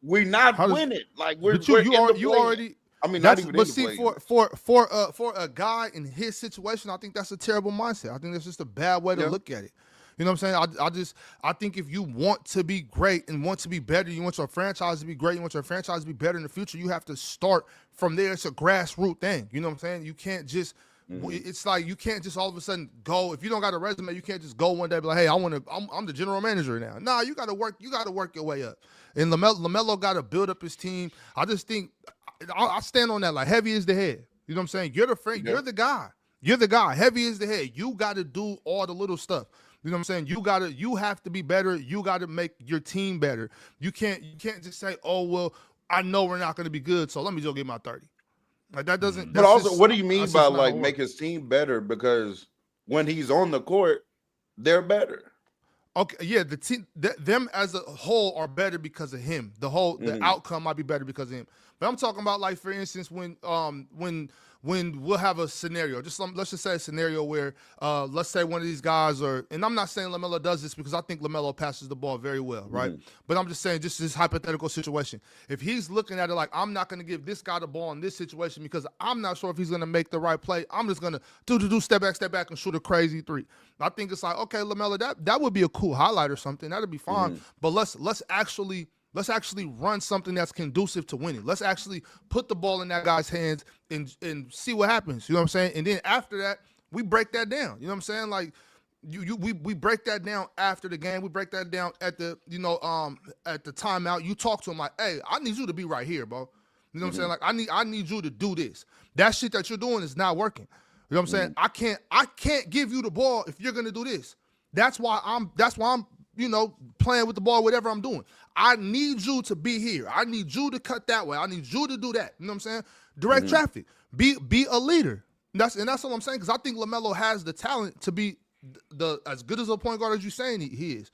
we're not winning. Like we're already. I mean, not even. But see, for a guy in his situation, I think that's a terrible mindset. I think that's just a bad way to look at it. You know what I'm saying? I think if you want to be great and want to be better, you want your franchise to be great, you want your franchise to be better in the future, you have to start from there. It's a grassroots thing. You know what I'm saying? You can't just it's like you can't just all of a sudden go. If you don't got a resume, you can't just go one day and be like, hey, I'm the general manager now. Nah, you gotta work your way up. And LaMelo gotta build up his team. I just think I stand on that. Like, heavy is the head. You know what I'm saying? You're the friend, you're the guy. You're the guy. Heavy is the head. You gotta do all the little stuff. You know what I'm saying? You have to be better. You got to make your team better. You can't just say, oh, well, I know we're not going to be good, so let me go get my 30. Like, that doesn't. But also, what do you mean by like make his team better? Because when he's on the court, they're better. Okay, yeah, the team, them as a whole are better because of him. The outcome might be better because of him. But I'm talking about, like, for instance, when we'll have a scenario, let's just say a scenario where let's say one of these guys are, and I'm not saying LaMelo does this because I think LaMelo passes the ball very well, right? But I'm just saying, just this hypothetical situation. If he's looking at it like, I'm not going to give this guy the ball in this situation because I'm not sure if he's going to make the right play, I'm just going to do step back and shoot a crazy three. I think it's like, okay, LaMelo, that would be a cool highlight or something. That'd be fine. But let's actually run something that's conducive to winning. Let's actually put the ball in that guy's hands and see what happens. You know what I'm saying? And then after that, we break that down. You know what I'm saying? Like we break that down after the game. We break that down at the at the timeout. You talk to him like, hey, I need you to be right here, bro. You know what I'm saying? Like I need you to do this. That shit that you're doing is not working. You know what I'm saying? I can't give you the ball if you're gonna do this. That's why I'm playing with the ball, whatever I'm doing. I need you to be here. I need you to cut that way. I need you to do that. You know what I'm saying? Direct traffic. Be a leader. That's all I'm saying, because I think LaMelo has the talent to be as good as a point guard as you're saying he is.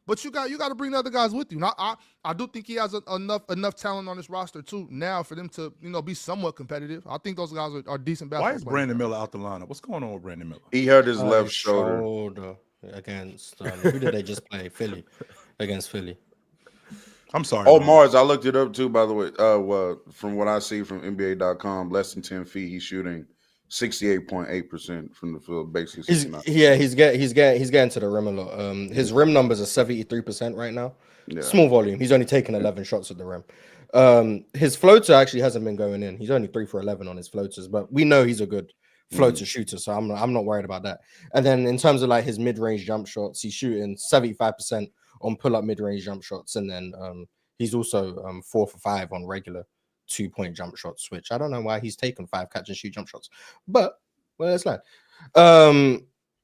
But you got to bring the other guys with you. Now, I do think he has enough talent on this roster too now for them to be somewhat competitive. I think those guys are decent basketball players. Why is Brandon Miller out the lineup? What's going on with Brandon Miller? He hurt his left shoulder against who did they just play? Philly. Against Philly. I'm sorry. Oh, Mars, I looked it up too, by the way. From what I see from NBA.com, less than 10 feet, he's shooting 68.8% from the field, basically. He's getting to the rim a lot. His rim numbers are 73% right now. Yeah. Small volume. He's only taken 11 shots at the rim. His floater actually hasn't been going in. He's only 3 for 11 on his floaters, but we know he's a good floater shooter, so I'm not worried about that. And then in terms of like his mid-range jump shots, he's shooting 75% on pull-up mid-range jump shots, and then he's also 4 for 5 on regular 2-point jump shots, which I don't know why he's taken 5 catch and shoot jump shots, but well, it's like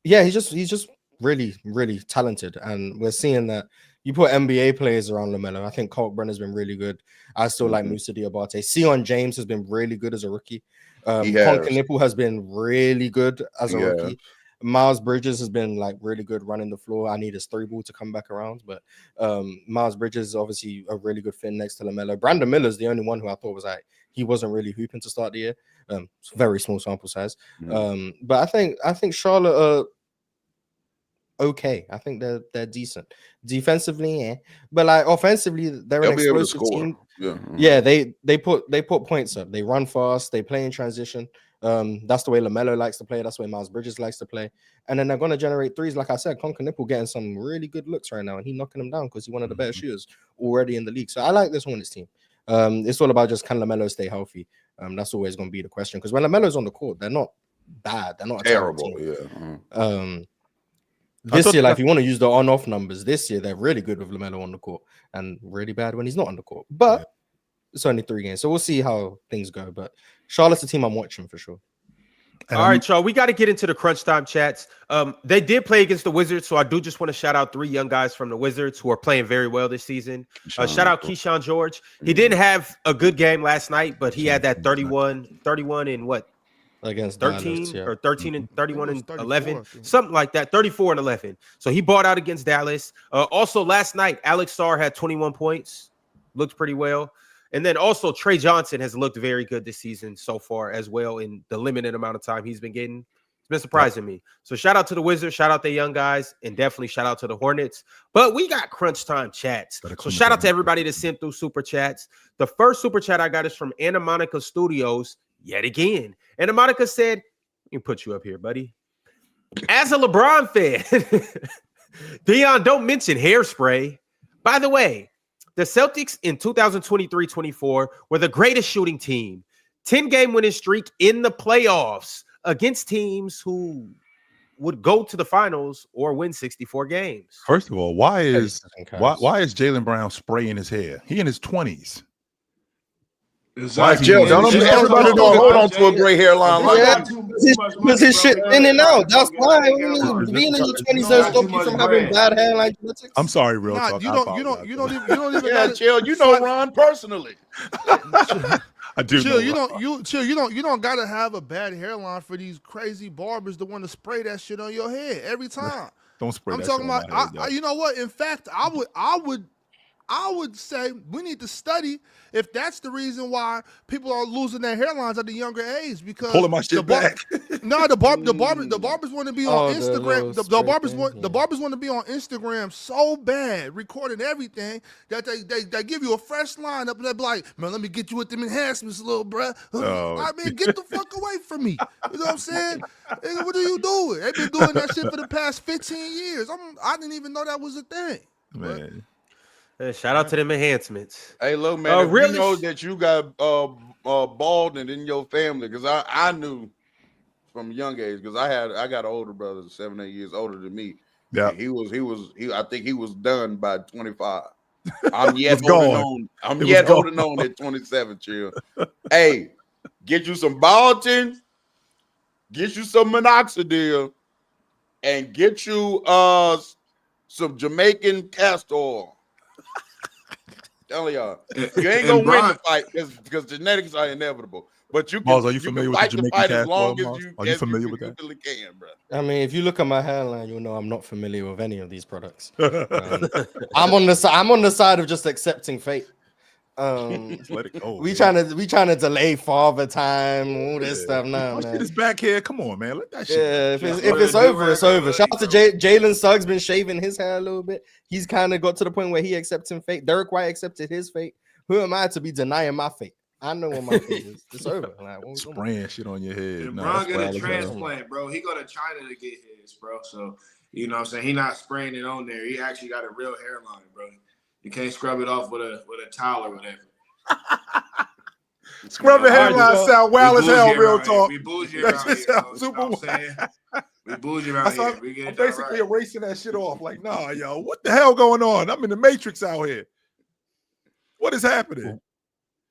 he's just really, really talented, and we're seeing that. You put NBA players around LaMelo. I think Colt Brenner's been really good. I still like Musa Diabate. Sion James has been really good as a rookie. Nipple has been really good as a rookie. Miles Bridges has been like really good running the floor. I need his 3-ball to come back around, but Miles Bridges is obviously a really good fit next to LaMelo. Brandon Miller's the only one who I thought was like he wasn't really hooping to start the year. Very small sample size. But I think Charlotte okay. I think they're decent defensively, but like offensively, they're an explosive team. Yeah, they put points up. They run fast. They play in transition. That's the way LaMelo likes to play. That's the way Miles Bridges likes to play. And then they're going to generate threes. Like I said, Nipple getting some really good looks right now, and he's knocking them down because he's one of the better shooters already in the league. So I like this Hornets team. It's all about just can LaMelo stay healthy. That's always going to be the question, because when LaMelo's on the court, they're not bad. They're not terrible. This year, like if you want to use the on-off numbers, this year they're really good with LaMelo on the court and really bad when he's not on the court. But it's only 3 games, so we'll see how things go. But Charlotte's a team I'm watching for sure. All right, y'all. We got to get into the crunch time chats. They did play against the Wizards, so I do just want to shout out 3 young guys from the Wizards who are playing very well this season. Shout out Keyshawn George. He didn't have a good game last night, but he had that 31 in what? Against 13 Dallas, or 13 and 31 and 11, something like that. 34 and 11. So he bought out against Dallas. Also last night, Alex Sarr had 21 points, looked pretty well. And then also Trey Johnson has looked very good this season so far as well in the limited amount of time he's been getting. It's been surprising me. So shout out to the Wizards, shout out the young guys, and definitely shout out to the Hornets. But we got crunch time chats. So shout out to everybody that sent through super chats. The first super chat I got is from Anna Monica Studios yet again. Anna Monica said, let me put you up here, buddy. As a LeBron fan, Dion, don't mention hairspray. By the way, the Celtics in 2023-24 were the greatest shooting team. 10-game winning streak in the playoffs against teams who would go to the finals or win 64 games. First of all, why is Jaylen Brown spraying his hair? He in his 20s. Everybody don't hold on to a gray hairline. Because his shit in and out. That's why being in your 20s doesn't stop you from having bad hairline genetics. I'm sorry, real talk. You don't even. Yeah, chill. You know Ron personally. I do. Chill. You don't gotta have a bad hairline for these crazy barbers to want to spray that shit on your head every time. Don't spray I'm that talking shit on about. my head, yo. You know what? In fact, I would say we need to study if that's the reason why people are losing their hairlines at a younger age because Pulling my shit back. No, the barbers want to be on Instagram. The spray barbers want to be on Instagram so bad, recording everything that they give you a fresh lineup and they be like, man, let me get you with them enhancements, little bruh. I mean, get the fuck away from me. You know what I'm saying? Nigga, what are you doing? They've been doing that shit for the past 15 years. I didn't even know that was a thing. Man. Shout out to them enhancements. Hey, look, man, if really? you know that you got balding in your family, because I knew from a young age, because I got an older brother, 7, 8 years older than me. Yeah, he I think he was done by 25. I'm yet gone. holding on at 27, chill. Hey, get you some balding, get you some minoxidil, and get you some Jamaican castor oil. Tell y'all, you ain't gonna win the fight because genetics are inevitable. But you can. Balls, are you familiar with the Jamaican fight as castor long oil, as you. Are you familiar with that? Can, bro. I mean, if you look at my hairline, you'll know I'm not familiar with any of these products. I'm on the side of just accepting fate. Let it go. We trying to delay father time, all this stuff. Nah, My man. shit is back here. Come on, man. Let that shit. Yeah, if it's over, it's over. Shout out to Jalen Suggs been shaving his hair a little bit. He's kind of got to the point where he accepting fate. Derek White accepted his fate. Who am I to be denying my fate? I know what my fate is. It's over. Like, spraying shit on your head. LeBron got a transplant, bro. He go to China to get his, bro. So you know what I'm saying? He not spraying it on there. He actually got a real hairline, bro. You can't scrub it off with a towel or whatever. Scrubbing hairline sound wild as hell, real talk. We bougie around here. Super wild. We bougie around here. We get I'm basically erasing that shit off. Like, nah, yo, what the hell going on? I'm in the Matrix out here. What is happening?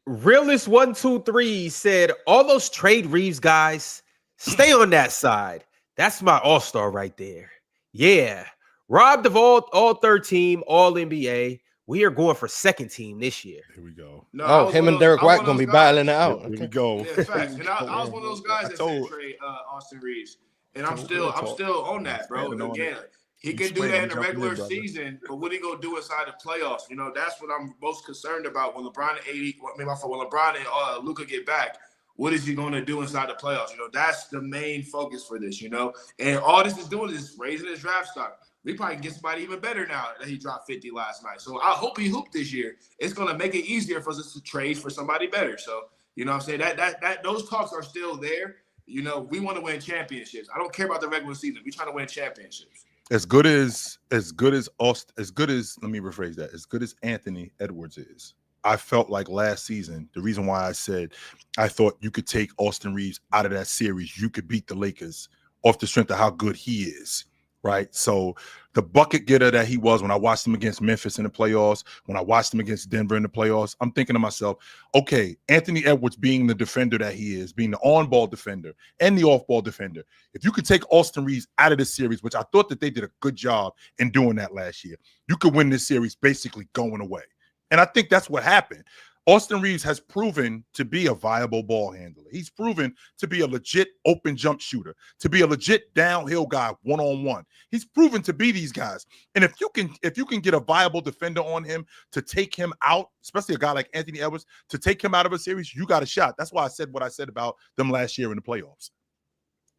Realist123 said, all those trade Reeves guys, stay on that side. That's my all-star right there. Yeah. Robbed of all third team, all NBA. We are going for second team this year. Here we go. No, him and Derek White gonna be battling it out. Here we go. Yeah, facts. And I was one of those guys that said trade Austin Reeves, and I'm still on that, bro. Again, he can do that in the regular season, but what he gonna do inside the playoffs? You know, that's what I'm most concerned about when LeBron and Luka get back. What is he gonna do inside the playoffs? You know, that's the main focus for this. You know, and all this is doing is raising his draft stock. We probably can get somebody even better now that he dropped 50 last night. So I hope he hooped this year. It's going to make it easier for us to trade for somebody better. So, you know what I'm saying? That those talks are still there. You know, we want to win championships. I don't care about the regular season. We're trying to win championships. As good as let me rephrase that. As good as Anthony Edwards is, I felt like last season, the reason why I said I thought you could take Austin Reeves out of that series, you could beat the Lakers off the strength of how good he is. Right. So the bucket getter that he was when I watched him against Memphis in the playoffs, when I watched him against Denver in the playoffs, I'm thinking to myself, okay, Anthony Edwards being the defender that he is, being the on-ball defender and the off-ball defender, if you could take Austin Reeves out of this series, which I thought that they did a good job in doing that last year, you could win this series basically going away. And I think that's what happened. Austin Reeves has proven to be a viable ball handler. He's proven to be a legit open jump shooter, to be a legit downhill guy one-on-one. He's proven to be these guys. And if you can get a viable defender on him to take him out, especially a guy like Anthony Edwards, to take him out of a series, you got a shot. That's why I said what I said about them last year in the playoffs.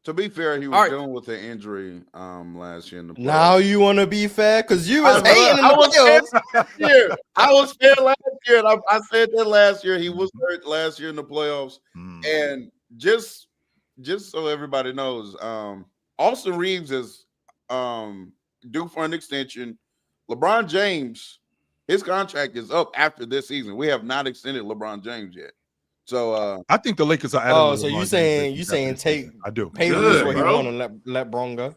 To be fair, he was dealing with an injury last year in the playoffs. Now you want to be fair because you was hating in the playoffs. I was fair last year, and I said that last year. He was hurt last year in the playoffs. And just so everybody knows, Austin Reeves is due for an extension. LeBron James, his contract is up after this season. We have not extended LeBron James yet. So I think the Lakers are. Oh, so you saying take? I do. Pay this what you want and let Bron go.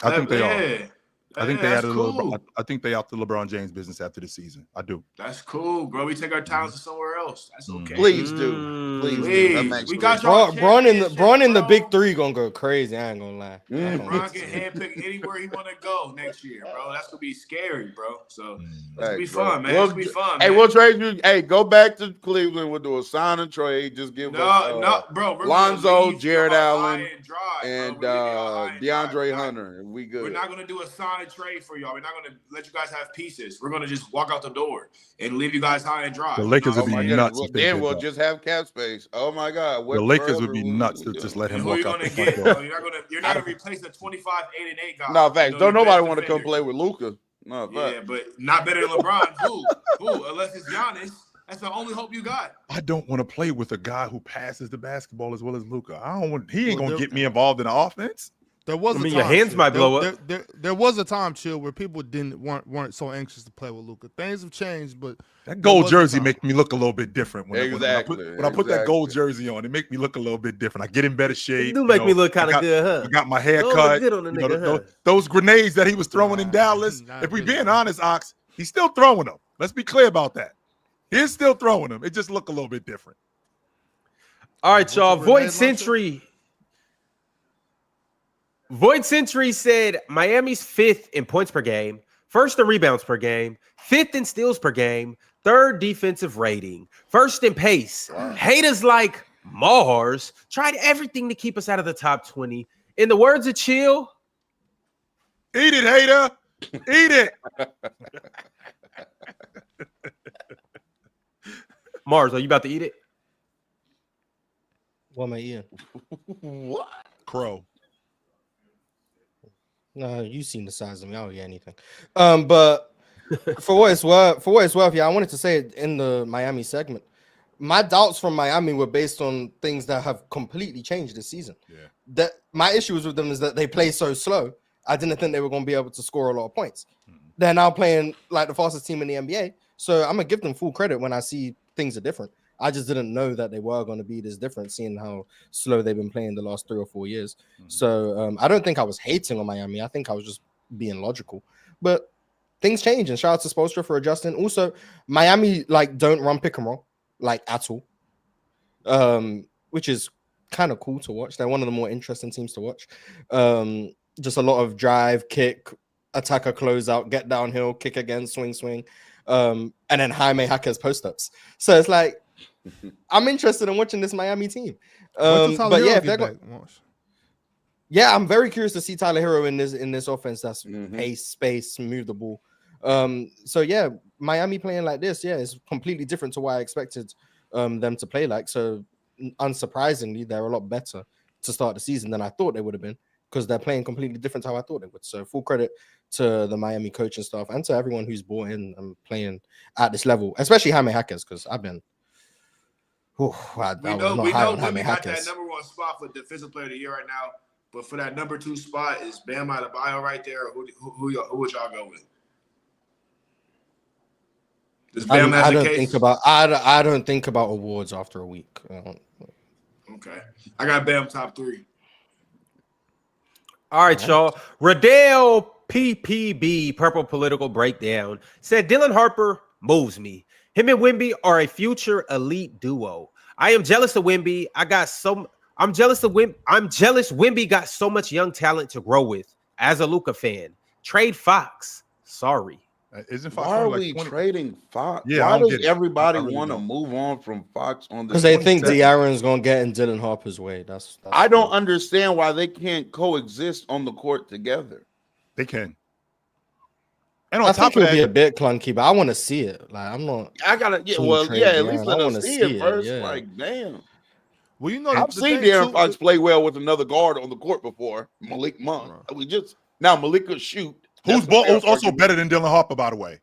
I think they are. I think they added cool. I think they out the LeBron James business after the season. I do. That's cool, bro. We take our talents to somewhere else. else. That's okay. Please do. Please do. That makes We me got y'all Braun in the bro. big three gonna go crazy. I ain't gonna lie. And Bron can handpick anywhere he want to go next year, bro. That's gonna be scary, bro. So it's gonna be fun, man. It's gonna be fun. Hey, man. we'll trade you. Hey, go back to Cleveland. We'll do a sign and trade. Just give us bro. Lonzo, Jared Allen, and DeAndre Hunter. We good. We're not gonna do a sign and trade for y'all. We're not gonna let you guys have pieces. We're gonna just walk out the door and leave you guys high and dry. The Lakers would be nuts. Then we'll just have cap space. Oh my God. The Lakers would be nuts to just let him walk out the front door. You're not gonna replace the 25, 8, and 8 guy. No, thanks. Don't nobody want to come play with Luka. No, yeah, but not better than LeBron. Who? Unless it's Giannis. That's the only hope you got. I don't want to play with a guy who passes the basketball as well as Luka. I don't want. He ain't gonna get me involved in the offense. There was a time, your hands might blow up. There was a time, Chill, where people weren't so anxious to play with Luka. Things have changed, but that gold jersey make me look a little bit different. When I put that gold jersey on, it make me look a little bit different. I get in better shape. You do make me look kind of good, huh? I got my hair cut. Those grenades that he was throwing in Dallas. If we being honest, Ox, he's still throwing them. Let's be clear about that. He's still throwing them. It just look a little bit different. All right, y'all. Void Century said Miami's 5th in points per game, 1st in rebounds per game, 5th in steals per game, 3rd defensive rating, 1st in pace. Haters like Mars tried everything to keep us out of the top 20. In the words of Chill, eat it, hater. Eat it. Mars, are you about to eat it? What am I eating? What? Crow. No, you seen the size of me. I don't get anything. But for what it's worth, yeah, I wanted to say it in the Miami segment. My doubts from Miami were based on things that have completely changed this season. Yeah. That my issues with them is that they play so slow. I didn't think they were going to be able to score a lot of points. They're now playing like the fastest team in the NBA. So I'm gonna give them full credit when I see things are different. I just didn't know that they were going to be this different, seeing how slow they've been playing the last 3 or 4 years. So I don't think I was hating on Miami. I think I was just being logical. But things change, and shout out to Spoelstra for adjusting. Also, Miami don't run pick and roll at all, which is kind of cool to watch. They're one of the more interesting teams to watch. Just a lot of drive, kick, attacker, closeout, get downhill, kick again, swing. And then Jaime Jaquez post-ups. So it's like, I'm interested in watching this Miami team. But yeah, if they're yeah, I'm very curious to see Tyler Hero in this offense that's pace, space, move the ball. So yeah, Miami playing like this, yeah, it's completely different to what I expected them to play like. So unsurprisingly, they're a lot better to start the season than I thought they would have been, because they're playing completely different to how I thought they would. So full credit to the Miami coaching staff and to everyone who's bought in and playing at this level, especially Jaime Jaquez, because I've been. We know Wimby got that number 1 spot for defensive player of the year right now, but for that number 2 spot is Bam Adebayo right there. Who would y'all go with? Does Bam have the case? I don't think about awards after a week. Okay, I got Bam top 3. All right, y'all. Radale PPB Purple Political Breakdown said Dylan Harper moves me. Him and Wimby are a future elite duo. I am jealous of Wimby. I'm jealous Wimby got so much young talent to grow with. As a Luka fan, trade Fox. Sorry. Isn't Fox? Why are we trading Fox? Yeah, why does everybody want to move on from Fox on this? Because they think De'Aaron's gonna get in Dylan Harper's way. That's I don't understand why they can't coexist on the court together. They can. And on I top think of it'll that, be a bit clunky, but I want to see it. Like I'm not. I gotta at least let us see it first. Like, damn. Well, you know, I've seen De'Aaron Fox play well with another guard on the court before. Malik Monk. Malik could shoot. Who's also better than Dylan Harper, by the way.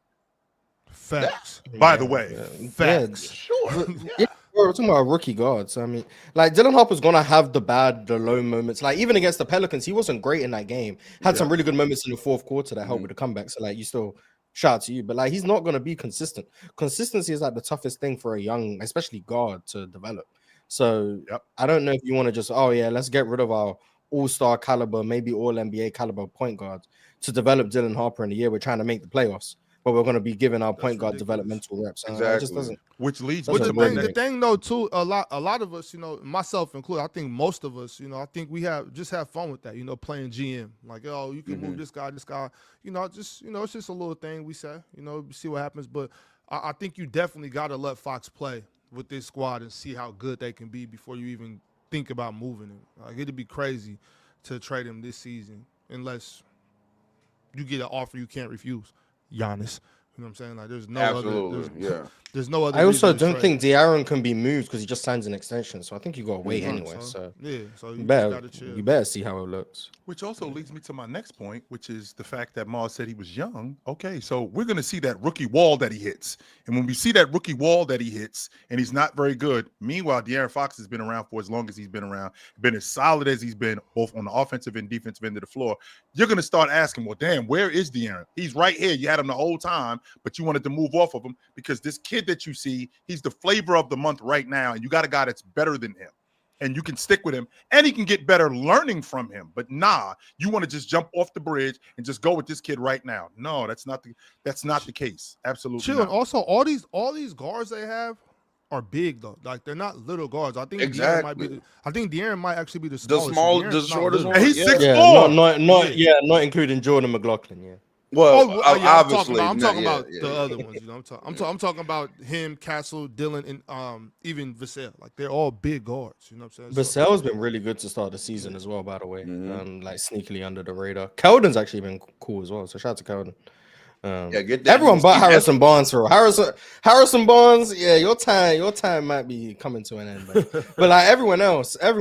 Facts. By the way, facts. Sure. Yeah, we're talking about rookie guards. I mean, Dylan Harper's gonna have the low moments. Like even against the Pelicans, he wasn't great in that game. Had some really good moments in the fourth quarter that helped with the comeback. So you still shout out to you, but he's not gonna be consistent. Consistency is the toughest thing for a young, especially guard, to develop. So I don't know if you want to just let's get rid of our all-star caliber, maybe all NBA caliber point guards to develop Dylan Harper in the year we're trying to make the playoffs. but we're going to be giving our That's point guard ridiculous. developmental reps. It just Exactly. doesn't. Which leads But me But to doesn't my the next. thing though too, a lot of us, myself included, I think most of us, I think we have fun with that, playing GM. Like, oh, you can move this guy, it's just a little thing we say, see what happens. But I think you definitely got to let Fox play with this squad and see how good they can be before you even think about moving him. Like, it'd be crazy to trade him this season unless you get an offer you can't refuse. Giannis. You know what I'm saying? Like, there's no Absolutely. other. There's no other. I also reason to don't trade. think De'Aaron can be moved because he just signs an extension. So I think you got to wait anyway. So yeah, so you you better, gotta chill. you better see how it looks. Which also leads me to my next point, which is the fact that Mars said he was young. Okay, so we're going to see that rookie wall that he hits. And when we see that rookie wall that he hits and he's not very good, meanwhile, De'Aaron Fox has been around for as long as he's been around, been as solid as he's been, both on the offensive and defensive end of the floor. You're going to start asking, well, damn, where is De'Aaron? He's right here. You had him the whole time, but you wanted to move off of him because this kid that you see, he's the flavor of the month right now, and you got a guy that's better than him. And you can stick with him, and he can get better learning from him. But you want to just jump off the bridge and just go with this kid right now. No, that's not the case. Absolutely. Chill. And also, all these guards they have are big though. Like, they're not little guards. I think Exactly. De'Aaron might actually be the The smallest. the De'Aaron's not shortest little. one. And he's Yeah. 6'4". Not including Jordan McLaughlin. Yeah. Well, Yeah, obviously, I'm talking yeah, about yeah, the yeah. other ones. I'm talking about him, Castle, Dillon, and even Vassell. Like, they're all big guards. You know what I'm saying? So, Vassell's been really good to start the season as well, by the way. Mhm. Like sneakily under the radar. Keldon's actually been cool as well. So shout out to Keldon. Get that. Everyone but See, that's- Harrison Barnes for real. Harrison Barnes, yeah, your time might be coming to an end. But like everyone else, I've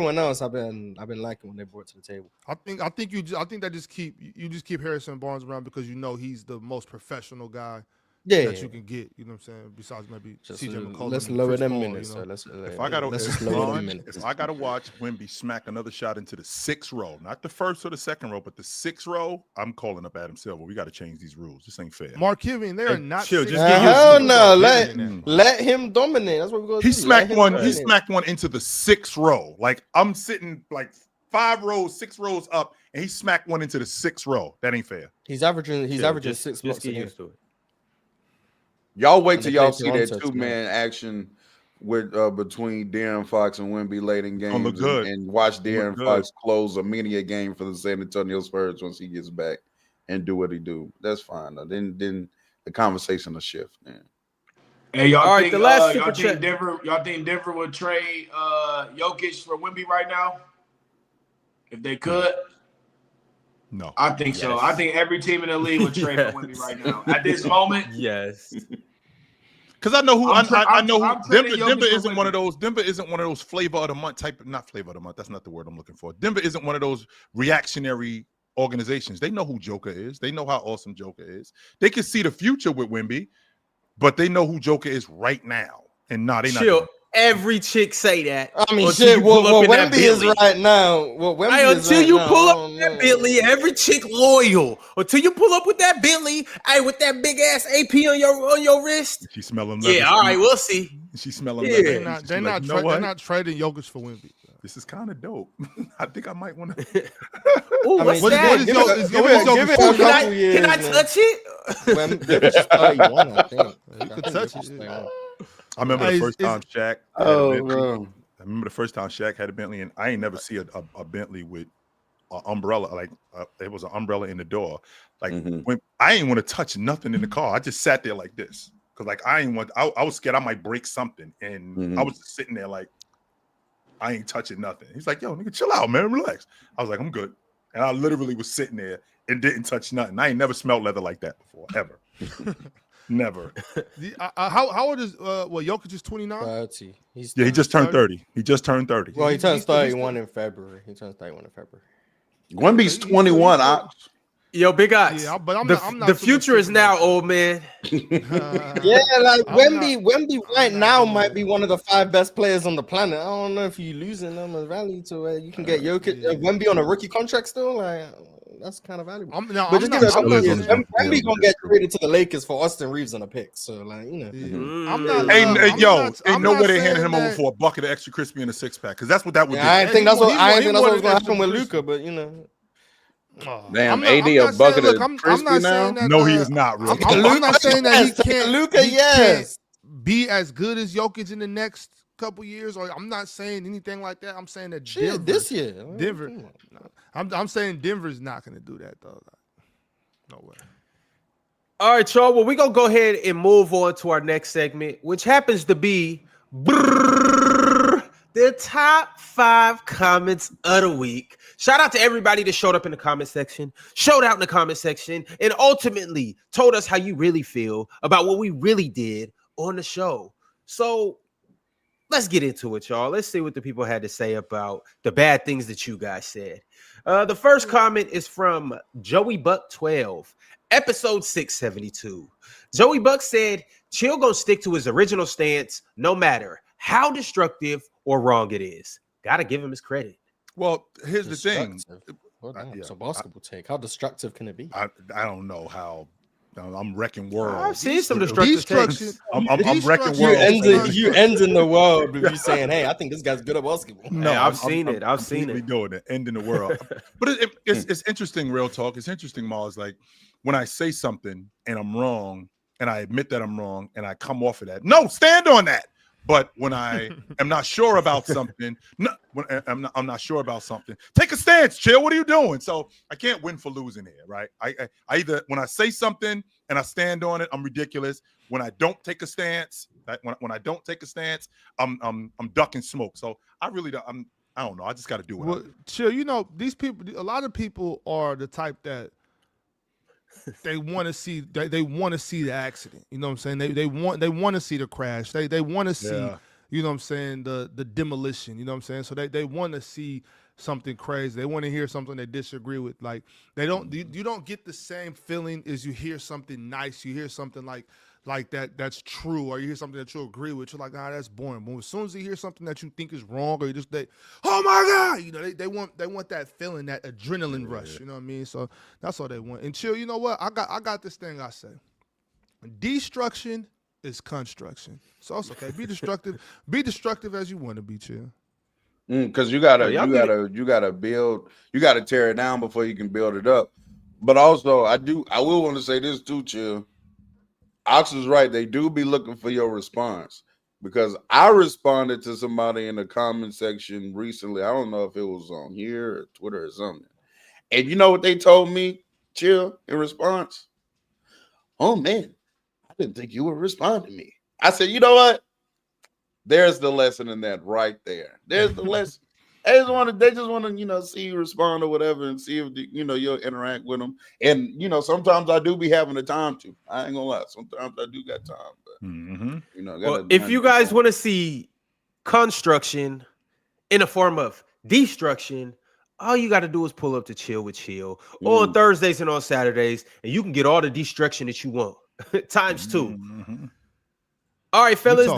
been liking what they brought to the table. I think that just keep Harrison Barnes around because he's the most professional guy Yeah, that you can get. You know what I'm saying? Besides maybe just CJ McCollum. let's and lower Chris them Paul, minutes. So If I gotta lower them minutes. if I gotta watch Wemby smack another shot into the 6th row, not the 1st or the 2nd row, but the 6th row, I'm calling up Adam Silver. We got to change these rules. This ain't fair. Mark Cuban, they are not. chill, six just feet. give your- Hell no, They're let him dominate. That's what we're gonna do. He smacked Let him one. He dominate. smacked one into the 6th row. Like I'm sitting like 5 rows, 6 rows up, and he smacked one into the 6th row. That ain't fair. He's averaging Just 6 Just blocks a get game. used to it. Y'all wait And till they y'all play see that Toronto 2-man action with between De'Aaron Fox and Wemby late in games, look good. and watch De'Aaron good. Fox close a mini a game for the San Antonio Spurs once he gets back and do what he do. That's fine. Though. Then the conversation will shift. Man. Hey, y'all All right, think, the last y'all super think chat. Denver would trade Jokic for Wemby right now? If they could? No. I think so. Yes. I think every team in the league would trade Yes. for Wemby right now. At this moment, Yes. Because I know who I know who I'm trading Denver Jokic for isn't one of Wemby. those. Denver isn't one of those flavor of the month type. Not flavor of the month. That's not the word I'm looking for. Denver isn't one of those reactionary organizations. They know who Joker is. They know how awesome Joker is. They can see the future with Wemby, but they know who Joker is right now. And they not. Chill. Every chick say that. I mean, until shit. you pull What up in that Wemby is Bentley. right now. What Wemby Hey, is until right you now, pull I up don't with that know. Bentley, every chick loyal. Until you pull up with that Bentley, hey, with that big ass AP on your wrist. She's smelling leather. Yeah, all right, we'll see. She's smelling Yeah. leather. They're not trading Jokic for Wemby. This is kind of dope. I think I might want to. Ooh, I what's mean, that? is give your- it- is give your- it- is your- give it Ooh, a Can couple I years, man. touch it? Jokic is 31, I think. You could touch it. I remember Hey, the first time Shaq. had a Oh, Bentley. bro. I remember the first time Shaq had a Bentley, and I ain't never see a Bentley with an umbrella. Like it was an umbrella in the door. Like when I ain't want to touch nothing in the car. I just sat there like this because like I was scared I might break something, and I was just sitting there like I ain't touching nothing. He's like, "Yo, nigga, chill out, man, relax." I was like, "I'm good," and I literally was sitting there and didn't touch nothing. I ain't never smelled leather like that before, ever. Never. How old is Jokic is 29? 30. He just turned 30. He just turned 30. Well, he turns 31 in February. Wemby's 21. Yo, Big Ox. Yeah, but I'm the, not- I'm not the super future is tripping now, about old man. Yeah, like I'm Wemby right I'm now not might be one of the 5 best players on the planet. I don't know if you're losing them as value to where you can get Jokic, Wemby on a rookie contract still. Like that's kind of valuable. I'm But just give it a I'm couple not years. saying- Wemby gonna get traded to the Lakers for Austin Reeves on a pick. So like you know, I'm not. Ain't I'm yo, not- ain't I'm no not way they handing saying him over that- for a bucket of extra crispy and a 6-pack because that's what that would yeah, I do. didn't think that's what he I didn't think that's what wanted was gonna extra happen with Christian. Luka, but you know, Damn, I'm AD not a bucket saying, of I'm crispy not now. saying that. No, he is not. Real. I'm not saying that he can't. Luka, he yes. can't be as good as Jokic in the next couple years. Or I'm not saying anything like that. I'm saying that Shit, this year. Denver. Come on. I'm saying Denver's not going to do that though. No way. All right, y'all. Well, we're going to go ahead and move on to our next segment, which happens to be the top 5 comments of the week. Shout out to everybody that showed up in the comment section, showed out in the comment section, and ultimately told us how you really feel about what we really did on the show. So let's get into it, y'all. Let's see what the people had to say about the bad things that you guys said. The first comment is from Joey Buck 12, episode 672. Joey Buck said, Chill gonna stick to his original stance no matter how destructive or wrong it is. Gotta give him his credit. Well, here's the thing. Well, damn, it's a basketball take. How destructive can it be? I don't know how. I'm wrecking world. I've seen some destructive takes. I'm wrecking You world. ending the world with you saying, "Hey, I think this guy's good at basketball." No, Hey, I've seen it. Doing it, ending the world. But it's interesting. Real talk. It's interesting, Mars. Like when I say something and I'm wrong, and I admit that I'm wrong, and I come off of that. No, stand on that. But when I am not sure about something, when I'm not sure about something, take a stance. Chill. What are you doing? So I can't win for losing here, right? I either when I say something and I stand on it, I'm ridiculous. When I don't take a stance, when I don't take a stance, I'm ducking smoke. So I really don't. I don't know. I just got to do it. Well, Chill. You know, these people. A lot of people are the type that they want to see. They want to see the accident. You know what I'm saying? They want to see the crash. They want to see. Yeah. You know what I'm saying? The demolition. You know what I'm saying? So they want to see something crazy. They want to hear something they disagree with. Like they don't. You don't get the same feeling as you hear something nice. You hear something like that's true, or you hear something that you agree with. You're like, that's boring. But as soon as you hear something that you think is wrong, or you just oh my God, you know, they want that feeling, that adrenaline rush. You know what I mean? So that's all they want. And Chill, you know what? I got this thing I say. Destruction is construction. So it's okay. Be destructive. Be destructive as you want to be, Chill. Because you gotta build, you gotta tear it down before you can build it up. But also, I will want to say this too, Chill. Ox is right. They do be looking for your response, because I responded to somebody in the comment section recently. I don't know if it was on here or Twitter or something. And you know what they told me, Chill, in response? Oh, man, I didn't think you would respond to me. I said, you know what? There's the lesson in that right there. There's the lesson. They just want to, see you respond or whatever, and see if you'll interact with them. And sometimes I do be having the time to. I ain't gonna lie. Sometimes I do got time, but well, if you guys want to see construction in a form of destruction, all you got to do is pull up to Chill with Chill on Thursdays and on Saturdays, and you can get all the destruction that you want times 2. All right, fellas.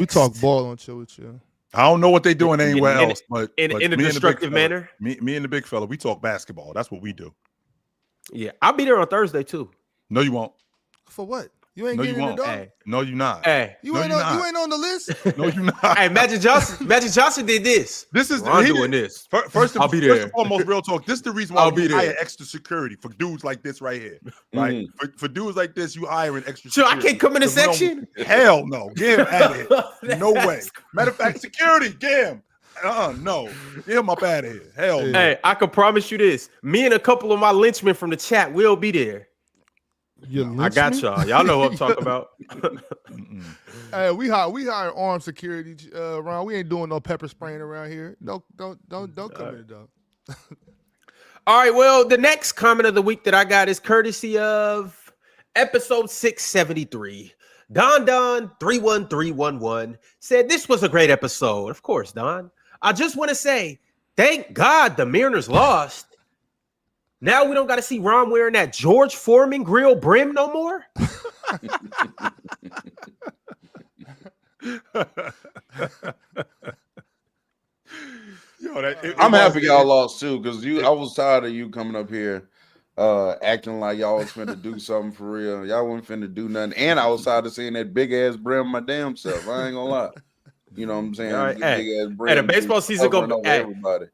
We talk ball on Chill with Chill. I don't know what they're doing anywhere else, but in a destructive manner. Me and the big fella, we talk basketball. That's what we do. Yeah, I'll be there on Thursday too. No, you won't. For what? You ain't No, getting you in the won't. door. No, you're not. Hey, You ain't on the list. No, you're not. hey, Magic Johnson did this. This is I'm doing this. First I'll be there. and foremost, real talk. This is the reason why I'll be we hire there. extra security for dudes like this right here. Right? For dudes like this, you hiring extra So I security. can't come in the 'Cause we don't- section? Hell no. Get him out of here. No way. Matter of fact, security, get him. No. Get him up out of here. Hell no. Hey, I can promise you this. Me and a couple of my lynchmen from the chat will be there. I got y'all. Y'all know what I'm talking about. Hey, we hire armed security around. We ain't doing no pepper spraying around here. Don't come in the door. All right, well, the next comment of the week that I got is courtesy of episode 673. Don 31311 said, this was a great episode. Of course, Don. I just want to say, thank God the Mariners lost. Now we don't got to see Ron wearing that George Foreman grill brim no more. I'm happy y'all lost too, because I was tired of you coming up here acting like y'all was finna do something for real. Y'all wasn't finna do nothing. And I was tired of seeing that big ass brim my damn self. I ain't gonna lie. You know what I'm saying? All right, big ass brim. the baseball season over go everybody.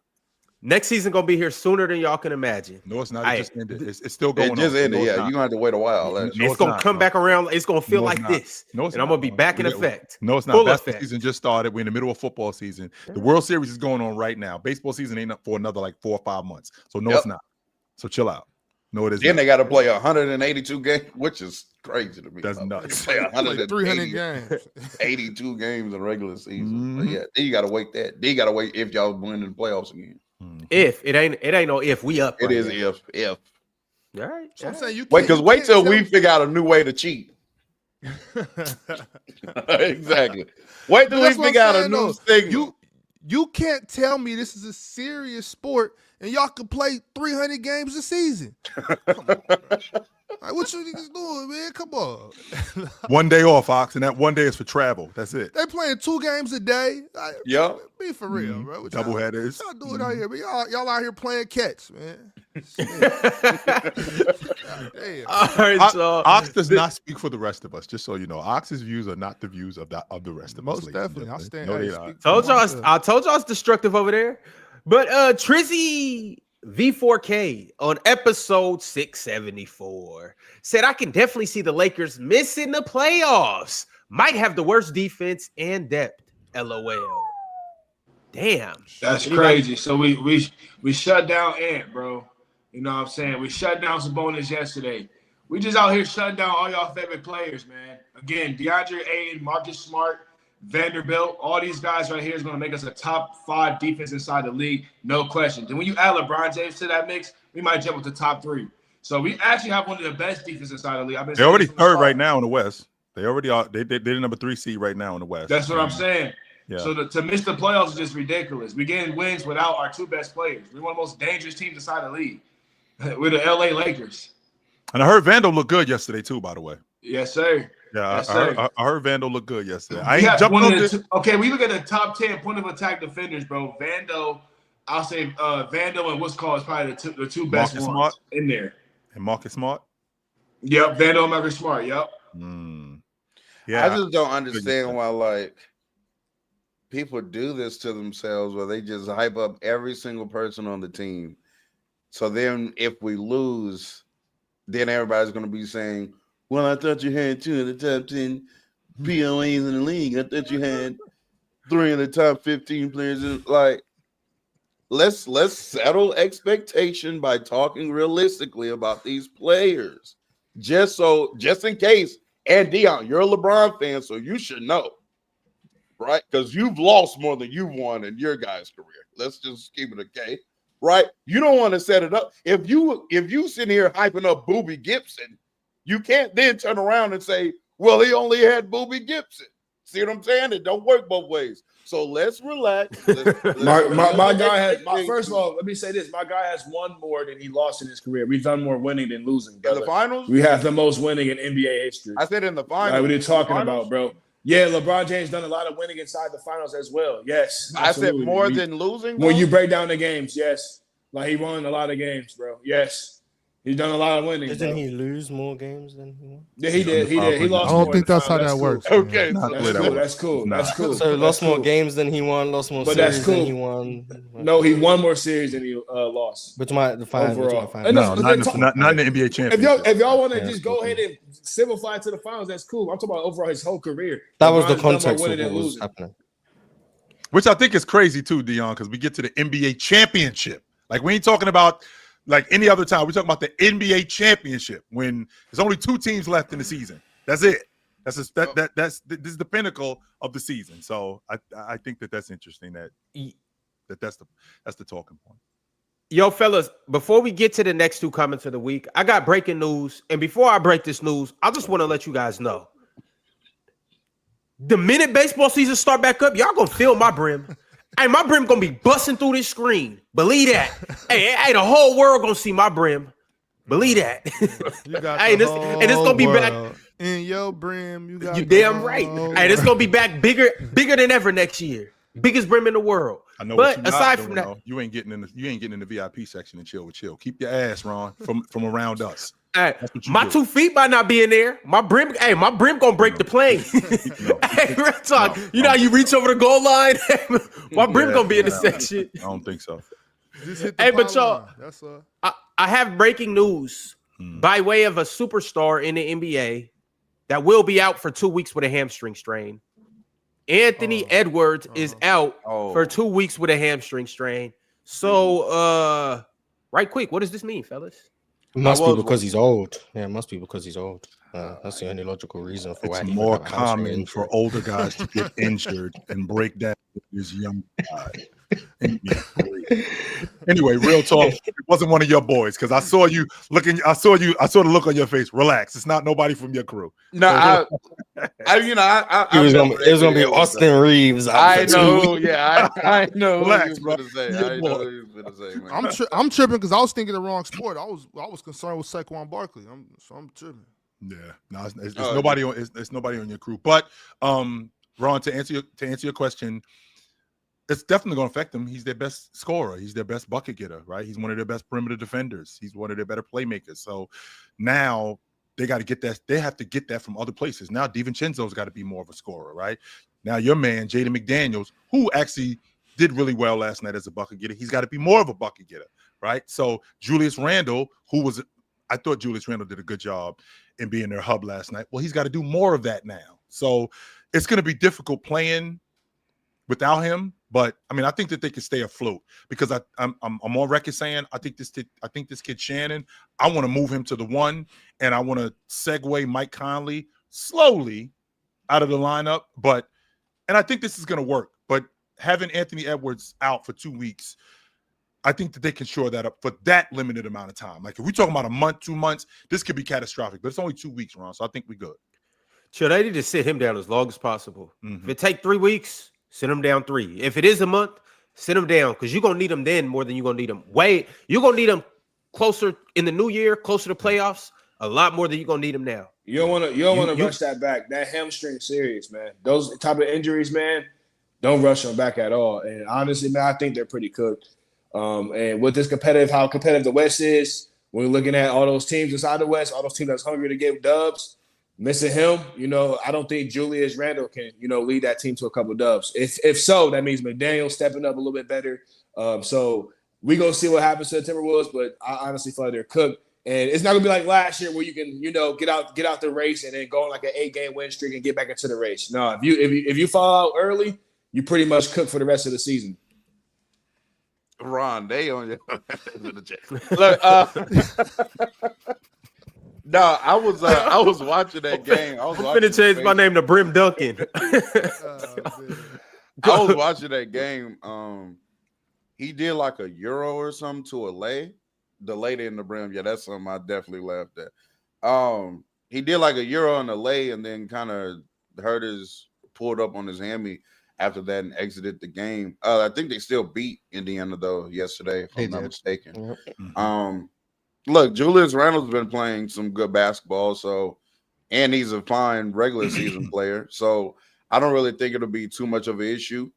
Next season gonna be here sooner than y'all can imagine. No, it's not. It just ended. It's still going It just on. ended. No, Yeah, you're gonna have to wait a while. It's gonna come back around. It's gonna feel like this. No, it's and I'm not. gonna be back in effect. No, it's not. Full Basketball effect. season just started. We're in the middle of football season. The World Series is going on right now. Baseball season ain't up for another like 4 or 5 months. So no, it's not. So chill out. No, it is. Then they got to play 182 games, which is crazy to me. That's nuts. Play 300 games, 82 games in the regular season. But yeah, then you got to wait that. Then you got to wait if y'all win in the playoffs again. If it ain't no if we up. It is if. All right. So I'm saying you wait till tell we me- figure out a new way to cheat. Exactly. Wait till we That's what I'm figure out a saying, new though. signal. You can't tell me this is a serious sport and y'all can play 300 games a season. Come on, bro. Like, what you niggas doing, man? Come on. 1 day off, Ox, and that 1 day is for travel. That's it. They playing 2 games a day. Like, Yeah. Be for real, bro. What Double y'all- headers. What y'all doing out here, man? Y'all out here playing catch, man. Damn. All right, so Ox does not speak for the rest of us. Just so you know, Ox's views are not the views of the rest of us. Most ladies and definitely. I'll gentlemen. stand. No, hey, they not. I told y'all it's destructive over there. But Trizzy V4K on episode 674 said, I can definitely see the Lakers missing the playoffs. Might have the worst defense and depth. LOL. Damn. That's crazy. So we shut down Ant, bro. You know what I'm saying? We shut down Sabonis yesterday. We just out here shutting down all y'all favorite players, man. Again, DeAndre Ayton, Marcus Smart, Vanderbilt, all these guys right here is going to make us a top 5 defense inside the league, no question. And when you add LeBron James to that mix, we might jump with the top 3. So we actually have one of the best defenses inside the league. They're already third right now in the West. They already are. They're the number 3 seed right now in the West. That's what I'm saying. Yeah. So to miss the playoffs is just ridiculous. We're getting wins without our 2 best players. We're one of the most dangerous teams inside the league. We're the LA Lakers. And I heard Vandal look good yesterday too, by the way. Yes, sir. Yeah, Yes, I heard Vandal look good yesterday. I We ain't have jumping one on of this. the okay, we look at the top 10 point of attack defenders, bro. Vando, I'll say Vando and what's called is probably the 2 best Marcus ones Smart. in there. And Marcus Smart. Yep, Vando and Marcus Smart. Yep. Yeah, I just don't understand why like people do this to themselves where they just hype up every single person on the team. So then if we lose, then everybody's going to be saying, well, I thought you had 2 of the top 10 POAs in the league. I thought you had 3 of the top 15 players. Like, let's settle expectation by talking realistically about these players. Just in case. And Dion, you're a LeBron fan, so you should know, right? Because you've lost more than you've won in your guys' career. Let's just keep it okay, right? You don't want to set it up. If you sit here hyping up Boobie Gibson, you can't then turn around and say, well, he only had Boobie Gibson. See what I'm saying? It don't work both ways. So let's relax. My guy has. First of all, let me say this: my guy has won more than he lost in his career. We've done more winning than losing. Brother. In the finals, we have the most winning in NBA history. I said in the finals. Like, what are you talking about, bro? Yeah, LeBron James done a lot of winning inside the finals as well. Yes, absolutely. I said more than losing. When you break down the games, yes, like he won a lot of games, bro. Yes. He's done a lot of winning. Didn't he lose more games than he won? Yeah, he did. He lost. I don't think that's how that works. Okay, that's cool. That's cool. So lost more games than he won, lost more series than he won. No, he won more series than he lost. But the final overall. No, not in the NBA championship. If y'all want to just go ahead and simplify it to the finals, that's cool. I'm talking about overall his whole career. That was the context of what was happening. Which I think is crazy too, Dion, because we get to the NBA championship. Like we ain't talking about like any other time. We're talking about the NBA championship when there's only 2 teams left in the season. That's it. This is the pinnacle of the season. So I think that's interesting. That's the talking point. Yo, fellas, before we get to the next 2 comments of the week, I got breaking news. And before I break this news, I just want to let you guys know. The minute baseball season start back up, y'all gonna feel my brim. Hey, my brim gonna be busting through this screen. Believe that. hey, the whole world gonna see my brim. Believe that. You got hey, this gonna be back in your brim. You damn right. Hey, this gonna be back bigger than ever next year. Biggest brim in the world. I know. But aside from that, you ain't getting in the VIP section and chill with chill. Keep your ass, Ron, from around us. Hey, my 2 feet might not be in there. My brim gonna break the plane. Hey, real talk. You know how you reach over the goal line? My brim gonna be in the section. I don't think so. Just hit the Hey, but y'all, pylon. That's I have breaking news by way of a superstar in the NBA that will be out for 2 weeks with a hamstring strain. Anthony Edwards is out for 2 weeks with a hamstring strain. So, right quick, what does this mean, fellas? It must be because he's old. Yeah, it must be because he's old. That's the only logical reason for why It's he more would have a hamstring common injury. for older guys to get injured and break down with this young guy. Anyway, real talk. It wasn't one of your boys because I saw you looking. I saw the look on your face. Relax. It's not nobody from your crew. No, It was gonna be Austin Reeves. I know. Yeah, I know. Relax, What you was bro. gonna say. I know what you was gonna say, man. I'm tripping because I was thinking the wrong sport. I was concerned with Saquon Barkley. I'm tripping. Yeah, no, it's nobody on. It's nobody on your crew. But Ron, to answer your question, it's definitely going to affect him. He's their best scorer. He's their best bucket getter, right? He's one of their best perimeter defenders. He's one of their better playmakers. So now they got to get that. They have to get that from other places. Now DiVincenzo's got to be more of a scorer, right? Now your man Jaden McDaniels, who actually did really well last night as a bucket getter, he's got to be more of a bucket getter, right? So Julius Randle, I thought Julius Randle did a good job in being their hub last night. Well, he's got to do more of that now. So it's going to be difficult playing without him. But I mean, I think that they can stay afloat because I'm on record saying I think this kid Shannon, I want to move him to the 1, and I want to segue Mike Conley slowly out of the lineup. And I think this is going to work. But having Anthony Edwards out for 2 weeks, I think that they can shore that up for that limited amount of time. Like if we're talking about a month, 2 months, this could be catastrophic. But it's only 2 weeks, Ron. So I think we're good. Sure, they need to sit him down as long as possible. If it take 3 weeks, sit him down 3. If it is a month, sit him down because you're going to need him then more than you're going to need him. You're going to need him closer in the new year, closer to playoffs, a lot more than you're going to need him now. You don't want to rush that back. That hamstring serious, man. Those type of injuries, man, don't rush them back at all. And honestly, man, I think they're pretty cooked. And with this how competitive the West is, when we're looking at all those teams inside the West, all those teams that's hungry to get dubs, missing him, I don't think Julius Randle can, lead that team to a couple dubs. If so, that means McDaniel stepping up a little bit better. So we're going to see what happens to the Timberwolves, but I honestly feel like they're cooked. And it's not going to be like last year where you can, get out the race and then go on like an 8-game win streak and get back into the race. No, if you fall out early, you pretty much cook for the rest of the season. Ron, they on you. Look, no, I was watching that game. I'm finna change my name to Brim Duncan. I was watching that game. He did like a Euro or something to a lay. The lady in the brim. Yeah, that's something I definitely laughed at. He did like a Euro and a lay and then kind of pulled up on his hammy after that and exited the game. I think they still beat Indiana though yesterday, if I'm not mistaken. Yep. Look, Julius Randle's been playing some good basketball, and he's a fine regular season player. So I don't really think it'll be too much of an issue,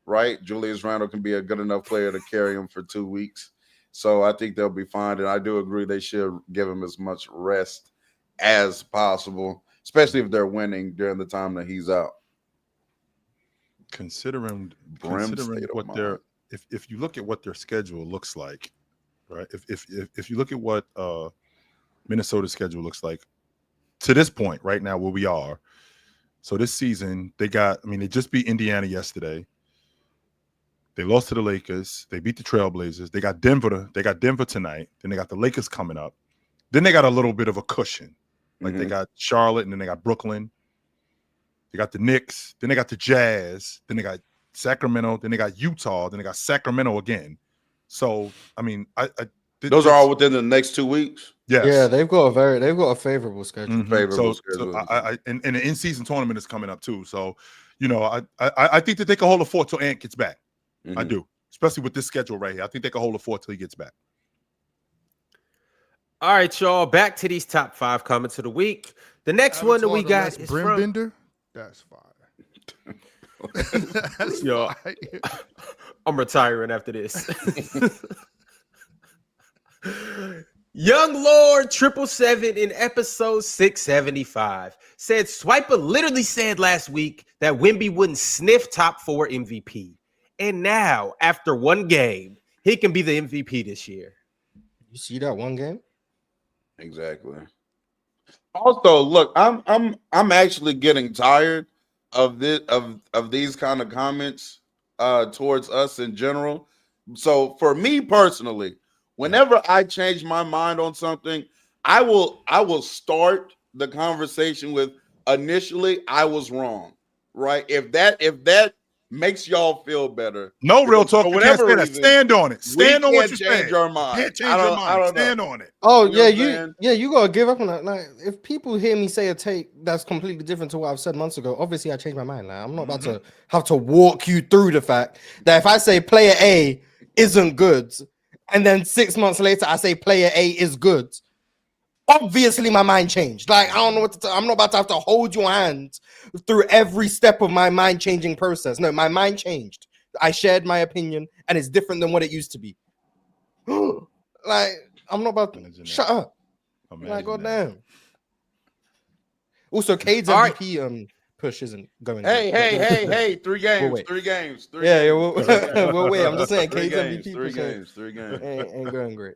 right? Julius Randle can be a good enough player to carry him for 2 weeks. So I think they'll be fine. And I do agree they should give him as much rest as possible, especially if they're winning during the time that he's out. Considering what if you look at what their schedule looks like, right? If you look at what Minnesota's schedule looks like to this point right now where we are, so this season they just beat Indiana yesterday. They lost to the Lakers. They beat the Trailblazers. They got Denver tonight. Then they got the Lakers coming up. Then they got a little bit of a cushion. Like they got Charlotte and then they got Brooklyn. They got the Knicks. Then they got the Jazz. Then they got Sacramento. Then they got Utah. Then they got Sacramento again. So, I mean, those are all within the next 2 weeks. Yes. Yeah, they've got a favorable schedule. Favorable schedule. And the in-season tournament is coming up too. So, I think that they can hold a fort till Ant gets back. I do, especially with this schedule right here. I think they can hold a fort till he gets back. All right, y'all. Back to these top 5 comments of the week. The next one that we got is Brim from Bender. That's fire. That's yo. fire. I'm retiring after this. Young Lord 777 in episode 675 said Swiper literally said last week that Wemby wouldn't sniff top 4 MVP. And now, after one game, he can be the MVP this year. You see that one game? Exactly. Also, look, I'm actually getting tired of this of these kind of comments towards us in general. So for me personally, whenever I change my mind on something, I will start the conversation with initially I was wrong. Right? If that makes y'all feel better. No, real talk. For You can't whatever say that. reason, Stand on it. Stand on what you're change saying. our You mind. can't change your mind. I don't know. Stand on it. Oh, You know yeah, what I'm saying? you gotta give up on that. Like, if people hear me say a take that's completely different to what I've said months ago, obviously I changed my mind. Like, I'm not about to have to walk you through the fact that if I say player A isn't good, and then 6 months later I say player A is good, obviously my mind changed. Like, I don't know what to tell. I'm not about to have to hold your hand through every step of my mind changing process. No, my mind changed. I shared my opinion, and it's different than what it used to be. Like, I'm not about to shut up. Like, goddamn. Also, Cade's MVP push isn't going. Hey! 3 games. wait. 3 games. 3 Yeah, games. we'll wait. I'm just saying, 3 Cade's games. MVP 3 push games. 3 games. ain't going great.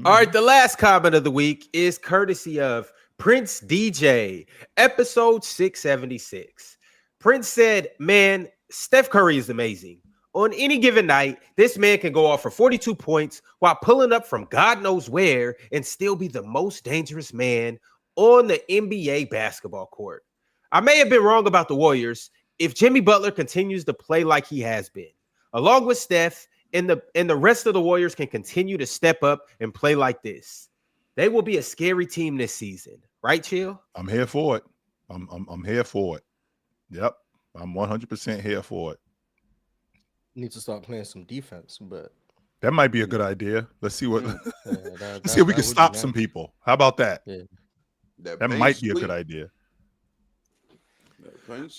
All right, the last comment of the week is courtesy of Prince DJ, episode 676. Prince said, man, Steph Curry is amazing. On any given night, this man can go off for 42 points while pulling up from God knows where and still be the most dangerous man on the NBA basketball court. I may have been wrong about the Warriors if Jimmy Butler continues to play like he has been. Along with Steph, and the rest of the Warriors can continue to step up and play like this, they will be a scary team this season. Right, Chill? I'm here for it. I'm here for it. Yep. I'm 100% here for it. Need to start playing some defense, but that might be a good idea. Let's see what let's see if we can stop some people. How about that? Yeah. That might be a good idea.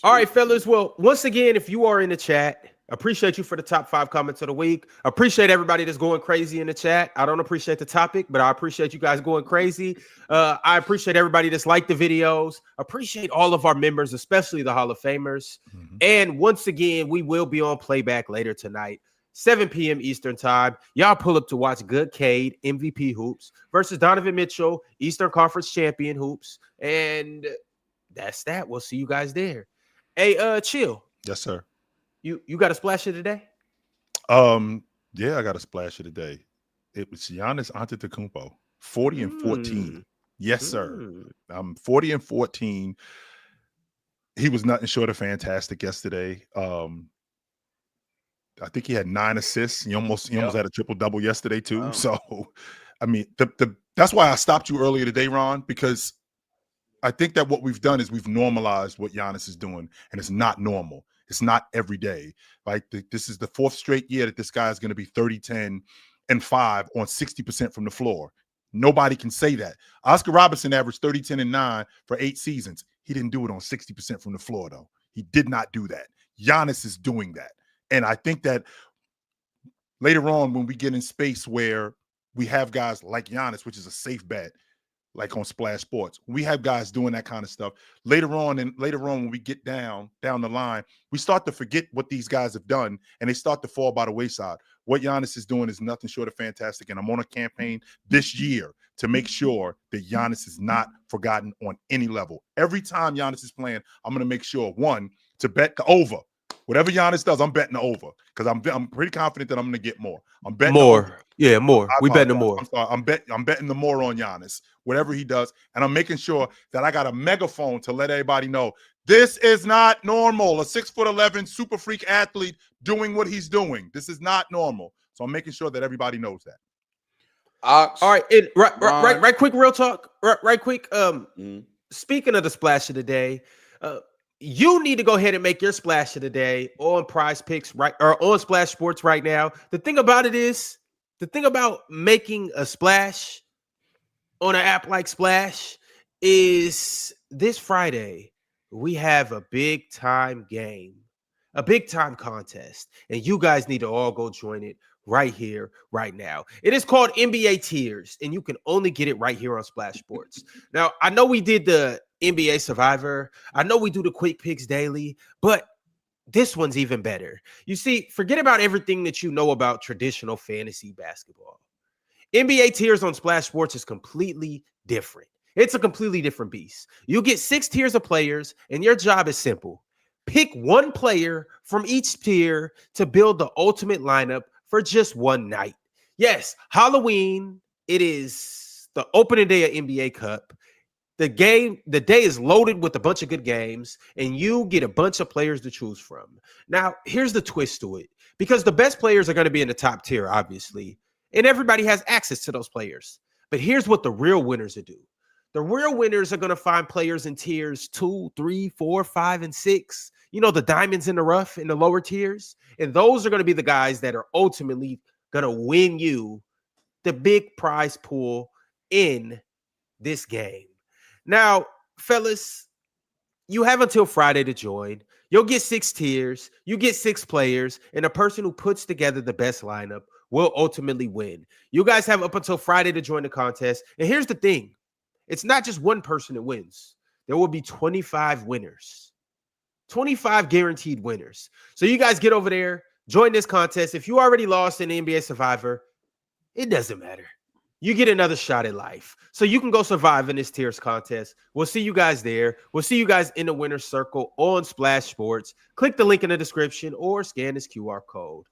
All right, fellas. Well, once again, if you are in the chat, appreciate you for the top 5 comments of the week. Appreciate everybody that's going crazy in the chat. I don't appreciate the topic, but I appreciate you guys going crazy. I appreciate everybody that's liked the videos. Appreciate all of our members, especially the Hall of Famers. And once again, we will be on playback later tonight, 7 p.m. Eastern time. Y'all pull up to watch Good Cade, MVP hoops, versus Donovan Mitchell, Eastern Conference champion hoops. And that's that. We'll see you guys there. Hey, Chill. Yes, sir. You got a splash of today? Yeah, I got a splash of today. It was Giannis Antetokounmpo, 40 and 14. Yes, sir. 40 and 14. He was nothing short of fantastic yesterday. I think he had 9 assists. He almost had a triple-double yesterday too. Wow. So, I mean, that's why I stopped you earlier today, Ron, because I think that what we've done is we've normalized what Giannis is doing, and it's not normal. It's not every day. Like this is the 4th straight year that this guy is going to be 30, 10, and 5 on 60% from the floor. Nobody can say that. Oscar Robertson averaged 30, 10, and 9 for 8 seasons. He didn't do it on 60% from the floor, though. He did not do that. Giannis is doing that. And I think that later on when we get in space where we have guys like Giannis, which is a safe bet, like on Splash Sports, we have guys doing that kind of stuff. Later on when we get down the line, we start to forget what these guys have done, and they start to fall by the wayside. What Giannis is doing is nothing short of fantastic, and I'm on a campaign this year to make sure that Giannis is not forgotten on any level. Every time Giannis is playing, I'm going to make sure, one, to bet the over. Whatever Giannis does, I'm betting the over because I'm pretty confident that I'm going to get more. I'm betting more. Yeah, more. We betting the more. I'm sorry. I'm betting the more on Giannis, whatever he does, and I'm making sure that I got a megaphone to let everybody know this is not normal. A 6'11" super freak athlete doing what he's doing. This is not normal. So I'm making sure that everybody knows that. All right, right quick, real talk. Right quick. Speaking of the splash of the day, you need to go ahead and make your splash of the day on Prize Picks, right, or on Splash Sports right now. The thing about making a splash on an app like Splash is this Friday we have a big time game, a big time contest, and you guys need to all go join it right here, right now. It is called NBA Tiers, and you can only get it right here on Splash Sports. Now, I know we did the NBA Survivor. I know we do the Quick Picks daily, but this one's even better. You see, forget about everything that you know about traditional fantasy basketball. NBA tiers on Splash Sports is completely different. It's a completely different beast. You get 6 tiers of players, and your job is simple. Pick one player from each tier to build the ultimate lineup for just one night. Yes, Halloween, it is the opening day of NBA Cup. The day is loaded with a bunch of good games, and you get a bunch of players to choose from. Now, here's the twist to it. Because the best players are going to be in the top tier, obviously, and everybody has access to those players. But here's what the real winners will do. The real winners are going to find players in tiers 2, 3, 4, 5, and 6. You know, the diamonds in the rough in the lower tiers. And those are going to be the guys that are ultimately going to win you the big prize pool in this game. Now, fellas, you have until Friday to join. You'll get 6 tiers. You get 6 players. And the person who puts together the best lineup will ultimately win. You guys have up until Friday to join the contest. And here's the thing. It's not just one person that wins. There will be 25 winners. 25 guaranteed winners. So you guys get over there, join this contest. If you already lost in NBA Survivor, it doesn't matter. You get another shot at life. So you can go survive in this tiers contest. We'll see you guys there. We'll see you guys in the winner's circle on Splash Sports. Click the link in the description or scan this QR code.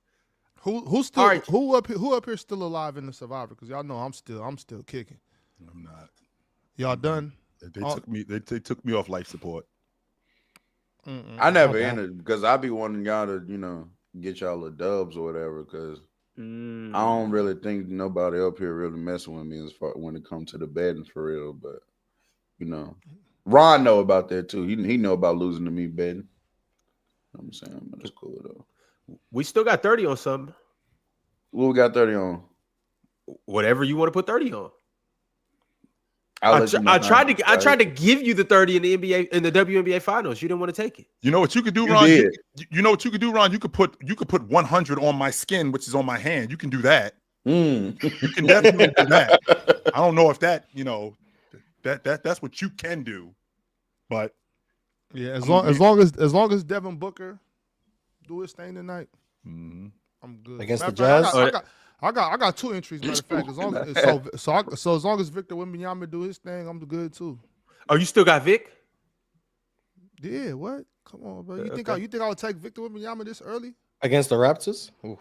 Who up here still alive in the Survivor? Because y'all know I'm still kicking. I'm not. Y'all done? They took me off life support. I never entered because I be wanting y'all to, get y'all the dubs or whatever. Because I don't really think nobody up here really messing with me as far when it comes to the betting for real. But Ron know about that too. He know about losing to me betting. I'm saying, but it's cool though. We still got 30 on something. What we got 30 on? Whatever you want to put 30 on. I tried to give you the 30 in the NBA in the WNBA finals. You didn't want to take it. You know what you could do, Ron? You know what you could do, Ron? You could put 100 on my skin, which is on my hand. You can do that. You can definitely do that. I don't know if that, that's what you can do, but yeah, as long as Devin Booker do his thing tonight, I'm good. Against the Jazz. I got 2 entries. Matter of fact, as long as Victor Wembanyama do his thing, I'm good too. Oh, you still got Vic? Yeah. What? Come on, bro. You think I would take Victor Wembanyama this early against the Raptors? Oof.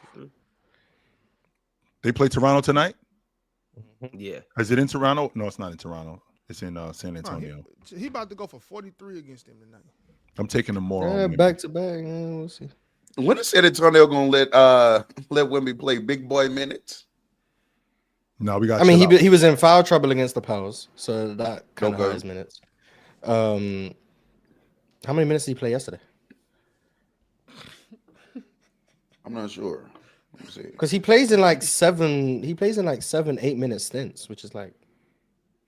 They play Toronto tonight. Yeah. Is it in Toronto? No, it's not in Toronto. It's in San Antonio. He about to go for 43 against him tonight. I'm taking them more. Yeah, back to back. We'll see. When is San Antonio gonna let Wemby play big boy minutes? No, we got. I mean, he was in foul trouble against the Pels, so that kind of hurt his minutes. How many minutes did he play yesterday? I'm not sure. Because he plays in like 7, 8 minute stints, which is like.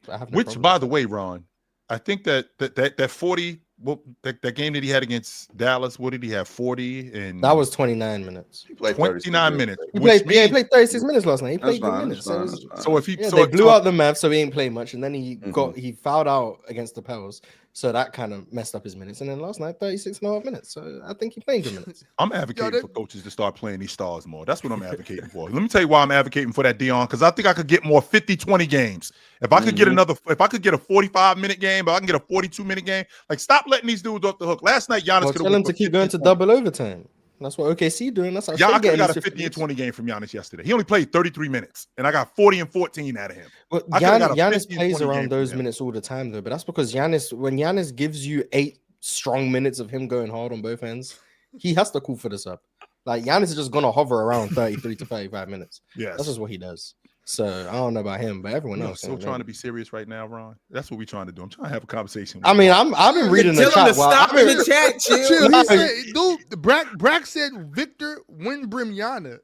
By the way, Ron, I think that 40. Well, that game that he had against Dallas, what did he have? 40 and that was 29 minutes. He played 29 minutes. He played 36 minutes last night. He played good minutes. So if he they blew out the Mavs, so he ain't played much, and then he fouled out against the Pels, so that kind of messed up his minutes. And then last night, 36.5 minutes. So I think he played good minutes. I'm advocating for coaches to start playing these stars more. That's what I'm advocating for. Let me tell you why I'm advocating for that, Dion, because I think I could get more 50-20 games. If I could get if I could get a 45-minute game, but I can get a 42-minute game, like stop letting these dudes off the hook. Last night, Giannis tell him to keep going to double overtime. That's what OKC doing. That's I could have got a 50 and 20 game from Giannis yesterday. He only played 33 minutes, and I got 40 and 14 out of him. But Giannis plays around those minutes all the time, though. But that's because when Giannis gives you 8 strong minutes of him going hard on both ends, he has to call for this up. Like Giannis is just gonna hover around 33 to 35 minutes. Yes, that's just what he does. So I don't know about him, but everyone else. Still trying to be serious right now, Ron. That's what we're trying to do. I'm trying to have a conversation. I mean, I've been reading the chat. Stop in the chat. Chill. He said, dude, Brack said Victor Wembanyama.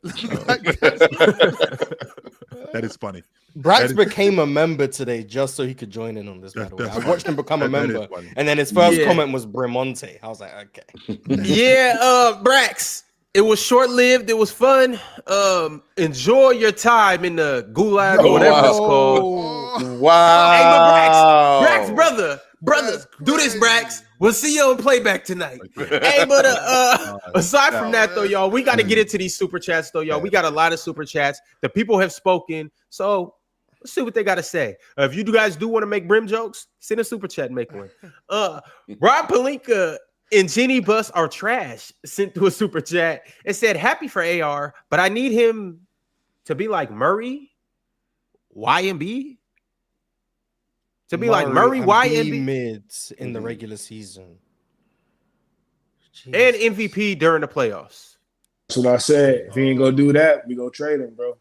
That is funny. Brax became a member today just so he could join in on this. By the way, I watched him become a member, and then his first comment was Bremonte. I was like, okay. Brax. It was short-lived. It was fun. Enjoy your time in the gulag or whatever it's called. Wow. Hey, but Brax, brother, do this, Brax. We'll see you on playback tonight. Hey, but aside from that, though, y'all, we got to get into these super chats, though, y'all. We got a lot of super chats. The people have spoken, so let's see what they got to say. If you guys do want to make brim jokes, send a super chat and make one. Rob Palinka and Jenny Bus are trash sent through a super chat and said, happy for AR, but I need him to be like Murray, YMB. To be like Murray, YMB mids in the regular season. And MVP during the playoffs. That's what I said. If he ain't gonna do that, we gonna trade him, bro.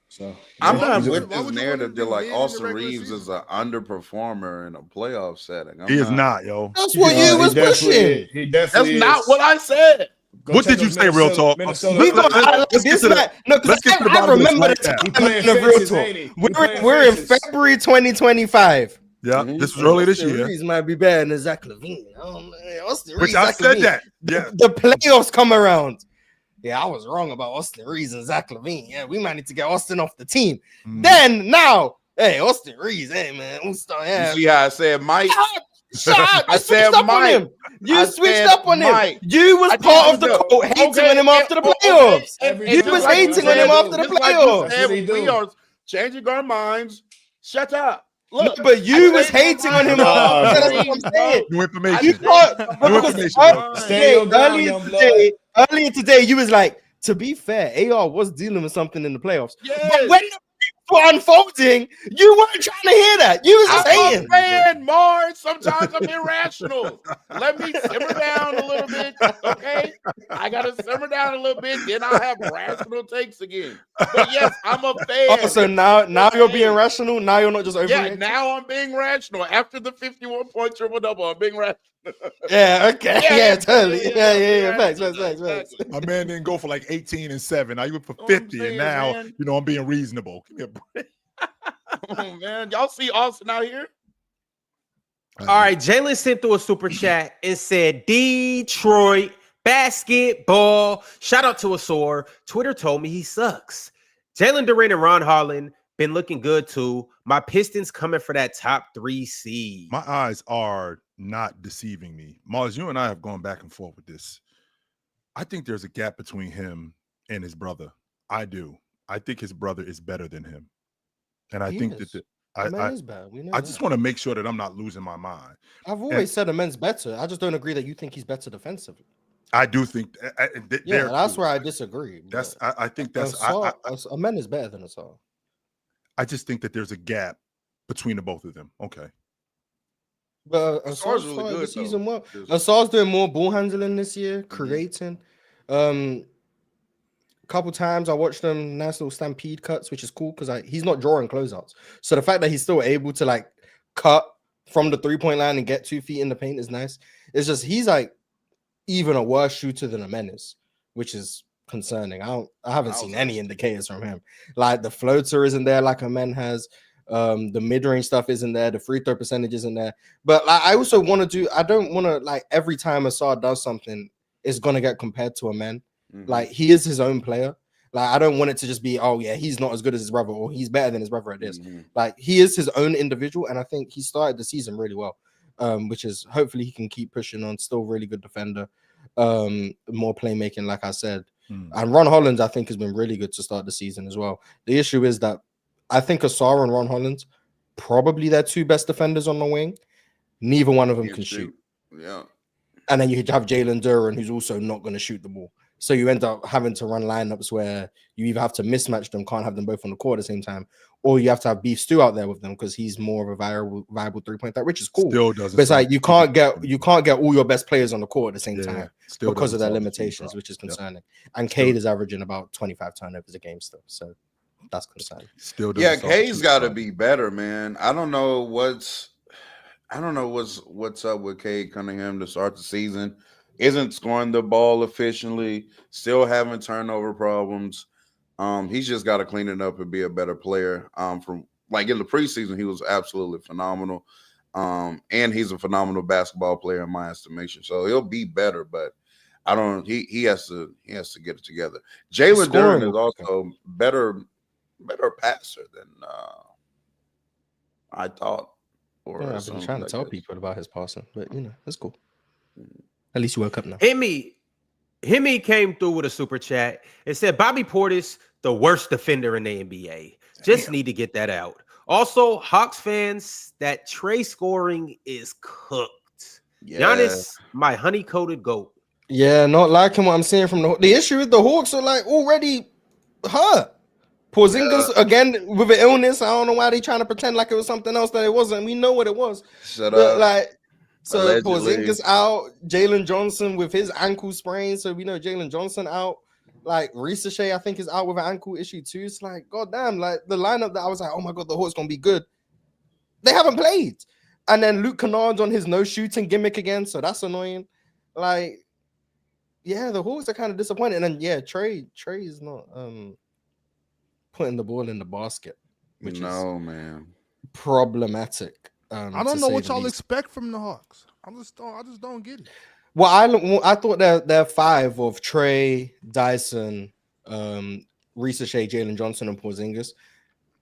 So I'm not he's a- with why this would you narrative wanna that like be mid in the Austin regular Reeves is season? an underperformer in a playoff setting. He is not, yo. That's what he you was pushing. He That's definitely not is. what I said. Go What check did you those say, real talk? Minnesota. We got Let's get this to the- man. No, because let's get to the I bottom of this remember right the now. He time playing in the real fences, talk. ain't he? He playing We're in fences. February 2025. Yeah, this was earlier this year. Reeves might be better than Zach LaVine. Oh, man. Austin Which Reeves, I Zach said LaVine. that. Yeah. The playoffs come around. Yeah, I was wrong about Austin Reeves and Zach LaVine. Yeah, we might need to get Austin off the team. Then now, hey, Austin Reeves, hey man, we'll start. Yeah, You see how I said Mike? shut up. I You said switched up on Mike. him. You I switched said up on Mike. him. You was I part of did the though. court hating Okay, on him after the okay, playoffs. Every You day, was bro. hating That's on what him he after do. the Just like you playoffs. That's what he said, do. we are changing our minds. Shut up. No, Look, but you was changed hating my on him. mind. Nah, That's bro. what I'm saying. New You information. can't. New Because information, bro. Stay your ground, young blood. earlier today, you was like, to be fair, AR was dealing with something in the playoffs. But Yes. when the were unfolding, you weren't trying to hear that. You was just I'm a hating. fan, Mars. Sometimes I'm irrational. Let me simmer down a little bit, okay? I gotta simmer down a little bit, then I'll have rational takes again. But yes, I'm a fan. Oh, so now you're being rational. Now you're not just overreacting. Yeah, now I'm being rational. After the 51-point triple double, I'm being rational. Yeah, okay. Yeah, totally. Yeah. Facts. Exactly. My man didn't go for like 18 and 7. Now you went for Know what I'm 50, saying, and now man? I'm being reasonable. Give me a break. Oh, man, y'all see Austin out here? All right, Jalen sent through a super chat and said, Detroit basketball. Shout out to Asor. Twitter told me he sucks. Jalen Durant and Ron Holland been looking good too. My Pistons coming for that top 3 seed. My eyes are not deceiving me. Mars, you and I have gone back and forth with this. I think there's a gap between him and his brother. I do. I think his brother is better than him. And I think that is bad. We know I just want to make sure that I'm not losing my mind. I've always said Amen's better. I just don't agree that you think he's better defensively. I do think that's where I disagree. I think that's Amen is better than Asar. I just think that there's a gap between the both of them. Okay. But Asar's Asar's really started good, the season though. well. Asar's doing more ball handling this year, creating. A couple times I watched them nice little stampede cuts, which is cool because he's not drawing closeouts. So the fact that he's still able to like cut from the 3-point line and get 2 feet in the paint is nice. It's just he's like even a worse shooter than Amen is, which is concerning. I haven't seen any indicators from him. Like the floater isn't there like Amen has. The mid-range stuff isn't there. The free throw percentage isn't there. But like, I also want to do. I don't want to like every time Asar does something, it's gonna get compared to Amen. Like he is his own player. Like I don't want it to just be, oh yeah, he's not as good as his brother, or he's better than his brother at this. Like he is his own individual, and I think he started the season really well. Which is hopefully he can keep pushing on. Still really good defender. More playmaking, like I said. And Ron Holland, I think, has been really good to start the season as well. The issue is that I think Asar and Ron Holland, probably their 2 best defenders on the wing. Neither one of them can shoot. Yeah. And then you have Jalen Duren, who's also not going to shoot the ball. So you end up having to run lineups where you either have to mismatch them, can't have them both on the court at the same time, or you have to have Beef Stew out there with them because he's more of a viable 3-point threat, which is cool. Still doesn't. But it's like you can't get all your best players on the court at the same time because of their limitations, which is concerning. And Cade is averaging about 25 turnovers a game still, so that's concerning. Still, Cade's got to be better, man. I don't know what's up with Cade Cunningham to start the season. Isn't scoring the ball efficiently, still having turnover problems. He's just got to clean it up and be a better player. From like in the preseason, he was absolutely phenomenal. And he's a phenomenal basketball player in my estimation. So he'll be better, but I don't. He has to get it together. Jalen Duren is also better passer than I thought. or Yeah, I've been something trying to like tell that. people about his passing, but it's cool. At least you woke up now. Himmy came through with a super chat. It said Bobby Portis, the worst defender in the NBA. Just need to get that out. Also, Hawks fans, that Trey scoring is cooked. Yeah. Giannis, my honey-coated goat. Yeah, not liking what I'm seeing from the issue is the Hawks are like already hurt. Porzingis again with an illness. I don't know why they trying to pretend like it was something else that it wasn't. We know what it was. Shut But up. so Allegedly. Porzingis out, Jalen Johnson with his ankle sprain. So we know Jalen Johnson out. Like Reeves, I think, is out with an ankle issue too. It's like, goddamn, like the lineup that I was like, oh my god, the Hawks gonna be good. They haven't played. And then Luke Kennard's on his no shooting gimmick again, so that's annoying. Like, yeah, the Hawks are kind of disappointed. And then Trey is not putting the ball in the basket, which is man. problematic. I don't know what y'all expect from the Hawks. I just don't get it. Well, I thought their five of Trey, Dyson, Reeves, Jalen Johnson, and Porzingis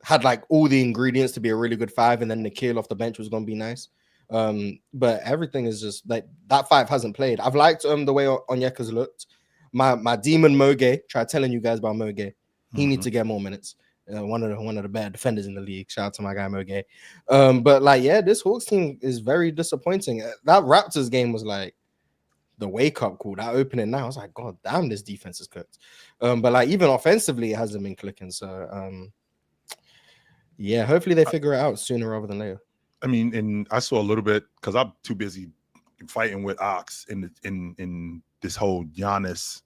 had like all the ingredients to be a really good five, and then Nikhil off the bench was going to be nice. But everything is just like that five hasn't played. I've liked the way Onyeka's looked. My demon Moge, tried telling you guys about Moge. He needs to get more minutes. One of the better defenders in the league. Shout out to my guy Moge. But like, this Hawks team is very disappointing. That Raptors game was like the wake up call. That opening now, I was like, God damn, this defense is cooked. But like even offensively, it hasn't been clicking. So hopefully they figure it out sooner rather than later. I mean, and I saw a little bit because I'm too busy fighting with Ox in this whole Giannis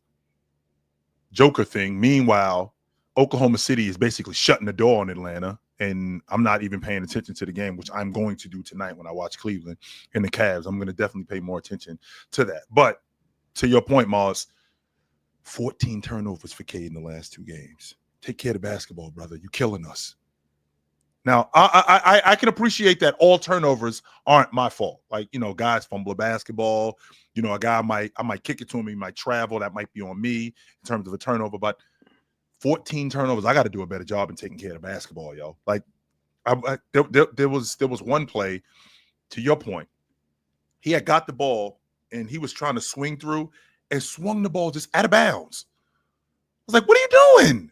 Joker thing. Meanwhile, Oklahoma City is basically shutting the door on Atlanta, and I'm not even paying attention to the game, which I'm going to do tonight when I watch Cleveland and the Cavs. I'm going to definitely pay more attention to that. But to your point, Mars, 14 turnovers for Cade in the last 2 games. Take care of the basketball, brother. You're killing us. Now, I can appreciate that all turnovers aren't my fault. Like, guys fumble a basketball. A guy I might kick it to him. He might travel. That might be on me in terms of a turnover. But 14 turnovers, I got to do a better job in taking care of the basketball, yo. Like, there was one play, to your point. He had got the ball, and he was trying to swing through and swung the ball just out of bounds. I was like, what are you doing?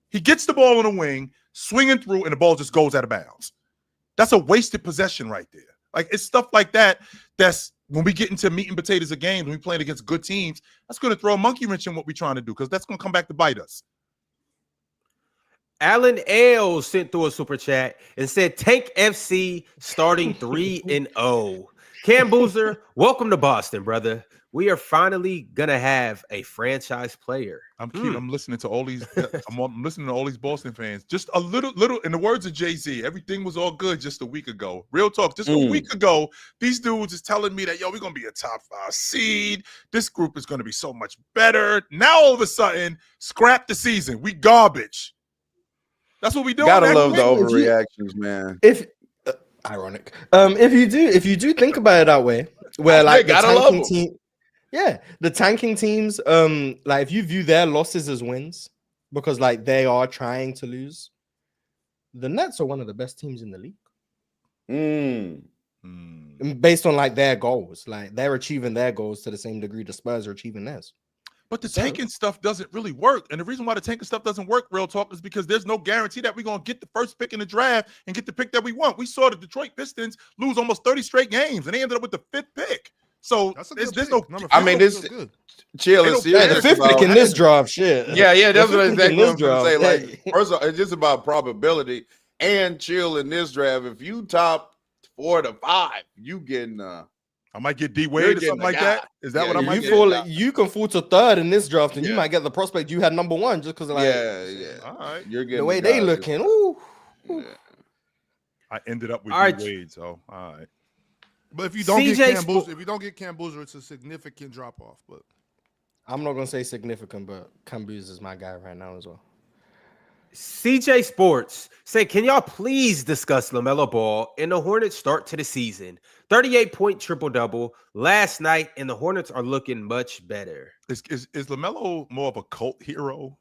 He gets the ball on the wing, swinging through, and the ball just goes out of bounds. That's a wasted possession right there. Like, it's stuff like that that's when we get into meat and potatoes of games, when we playing against good teams, that's going to throw a monkey wrench in what we're trying to do because that's going to come back to bite us. Alan L sent through a super chat and said, Tank FC starting 3-0. Cam Boozer, welcome to Boston, brother. We are finally gonna have a franchise player. I'm listening to all these. I'm listening to all these Boston fans. Just a little. In the words of Jay-Z, everything was all good just a week ago. Real talk. Just a week ago, these dudes is telling me that we're gonna be a top 5 seed. This group is gonna be so much better. Now all of a sudden, scrap the season. We garbage. That's what we do. Gotta love the overreactions, man. Ironic. If you do think about it that way, where like the tanking team. Yeah, the tanking teams, like if you view their losses as wins because like they are trying to lose, the Nets are one of the best teams in the league. Based on like their goals, like they're achieving their goals to the same degree the Spurs are achieving theirs. But the tanking stuff doesn't really work. And the reason why the tanking stuff doesn't work, real talk, is because there's no guarantee that we're going to get the first pick in the draft and get the pick that we want. We saw the Detroit Pistons lose almost 30 straight games, and they ended up with the 5th pick. So there's no. I mean, this chill is the 5th pick in this draft. Shit. Yeah, that's what I'm going to say. Like, first of all, it's just about probability and chill in this draft. If you top 4 to 5, you getting I might get D Wade or something like that. Is that what I might get? You can fall to 3rd in this draft, and you might get the prospect you had number 1 just because like all right, you're getting the way they looking. Ooh. I ended up with D Wade, so all right. But if you don't get Cam Boozer, it's a significant drop off. But I'm not gonna say significant, but Cam Boozer is my guy right now as well. CJ Sports say, can y'all please discuss LaMelo Ball and the Hornets start to the season? 38-point triple-double last night, and the Hornets are looking much better. Is LaMelo more of a cult hero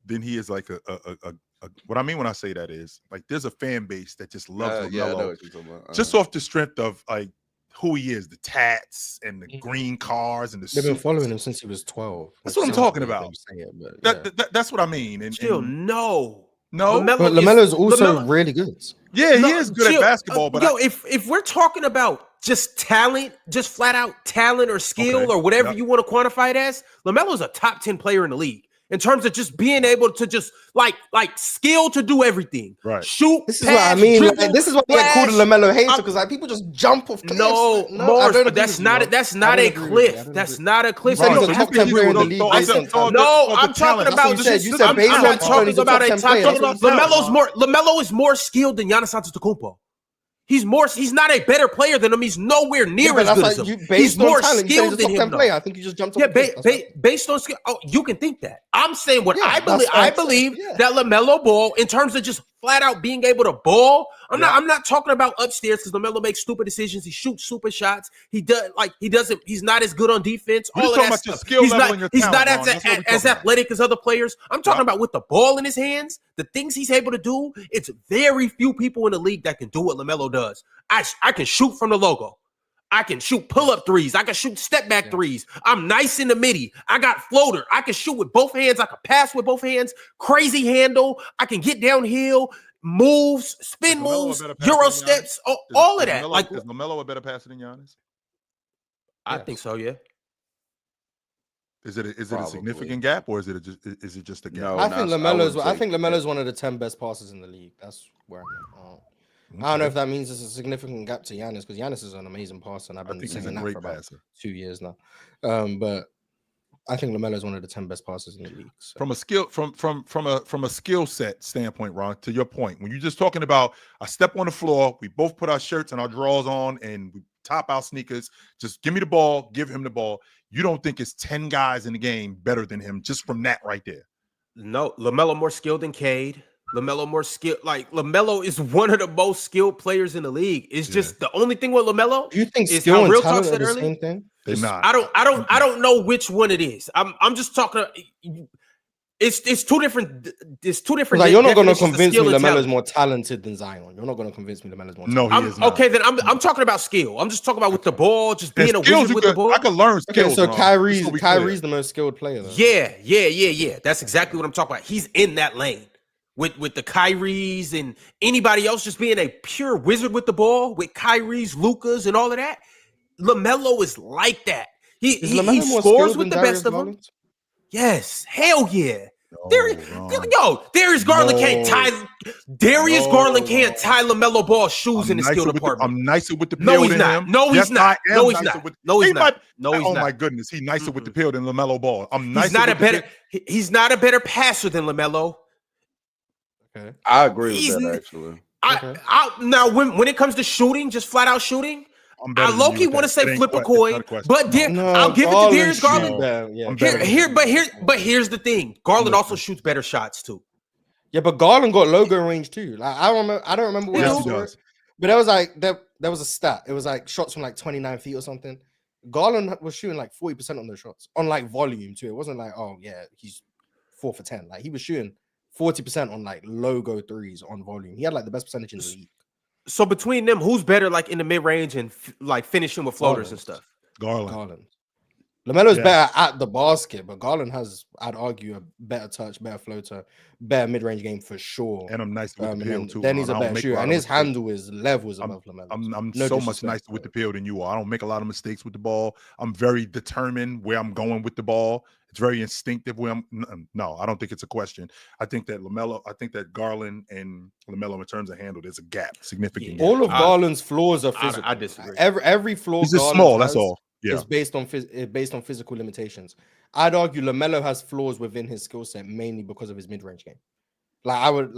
than he is like a what I mean when I say that is like there's a fan base that just loves Yeah, I know LaMelo what you're talking about. just off the strength of like who he is, the tats and the green cars and the They've been suits. following him since he was 12. That's what I'm talking about. But That's what I mean. And Still, no. no, but LaMelo's also really good. Yeah, he is good at basketball. But if we're talking about just talent, just flat out talent or skill or whatever you want to quantify it as, LaMelo's a top 10 player in the league. In terms of just being able to just like skill to do everything, right? Shoot. This is what I mean. Dribble, like, this is why I get called a LaMelo hater because like people just jump off cliffs. No, but that's not a cliff. That's not a cliff. He's a top 10 player in the league. No, I'm talking about. You said based I'm not on talking about a top 10. LaMelo is more skilled than Giannis Antetokounmpo. He's not a better player than him. He's nowhere near as good as him. He's more skilled than him. I think you just jumped off. Yeah, based on skill. Oh, you can think that. I'm saying what I believe. I believe that LaMelo Ball, in terms of just flat out being able to ball. I'm not talking about upstairs because LaMelo makes stupid decisions. He shoots super shots. He's not as good on defense. All of that stuff. He's not as athletic as other players. I'm talking about with the ball in his hands, the things he's able to do. It's very few people in the league that can do what LaMelo does. I can shoot from the logo. I can shoot pull-up threes. I can shoot step-back threes. I'm nice in the midi. I got floater. I can shoot with both hands. I can pass with both hands. Crazy handle. I can get downhill, moves, spin moves, Euro steps, all of that. Is LaMelo a better passer than Giannis? I think so, yeah. Is it a significant gap or is it just a gap? No, I think LaMelo's one of the 10 best passers in the league. That's where I'm at. I don't know if that means it's a significant gap to Giannis because Giannis is an amazing passer, and I've been saying that for about 2 years now. But I think LaMelo is one of the 10 best passers in the league. So. From a skill set standpoint, Ron, to your point, when you're just talking about I step on the floor, we both put our shirts and our drawers on, and we top our sneakers. Just give me the ball, give him the ball. You don't think it's 10 guys in the game better than him just from that right there? No, LaMelo more skilled than Cade. LaMelo more skilled. Like LaMelo is one of the most skilled players in the league. It's just the only thing with LaMelo. Do you think is skill how and Real talent Talk said are the earlier. same thing? They're not. I don't know which one it is. I'm just talking. It's two different. It's two different. Like, you're not going to convince me LaMelo is more talented than Zion. You're not going to convince me LaMelo is more talented. No, he is not. Okay, then I'm talking about skill. I'm just talking about with the ball, just being a wizard with the ball. I can learn skills. Okay, so Kyrie's the most skilled player, though. Yeah. That's exactly what I'm talking about. He's in that lane. With the Kyries and anybody else just being a pure wizard with the ball, with Kyries, Lukas, and all of that, LaMelo is like that. He scores with the best of them. Yes, hell yeah. Darius Garland can't tie. Darius Garland can't tie LaMelo Ball shoes in the skill department. I'm nicer with the pill than him. No, he's not. No, he's not. No, he's not. Oh my goodness, he's nicer with the pill than LaMelo Ball. He's not a better passer than LaMelo. Okay. I agree with that actually. Now when it comes to shooting, just flat out shooting, I low-key want to say flip a coin, but I'll give it to Darius Garland. But here's the thing: Garland also shoots better shots too. Yeah, but Garland got logo range too. Like I don't remember what else was, but there was a stat. It was like shots from like 29 feet or something. Garland was shooting like 40% on those shots on like volume too. It wasn't like he's 4 for 10. Like he was shooting 40% on like logo threes on volume. He had like the best percentage in the league. So between them, who's better like in the mid range and like finishing with floaters and stuff? Garland. LaMelo's better at the basket, but Garland has, I'd argue, a better touch, better floater, better mid range game for sure. And I'm nice with the pill too. Then he's a better shooter, and his handle is levels above LaMelo. I'm so much nicer with the pill than you are. I don't make a lot of mistakes with the ball. I'm very determined where I'm going with the ball. It's very instinctive where I don't think it's a question. I think that Garland and LaMelo in terms of handle, there's a gap, significant. All of Garland's flaws are physical. I disagree. Every flaw he's just small, that's all. Yeah. It's based on physical limitations. I'd argue LaMelo has flaws within his skill set mainly because of his mid-range game. I would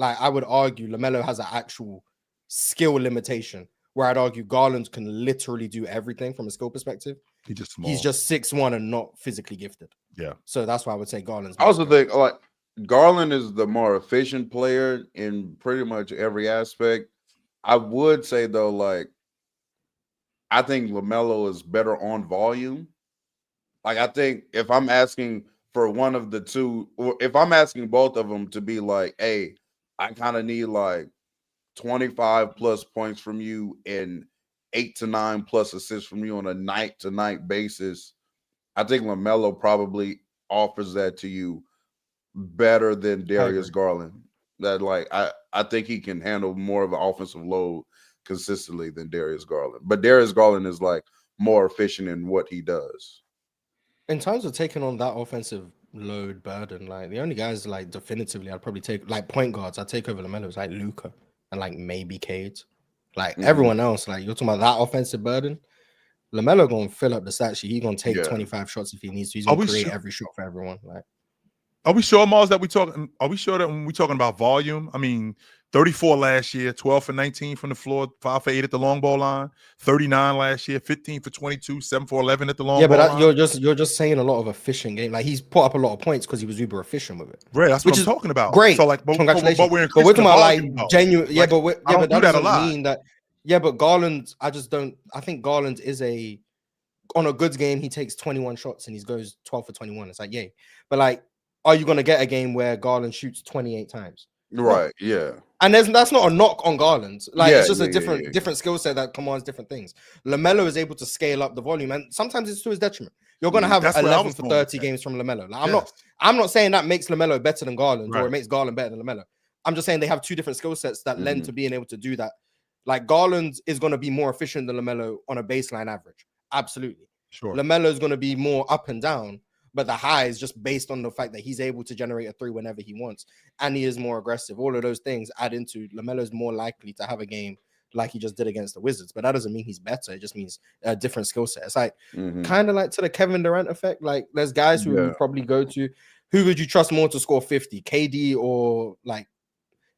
argue LaMelo has an actual skill limitation where I'd argue Garland can literally do everything from a skill perspective. He's just small. He's just 6'1" and not physically gifted. Yeah. So that's why I would say Garland's. I also think like Garland is the more efficient player in pretty much every aspect. I would say though, like I think LaMelo is better on volume. Like I think if I'm asking for one of the two, or if I'm asking both of them to be like, hey, I kind of need like 25 plus points from you and 8 to 9 plus assists from you on a night to night basis. I think LaMelo probably offers that to you better than Darius Garland. That like I think he can handle more of an offensive load consistently than Darius Garland. But Darius Garland is like more efficient in what he does. In terms of taking on that offensive load burden, like the only guys like definitively I'd probably take like point guards I'd take over LaMelo is like Luka and like maybe Cade. Like everyone else, like you're talking about that offensive burden. LaMelo gonna fill up the stat sheet. He's gonna take 25 shots if he needs to. He's gonna create every shot for everyone. Like, are we sure, Mars, that are we sure that when we're talking about volume? I mean, 34 last year, 12 for 19 from the floor, 5 for 8 at the long ball line, 39 last year, 15 for 22, 7 for 11 at the long ball line. You're just saying a lot of efficient game. Like he's put up a lot of points because he was uber efficient with it. Right, that's what I'm talking about. Great. So like, congratulations. But we're talking about like genuine. Yeah, like, but I don't that do that a doesn't lot. mean that. Yeah, but Garland, I just don't. I think Garland is on a good game, he takes 21 shots and he goes 12 for 21. It's like, yay. But like, are you going to get a game where Garland shoots 28 times? Right, yeah. And that's not a knock on Garland. Like, it's just a different skill set that commands different things. LaMelo is able to scale up the volume, and sometimes it's to his detriment. You're going to have 11 for 30 games from LaMelo. Like, I'm not saying that makes LaMelo better than Garland or it makes Garland better than LaMelo. I'm just saying they have two different skill sets that lend to being able to do that. Like, Garland is going to be more efficient than LaMelo on a baseline average. Absolutely. Sure. LaMelo is going to be more up and down, but the high is just based on the fact that he's able to generate a three whenever he wants, and he is more aggressive. All of those things add into LaMelo is more likely to have a game like he just did against the Wizards, but that doesn't mean he's better. It just means a different skill set. It's like kind of like to the Kevin Durant effect. Like there's guys who would probably go to, who would you trust more to score 50, KD or like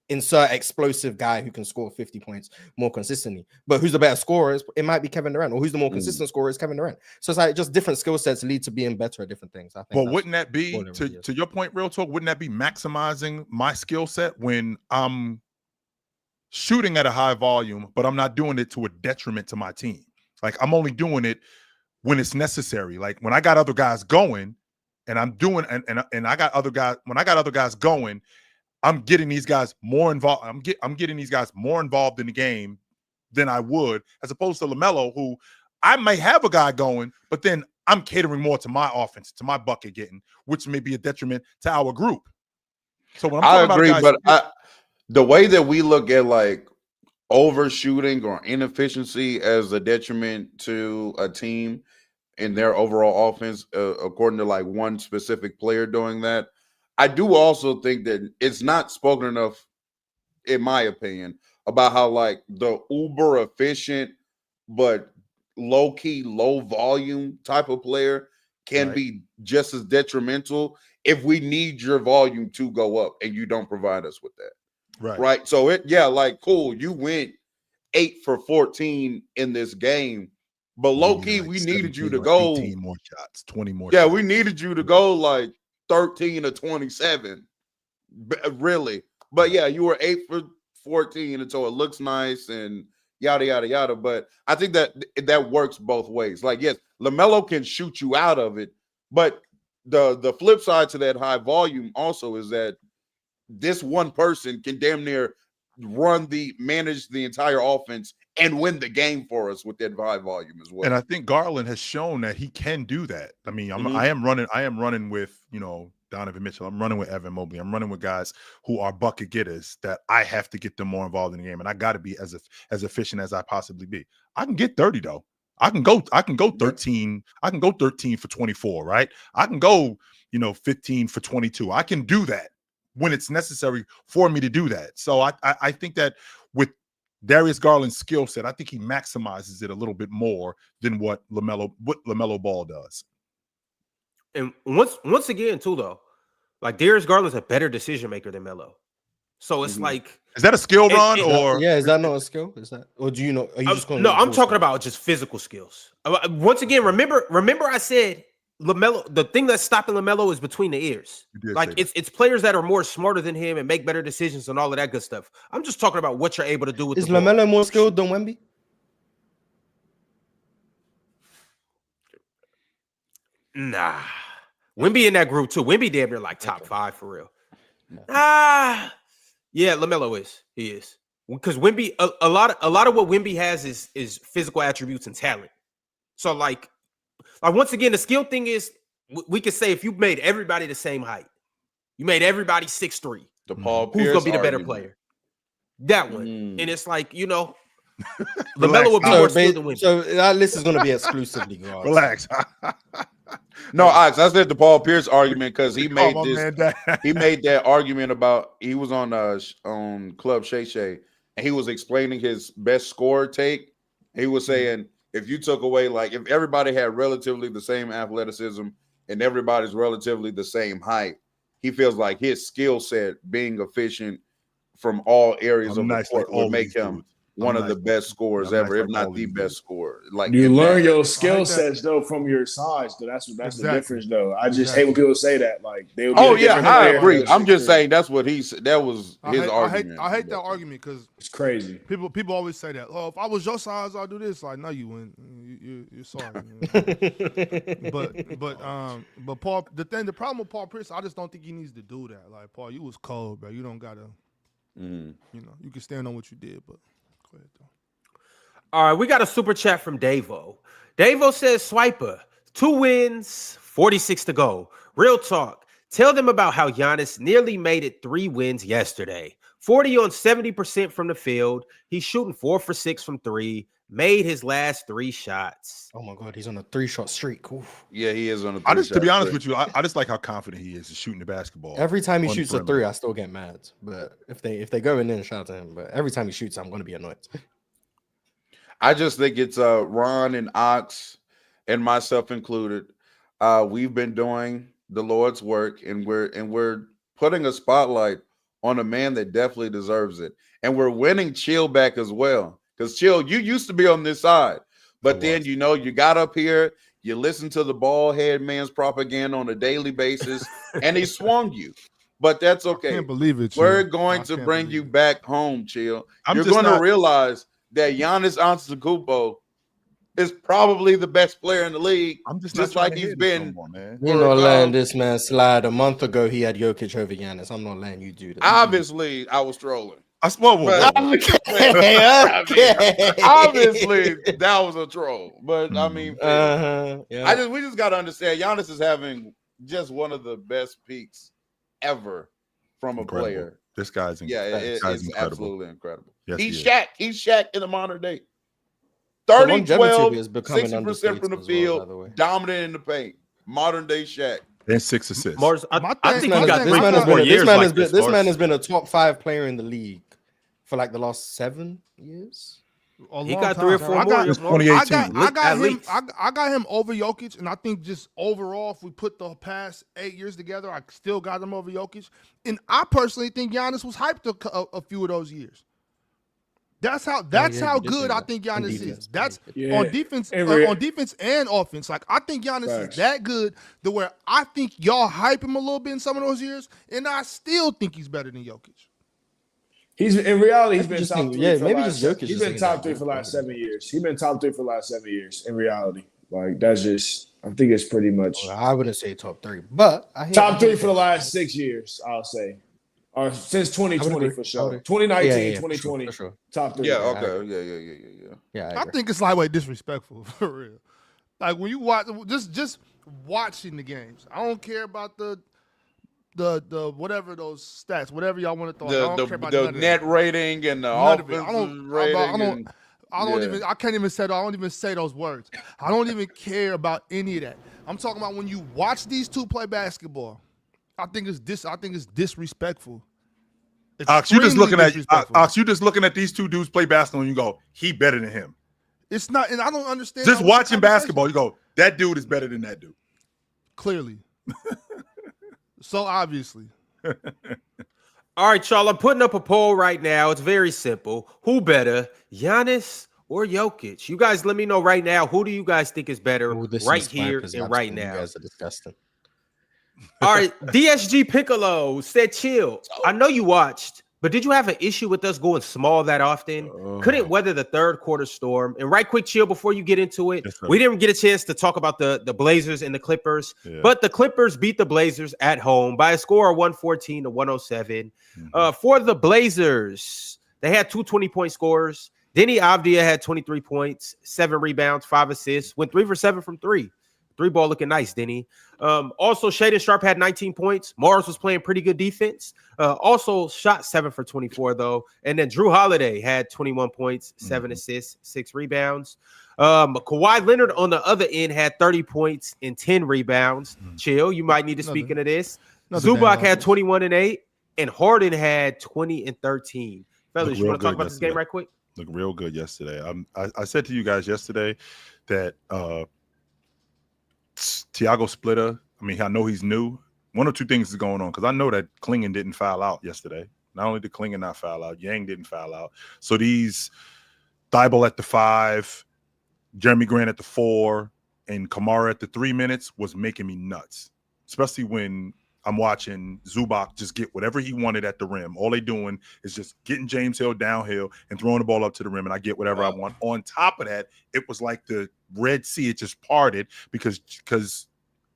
insert explosive guy who can score 50 points more consistently. But who's the better scorer? It might be Kevin Durant, or who's the more consistent scorer is Kevin Durant. So it's like just different skill sets lead to being better at different things. I think. Well, wouldn't that be to your point, real talk? Wouldn't that be maximizing my skill set when I'm shooting at a high volume, but I'm not doing it to a detriment to my team? Like I'm only doing it when it's necessary. Like when I got other guys going, and I'm doing and I got other guys when I got other guys going. I'm getting these guys more involved. I'm getting these guys more involved in the game than I would, as opposed to LaMelo, who I may have a guy going, but then I'm catering more to my offense, to my bucket getting, which may be a detriment to our group. So when I'm talking about guys, but the way that we look at like overshooting or inefficiency as a detriment to a team in their overall offense, according to like one specific player doing that. I do also think that it's not spoken enough, in my opinion, about how like the uber efficient but low-key, low volume type of player can be just as detrimental if we need your volume to go up and you don't provide us with that. Right. So like cool, you went 8 for 14 in this game, but low-key, like we needed you to go 18 more shots, 20 more shots. Yeah, we needed you to go like 13 to 27, really. But yeah, you were 8 for 14, and so it looks nice and yada yada yada. But I think that works both ways. Like, yes, LaMelo can shoot you out of it, but the flip side to that high volume also is that this one person can damn near manage the entire offense and win the game for us with that high volume as well. And I think Garland has shown that he can do that. I mean, I am running with, Donovan Mitchell. I'm running with Evan Mobley. I'm running with guys who are bucket getters that I have to get them more involved in the game. And I got to be as efficient as I possibly be. I can get 30 though. I can go 13. I can go 13 for 24, right? I can go, 15 for 22. I can do that when it's necessary for me to do that. So I think that with Darius Garland's skill set, I think he maximizes it a little bit more than what LaMelo Ball does. And once again, too, though, like Darius Garland's a better decision maker than Melo. So it's like, is that a skill, Ron? Is that not a skill? Is that, or do you know? Are you just going? No, I'm talking about just physical skills. Once again, remember I said LaMelo. The thing that's stopping LaMelo is between the ears. Like it's players that are more smarter than him and make better decisions and all of that good stuff. I'm just talking about what you're able to do with. Is LaMelo more skilled than Wemby? Nah, Wemby in that group too. Wemby damn near like top 5 for real. Yeah, Lamelo is. He is. Because Wemby, a lot of what Wemby has is physical attributes and talent. So like once again, the skill thing is we could say if you made everybody the same height, you made everybody 6'3", The Paul who's Pierce gonna be the better argument. player? That one. Mm. And it's like, you know, Relax. Lamelo would be more skilled than Wemby. So that list is going to be exclusively guards. Relax. No, I said the Paul Pierce argument because he made Oh, my this. man, that- He made that argument about he was on Club Shay Shay and he was explaining his best score take. He was saying if you took away, like, if everybody had relatively the same athleticism and everybody's relatively the same height, he feels like his skill set being efficient from all areas I'm of nice the court like all would make these him dudes. one I'm of the nice best scorers I'm nice ever, if like not all the these best dudes. scorer. Like You in learn that. your skill that. sets though from your size, though. That's the Exactly. difference, though. I just Exactly. hate when people say that. Like they would be Oh a yeah, different I player agree. if I'm they're just 6'3". saying that's what that was his argument. I hate that argument because It's crazy. people always say that. Oh, if I was your size, I'd do this. Like, no, you wouldn't. You're sorry. but Paul, the problem with Paul Pierce, I just don't think he needs to do that. Like, Paul, you was cold, bro. You don't gotta, you know, you can stand on what you did. But go ahead, though. All right, we got a super chat from Davo. Davo says, Swiper, 2 wins, 46 to go. Real talk. Tell them about how Giannis nearly made it 3 wins yesterday. 40 on 70% from the field. He's shooting 4 for 6 from 3. Made his last 3 shots. Oh my God, he's on a 3-shot streak. Oof. Yeah, he is on the. To be honest with you, I just like how confident he is in shooting the basketball. Every time he on the shoots a perimeter. 3, I still get mad. But if they go in, then shout out to him. But every time he shoots, I'm going to be annoyed. I just think it's Ron and Ox and myself included. We've been doing the Lord's work, and we're putting a spotlight on a man that definitely deserves it. And we're winning Chill back as well. Because Chill, you used to be on this side, but then you got up here, you listened to the bald head man's propaganda on a daily basis, and he swung you. But that's okay. I can't believe it. We're Chill. going I to can't bring believe you it. back home, Chill. I'm You're just going to not- realize that Giannis Antetokounmpo is probably the best player in the league. I'm just Just not like trying to he's hear this been. no more, man. You're not letting this man slide. A month ago, he had Jokic over Giannis. I'm not letting you do that. Obviously, I was trolling. But- Okay. Obviously, that was a troll. But I mean, Yeah. we just gotta understand Giannis is having just one of the best peaks ever from a Incredible. player. This guy's Yeah, this guy's it's incredible. absolutely incredible. Yes, he's he is. Shaq. He's Shaq in the modern day. The 30, longevity 12, is becoming 60% from the understated as well, field, by the way. dominant in the paint. Modern day Shaq. And 6 assists. Mars, I My I thing- think my he got thing- 3 this or 4 years like this Mars. man has been a top 5 player in the league for like the last 7 years. He got 3 or 4 more years. Since 2018. I got him over Jokic, and I think just overall, if we put the past 8 years together, I still got him over Jokic. And I personally think Giannis was hyped a few of those years. That's how you did say good I that. think On Giannis defense. is. That's Yeah. on defense, And on defense and offense. Like I think Giannis Facts. is that good to where I think y'all hype him a little bit in some of those years, and I still think he's better than Jokic. He's in reality, he's Maybe been just top think- 3 yeah, for maybe the just last. Jokic He's just been ain't top that 3 good. for the last 7 years. He's been top 3 for the last 7 years. In reality, like that's just. I think it's pretty much I wouldn't say top 3, but I hear top 3 for the last 6 years. I'll say, or since I would 2020 agree. for I sure. would agree. 2019, Yeah, for 2020, sure, for sure. top 3. Yeah, I okay. agree. Yeah. Yeah, I think it's lightweight disrespectful for real. Like when you watch, just watching the games. I don't care about the whatever those stats, whatever y'all want to throw. I don't care about none The of net that. rating and the None of it. offensive rating. I can't even say that. I don't even say those words. I don't even care about any of that. I'm talking about when you watch these two play basketball. I think it's disrespectful. Ox, you just Extremely looking at disrespectful. Ox, you just looking at these two dudes play basketball and you go, he better than him. It's not, and I don't understand. Just that with the watching conversation. basketball, you go, that dude is better than that dude. Clearly. So obviously. All right, y'all. I'm putting up a poll right now. It's very simple. Who better, Giannis or Jokic? You guys let me know right now. Who do you guys think is better right here and right now? You guys are disgusting. All right, DSG Piccolo said, chill. I know you watched But did you have an issue with us going small that often? Couldn't weather the third quarter storm. And right quick, chill, before you get into it, we didn't get a chance to talk about the Blazers and the Clippers. Yeah. But the Clippers beat the Blazers at home by a score of 114-107. For the Blazers, they had 2 20-point scorers. Denny Avdia had 23 points, 7 rebounds, 5 assists, went 3 for 7 from 3. 3-ball looking nice, Denny. Also, Shaedon Sharpe had 19 points. Morris was playing pretty good defense. Also shot 7 for 24, though. And then Drew Holiday had 21 points, 7 assists, 6 rebounds. Kawhi Leonard on the other end had 30 points and 10 rebounds. Chill, you might need to speak into this. Zubac had 21 and 8, and Harden had 20 and 13. Fellas, you want to talk about this game right quick? Look real good yesterday. I said to you guys yesterday that Tiago Splitter, I mean, I know he's new. One or two things is going on because I know that Klingon didn't foul out yesterday. Not only did Klingon not foul out, Yang didn't foul out. So these Thibault at the 5, Jeremy Grant at the 4, and Kamara at the 3 minutes was making me nuts, especially when I'm watching Zubac just get whatever he wanted at the rim. All they doing is just getting James Hill downhill and throwing the ball up to the rim, and I get whatever I want. On top of that, it was like the Red Sea, it just parted because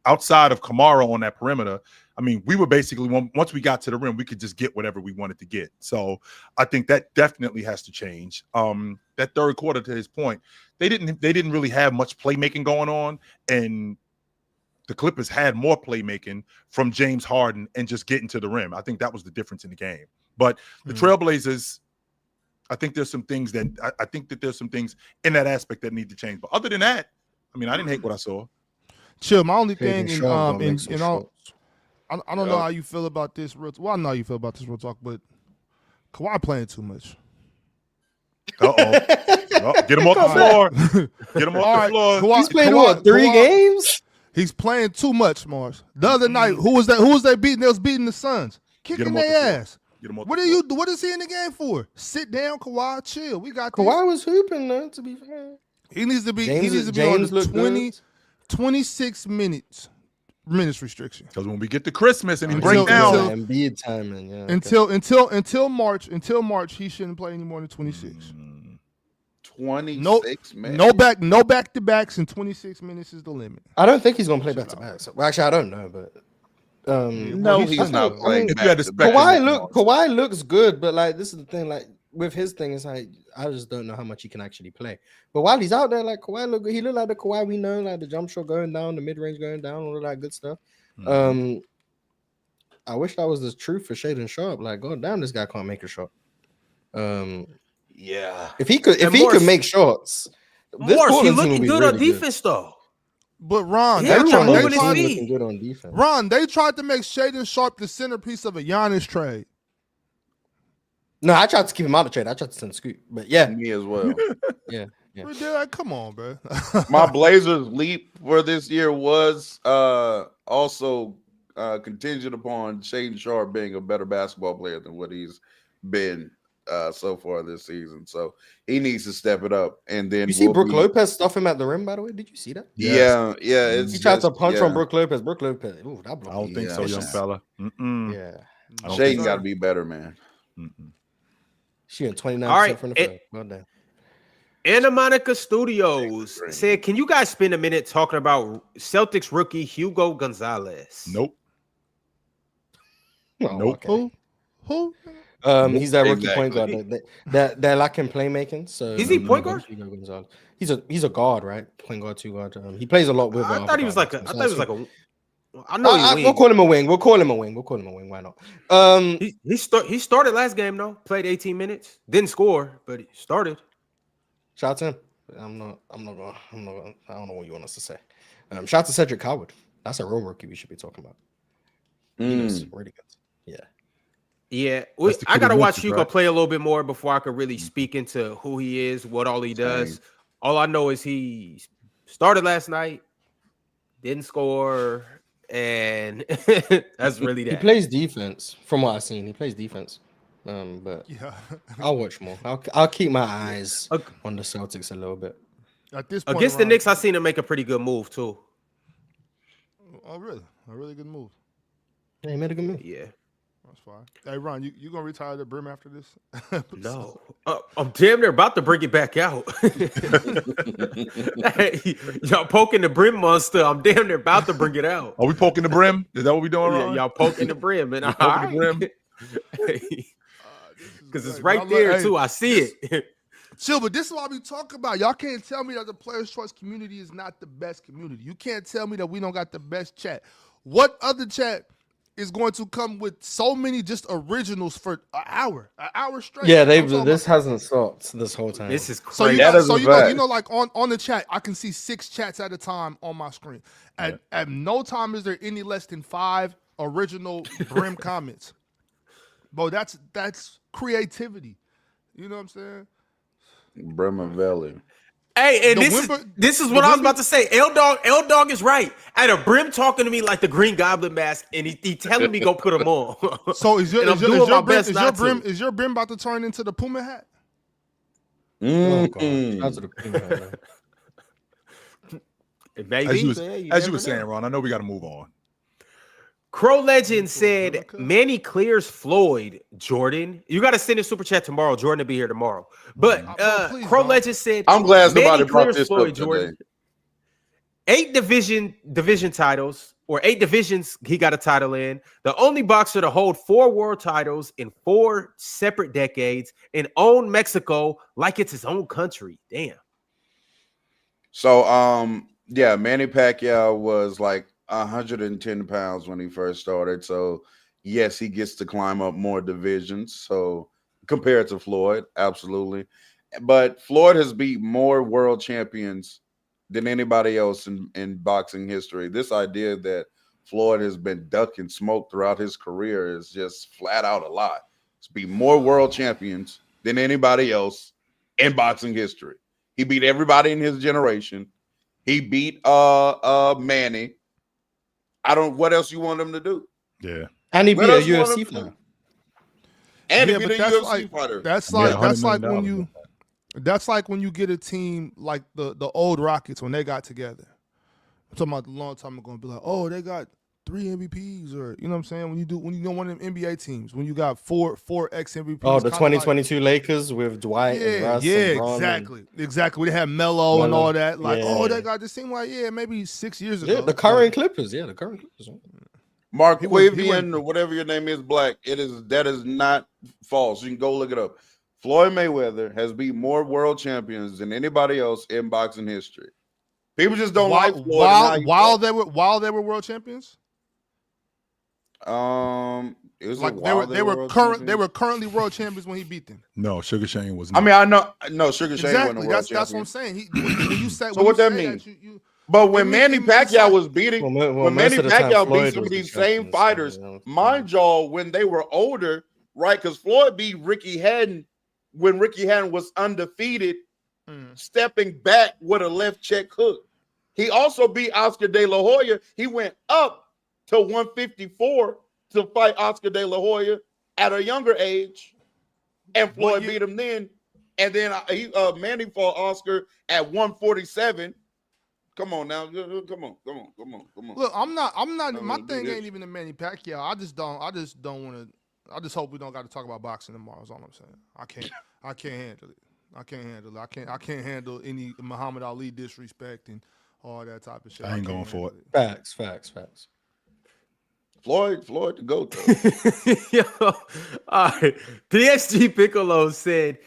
outside of Kamara on that perimeter, I mean, we were basically, once we got to the rim, we could just get whatever we wanted to get. So I think that definitely has to change. That third quarter, to his point, they didn't really have much playmaking going on, and the Clippers had more playmaking from James Harden and just getting to the rim. I think that was the difference in the game. But the Trailblazers, I think there's some things in that aspect that need to change. But other than that, I mean, I didn't hate what I saw. Chill. My only thing in all, I don't know how you feel about this. Well, I know how you feel about this real talk, but Kawhi playing too much. Get him off the floor. Get him off the floor. Kawhi, he's played what, 3 games? He's playing too much, Mars. The other night, who was they beating? They was beating the Suns, kicking their ass. What is he in the game for? Sit down, Kawhi. Chill. We got this. Kawhi was hooping, though, to be fair. He needs to be on the 26 minutes restriction. Because when we get to Christmas and he breaks down Embiid timing, until March, he shouldn't play any more than 26. 26 minutes. No back to backs, and 26 minutes is the limit. I don't think he's gonna play back to backs. Well, actually, I don't know, but he's not playing. Kawhi looks good, but like this is the thing. Like with his thing, it's like I just don't know how much he can actually play. But while he's out there, like Kawhi look good. He look like the Kawhi we know, like the jump shot going down, the mid range going down, all of that good stuff. I wish that was the truth for Shaedon Sharpe. Like, god damn, this guy can't make a shot. Yeah. If he could make shots, Morris, he looking good on defense though. But Ron, they tried to make Shaedon Sharpe the centerpiece of a Giannis trade. No, I tried to keep him out of trade. I tried to send Scoot, but yeah, me as well. yeah. Like, come on, bro. My Blazers leap for this year was also contingent upon Shaedon Sharpe being a better basketball player than what he's been so far this season. So he needs to step it up. And then you see Brook Lopez stuff him at the rim, by the way. Did you see that? Yeah. He tried to punch on Brook Lopez. Brook Lopez. Ooh, that I don't think so, young fella. Yeah. Shaedon got to be better, man. She had 29% from the field. Well done. Anna Monica Studios said, can you guys spend a minute talking about Celtics rookie Hugo Gonzalez? Nope. Okay. Who? He's that rookie point guard that lacking playmaking. So is he point guard? He's a guard, right? Point guard, 2 guard. He plays a lot with. I thought he was like a. We'll call him a wing. Why not? He started last game though. Played 18 minutes. Didn't score, but he started. Shout out to him. I don't know what you want us to say. Shout out to Cedric Howard. That's a real rookie we should be talking about. He looks really good. Yeah. I gotta watch Hugo play a little bit more before I could really speak into who he is, what all he does. All I know is he started last night, didn't score, and that's really that. He plays defense, from what I've seen. He plays defense. But I'll watch more. I'll keep my eyes on the Celtics a little bit. At this point, against the Knicks, I seen him make a pretty good move too. Oh, really? A really good move. Yeah, he made a good move. Yeah. That's fine. Hey, Ron, you gonna retire the brim after this? No, I'm damn near about to bring it back out. Hey, y'all poking the brim monster. I'm damn near about to bring it out. Are we poking the brim? Is that what we doing, Yeah, Ron? y'all poking the brim, and Poking the brim? Because it's right there too. I see it. Chill, but this is what we talk about. Y'all can't tell me that the Players Choice community is not the best community. You can't tell me that we don't got the best chat. What other chat is going to come with so many just originals for an hour straight? Yeah, this hasn't stopped this whole time. This is So crazy. you know, like on the chat, I can see 6 chats at a time on my screen. At no time is there any less than 5 original brim comments. Bro, that's creativity. You know what I'm saying? Bremervelli. Hey, and this is what I was about to say. L Dog is right. I had a brim talking to me like the Green Goblin mask, and he telling me go put them on. So is your brim about to turn into the Puma hat? Oh God, that's the Puma hat. Maybe, as you were saying, Ron, I know we got to move on. Crow Legend said Manny clears Floyd. Jordan, you got to send a super chat tomorrow. Jordan will be here tomorrow. But please, Crow bro. Legend said I'm glad Manny somebody brought clears this Floyd. up Jordan, today. 8 division titles or 8 divisions he got a title in. The only boxer to hold 4 world titles in 4 separate decades and own Mexico like it's his own country. Damn. So yeah, Manny Pacquiao was like 110 pounds when he first started. So yes, he gets to climb up more divisions. So compared to Floyd, absolutely. But Floyd has beat more world champions than anybody else in boxing history. This idea that Floyd has been ducking smoke throughout his career is just flat out a lie. He's beat more world champions than anybody else in boxing history. He beat everybody in his generation. He beat Manny. What else you want him to do? Yeah. And he beat What a else you want UFC him to do? fighter. And Yeah, he beat but a that's UFC fighter. That's $100 like million. when you. That's like when you get a team like the old Rockets when they got together. I'm talking about a long time ago and be like, oh, they got 3 MVPs, or you know what I'm saying? When you know one of them NBA teams, when you got four ex MVPs. Oh, the 2022 Lakers with Dwight and Russ and Bron exactly. They had Melo and all that. Like, they got this seem like maybe 6 years ago. Yeah, the current Clippers. Yeah, the current Clippers. Marquavian or whatever your name is, Black. That is not false. You can go look it up. Floyd Mayweather has beat more world champions than anybody else in boxing history. People just don't like Floyd. While they were world champions. It was like they were currently world champions when he beat them. No, Sugar Shane was not. I mean, I know. No, Sugar Shane wasn't a world champion. That's what I'm saying. When you say, so what that means? But when Manny Pacquiao was beating, when Manny Pacquiao beat some of these same fighters, mind y'all, when they were older, right? Because Floyd beat Ricky Hatton when Ricky Hatton was undefeated, stepping back with a left check hook. He also beat Oscar De La Hoya. He went up to 154 to fight Oscar De La Hoya at a younger age, and Floyd beat him then. And then Manny fought Oscar at 147. Come on now, come on. Look, I'm not. My thing ain't even the Manny Pacquiao. I just don't want to. I just hope we don't got to talk about boxing tomorrow. Is all I'm saying. I can't handle it. I can't handle any Muhammad Ali disrespect and all that type of shit. I ain't going for it. Facts. Floyd to go though. Yo, all right. PSG Piccolo said,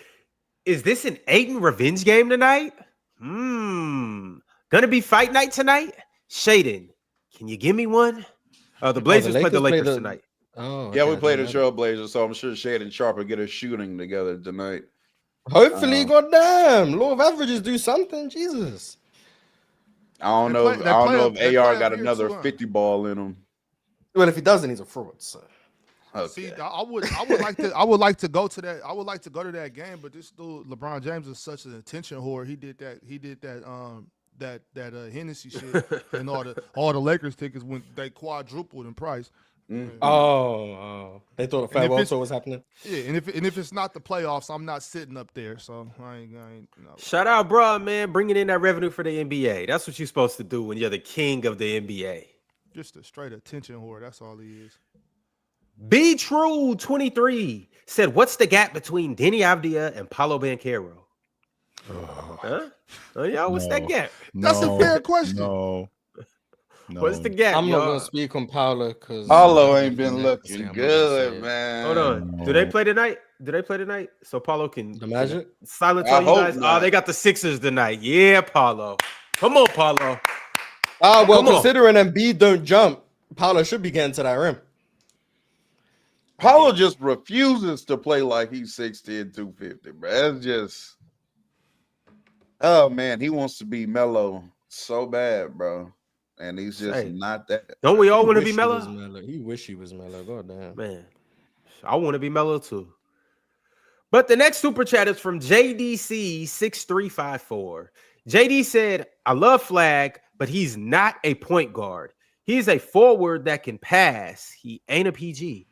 "Is this an Aiden revenge game tonight? Gonna be fight night tonight? Shaden, can you give me one? The Blazers play the Lakers tonight. Oh, yeah, we played the Trailblazers, so I'm sure Shade and Sharp will get a shooting together tonight. Hopefully, goddamn, law of averages do something. Jesus. I don't know if AR got another 50 ball in him. Well, if he doesn't, he's a fraud. So. Okay. See, I would like to go to that. I would like to go to that game, but this dude LeBron James is such an attention whore. He did that Hennessy shit, and all the Lakers tickets when they quadrupled in price. Mm-hmm. Oh, they thought a farewell tour was happening. Yeah, and if it's not the playoffs, I'm not sitting up there. So I ain't no. Shout out, bro, man, bringing in that revenue for the NBA. That's what you're supposed to do when you're the king of the NBA. Just a straight attention whore. That's all he is. Be True 23 said, "What's the gap between Denny Avdia and Paolo Banchero?" Huh? Oh, y'all, what's that gap? That's a fair question. No. What's the gap? I'm not y'all? gonna speak on Paolo because Paulo ain't been looking good, man. Hold on. Do they play tonight? So Paulo can The Magic? silence I all you hope guys. not. Oh, they got the Sixers tonight. Yeah, Paulo. Come on, Paulo. Well, Come on. considering Embiid don't jump, Paolo should be getting to that rim. Paulo just refuses to play like he's 6'10", 250, bro. That's just, oh man, he wants to be Melo so bad, bro, and he's just not that. Don't we all want to be He Melo? wish he was Melo. God damn. Man, I want to be Melo too. But the next super chat is from JDC6354. JD said, "I love Flagg, but he's not a point guard. He's a forward that can pass. He ain't a PG."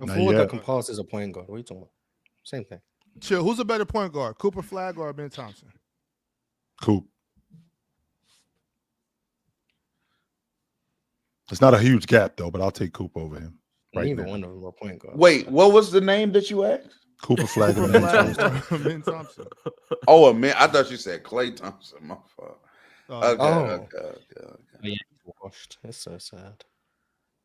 A forward that can pass is a point guard. What are you talking about? Same thing. Chill. Who's a better point guard, Cooper Flagg or Ben Thompson? Coop. It's not a huge gap though, but I'll take Coop over him. Neither one of them are point guard. Wait, what was the name that you asked? Cooper Flagg and Ben Thompson. Ben Thompson. Oh, man, I thought you said Klay Thompson. My fault. Okay. Yeah, washed. It's so sad.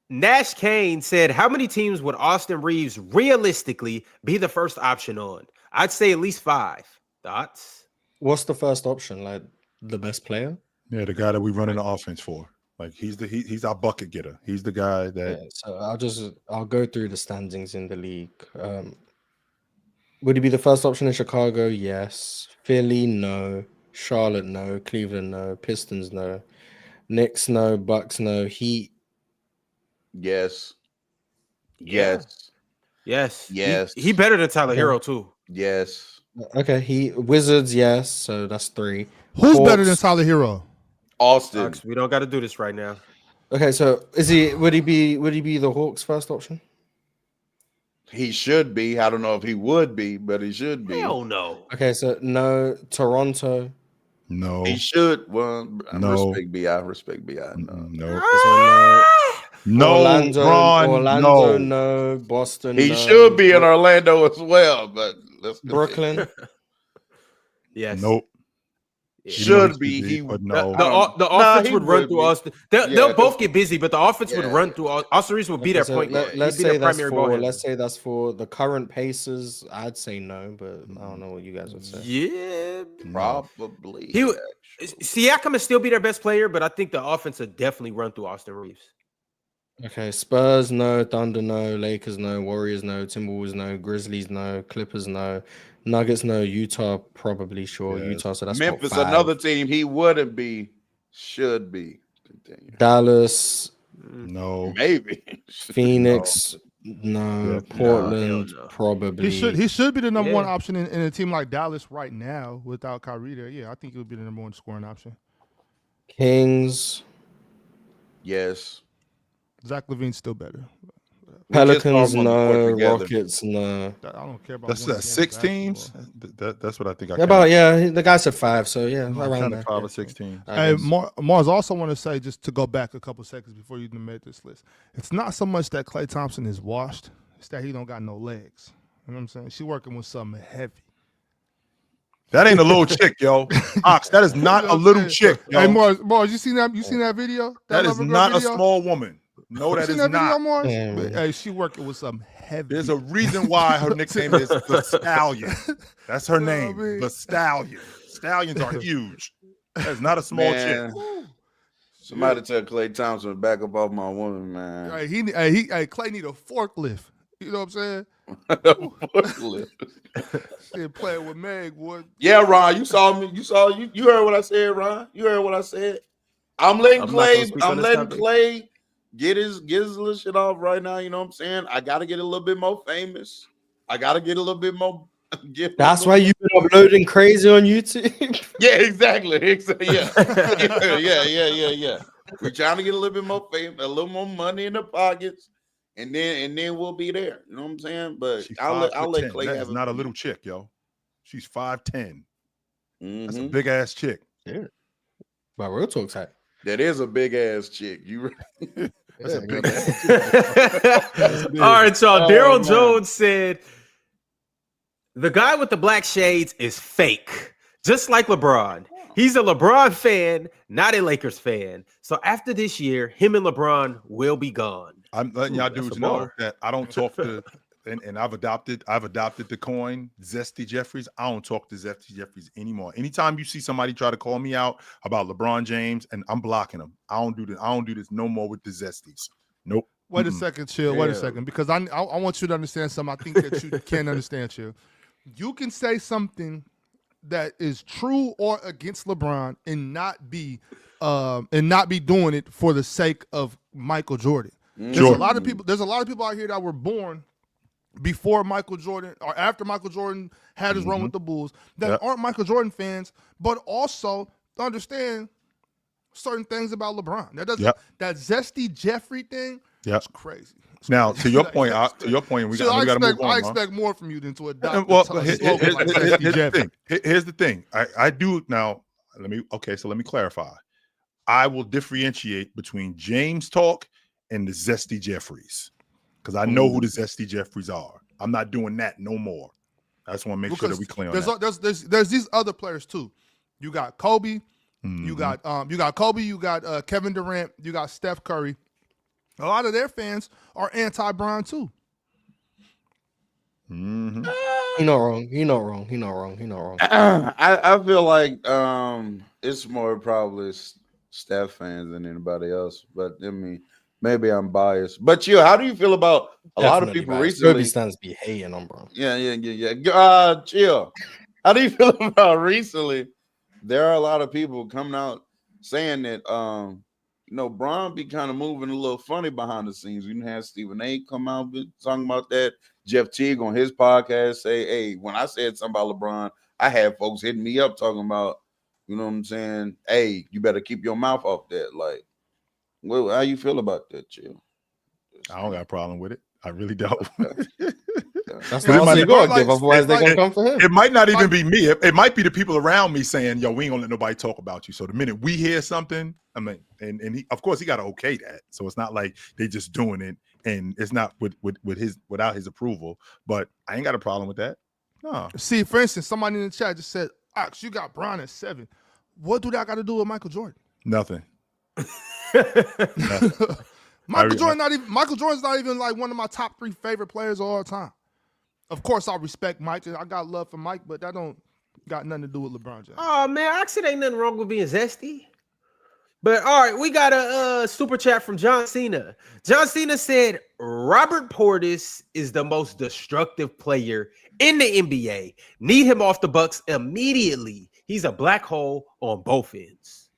Nash Kane said, "How many teams would Austin Reeves realistically be the first option on?" I'd say at least 5. Thoughts? What's the first option? Like the best player? Yeah, the guy that we run in the offense for. Like he's our bucket getter. He's the guy that. Yeah, so I'll go through the standings in the league. Would he be the first option in Chicago? Yes. Philly, no. Charlotte, no. Cleveland, no. Pistons, no. Knicks, no. Bucks, no. Heat. Yes. Yes. Yes. He better than Tyler Hero too. Yes. Okay. Wizards, yes. So that's 3. Who's Hawks, better than Tyler Hero? Austin. We don't got to do this right now. Okay, so would he be the Hawks' first option? He should be. I don't know if he would be, but he should be. Hell no. Okay, so no. Toronto. No. He should. Well, No. respect BI. Respect BI. No. No. So no. No. Orlando, no. no. Boston, He no. should be in Orlando as well, but let's Brooklyn. Yes. Nope. should be. He but no. The offense would run through Austin. They'll both get busy, but the offense would run through Austin Reeves would be their point guard. Let's say that's for the current Pacers. I'd say no, but I don't know what you guys would say. Yeah, probably. He would. Siakam would still be their best player, but I think the offense would definitely run through Austin Reeves. Okay, Spurs no, Thunder no, Lakers no, Warriors no, Timberwolves no, Grizzlies no, Clippers no, Nuggets no, Utah probably Utah. So that's Memphis, another team he wouldn't be, should be. Continue. Dallas no, maybe Phoenix no, Portland probably. He should be the number one option in a team like Dallas right now without Kyrie there. Yeah, I think he would be the number one scoring option. Kings. Yes. Zach LaVine's still better. Pelicans no, Rockets no. I don't care about that's 6 teams. That's what I think. The guy said 5, so around there. 5 or 6 teams. Hey, Mars, also want to say, just to go back a couple seconds before you made this list, it's not so much that Klay Thompson is washed; it's that he don't got no legs. You know what I'm saying? She working with something heavy. That ain't a little chick, yo. Ox, that is not a little chick, yo. Hey, Mars, you seen that? You seen that video? That is not a small woman. No, that is not. Hey, she working with something heavy. There's a reason why her nickname is the Stallion. That's her name, the Stallion. Stallions are huge. That's not a small chick. Somebody tell Klay Thompson to back up off my woman, man. Hey, Klay need a forklift. You know what I'm saying? Forklift. Shit, playing with Meg, boy. Yeah, Ron, you saw me. You heard what I said, Ron. You heard what I said. I'm letting Klay get his little shit off right now. You know what I'm saying? I got to get a little bit more famous. I got to get a little bit more. That's why you've been uploading crazy on YouTube. Yeah, exactly. Yeah. We're trying to get a little bit more fame, a little more money in the pockets, and then we'll be there. You know what I'm saying? But I'll let Klay have it. That's not a little chick, yo. She's 5'10". That's a Mm-hmm. big ass chick. Yeah. But real talk type. That is a big ass chick. You That's a big. All right, y'all. Daryl man. Jones said the guy with the black shades is fake, just like LeBron. He's a LeBron fan, not a Lakers fan. So after this year, him and LeBron will be gone. I'm letting y'all That's dudes a know bar. that I don't talk to, and I've adopted the coin Zesty Jeffries. I don't talk to Zesty Jeffries anymore. Anytime you see somebody try to call me out about LeBron James, and I'm blocking them. I don't do this no more with the Zesties. Nope. Wait a second, Chill. Wait a second, because I want you to understand something. I think that you can understand, Chill. You can say something that is true or against LeBron and not be doing it for the sake of Michael Jordan. There's a lot of people. There's a lot of people out here that were born before Michael Jordan or after Michael Jordan had his run with the Bulls that aren't Michael Jordan fans, but also understand certain things about LeBron. That Zesty Jeffrey thing. It's crazy. Now, to your point, we got to move on. I expect more from you than to adopt. Here's the thing. I do now. Let me clarify. I will differentiate between James talk and the Zesty Jeffries because I know who the Zesty Jeffries are. I'm not doing that no more. I just want to make sure that we clear on that. There's these other players too. You got Kobe. You got Kobe. You got Kevin Durant. You got Steph Curry. A lot of their fans are anti-Bron too. You're not wrong. I feel like it's more probably Steph fans than anybody else. But I mean, maybe I'm biased. But how do you feel about a lot of people recently? Kobe stands be hating on Bron. Yeah. Chill. How do you feel about recently? There are a lot of people coming out saying that Bron be kind of moving a little funny behind the scenes. You had Stephen A. come out talking about that. Jeff Teague on his podcast say, hey, when I said something about LeBron, I had folks hitting me up talking about, you know what I'm saying? Hey, you better keep your mouth off that. Like, well, how you feel about that, Chill? I don't got a problem with it. I really don't. That's not all you got to give, otherwise they're going to come for him. It might not even be me. It might be the people around me saying, yo, we ain't going to let nobody talk about you. So the minute we hear something, I mean, and he, of course, he got to okay that. So it's not like they just doing it and it's not without his approval. But I ain't got a problem with that. No. See, for instance, somebody in the chat just said, Ox, you got Bron at 7. What do that got to do with Michael Jordan? Nothing. Michael Jordan's not even like one of my top 3 favorite players of all time. Of course, I respect Mike. I got love for Mike, but that don't got nothing to do with LeBron James. Oh man, actually ain't nothing wrong with being zesty. But all right, we got a super chat from John Cena. John Cena said Robert Portis is the most destructive player in the NBA. Need him off the Bucks immediately. He's a black hole on both ends.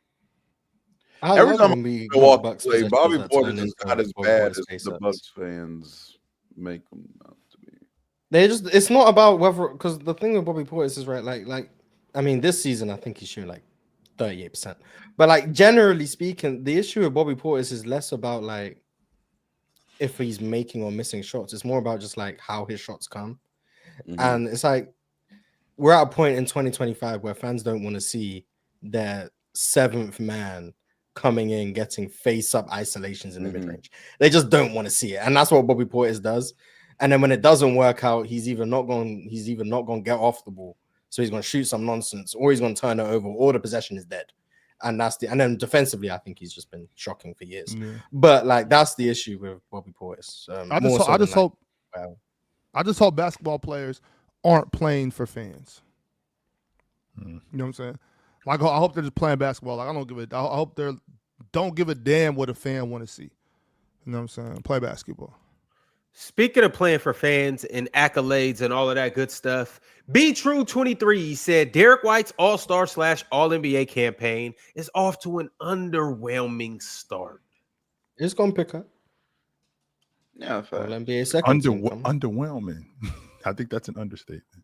Every time I walk away, Bobby Portis is not as bad as the Bucks fans make him out to be. It's not about whether, because the thing with Bobby Portis is right, like I mean, this season I think he's shooting like 38%. But like generally speaking, the issue with Bobby Portis is less about like if he's making or missing shots. It's more about just like how his shots come. And it's like we're at a point in 2025 where fans don't want to see their 7th man coming in, getting face-up isolations in the mid-range. They just don't want to see it. And that's what Bobby Portis does. And then when it doesn't work out, he's either not going to get off the ball. So he's going to shoot some nonsense, or he's going to turn it over, or the possession is dead. And then defensively, I think he's just been shocking for years. But like that's the issue with Bobby Portis. I just hope basketball players aren't playing for fans. You know what I'm saying? Like I hope they're just playing basketball. Like I hope they don't give a damn what a fan want to see. You know what I'm saying? Play basketball. Speaking of playing for fans and accolades and all of that good stuff, Be True 23 said Derek White's All-Star / All-NBA campaign is off to an underwhelming start. It's gonna pick up. Yeah, All-NBA second. Underwhelming. I think that's an understatement.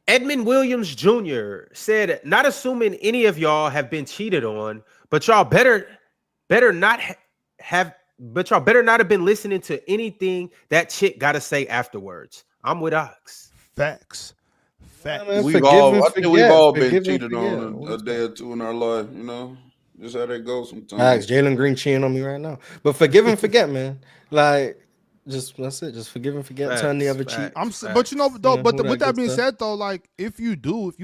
Edmund Williams Jr. said, not assuming any of y'all have been cheated on, but y'all better not have been listening to anything that chick got to say afterwards. I'm with Ox. Facts. We've all been cheated on a day or two in our life, you know. Just how that goes sometimes. Facts. Jalen Green cheating on me right now. But forgive and forget, man. Like, that's it. Just forgive and forget. Turn the other cheek. But you know, though. Yeah, But all with that that good being stuff. said, though, like if you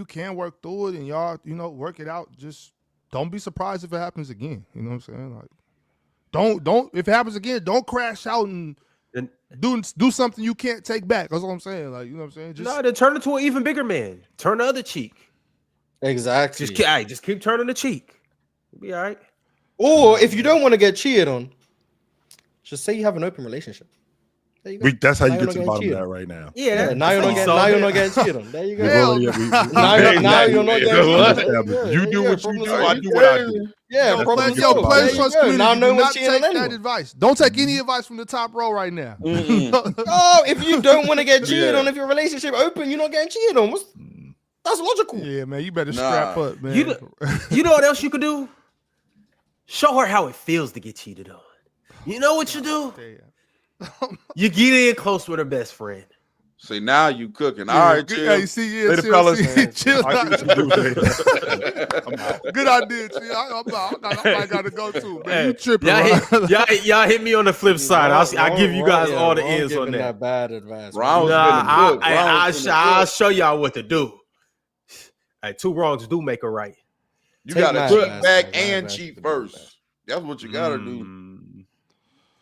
can work through it and y'all, work it out, just don't be surprised if it happens again. You know what I'm saying? Like, don't if it happens again, don't crash out and do something you can't take back. That's what I'm saying. Like, you know what I'm saying? No, then turn into an even bigger man. Turn the other cheek. Exactly. Just keep turning the cheek. You'll be all right. Or if you don't want to get cheated on, just say you have an open relationship. There you go. That's how you Now get you're to not the bottom of getting that right now. Yeah, now you're not getting cheated on. There you go. Hell Now you're not getting cheated on. You do what you do, I do what I do. Yeah, problem Yo, solved. Players There you Trust go. community, Now no do one's not cheating take on that anyone. advice. Don't take any advice from the top row right now. Oh, if you don't want to get cheated on, if your relationship open, you're not getting cheated on. That's logical. Yeah, man, you better strap up, man. You know what else you could do? Show her how it feels to get cheated on. You know what you do? You get in close with her best friend. See, now you cooking. All right, chill. Yeah, you see, Later, fellas. chill. I get what you do, man. I'm out. Good idea, chill. I gotta go too, man. Hey, You tripping, y'all hit me on the flip side. I'll give you guys all the ends on that. Bad advice. Ron was Nah, finna cook. Ron was finna I'll cook. show y'all what to do. Hey, two wrongs do make a right. You Take gotta my cook advice, back man. and My cheat advice. first. That's what you gotta do.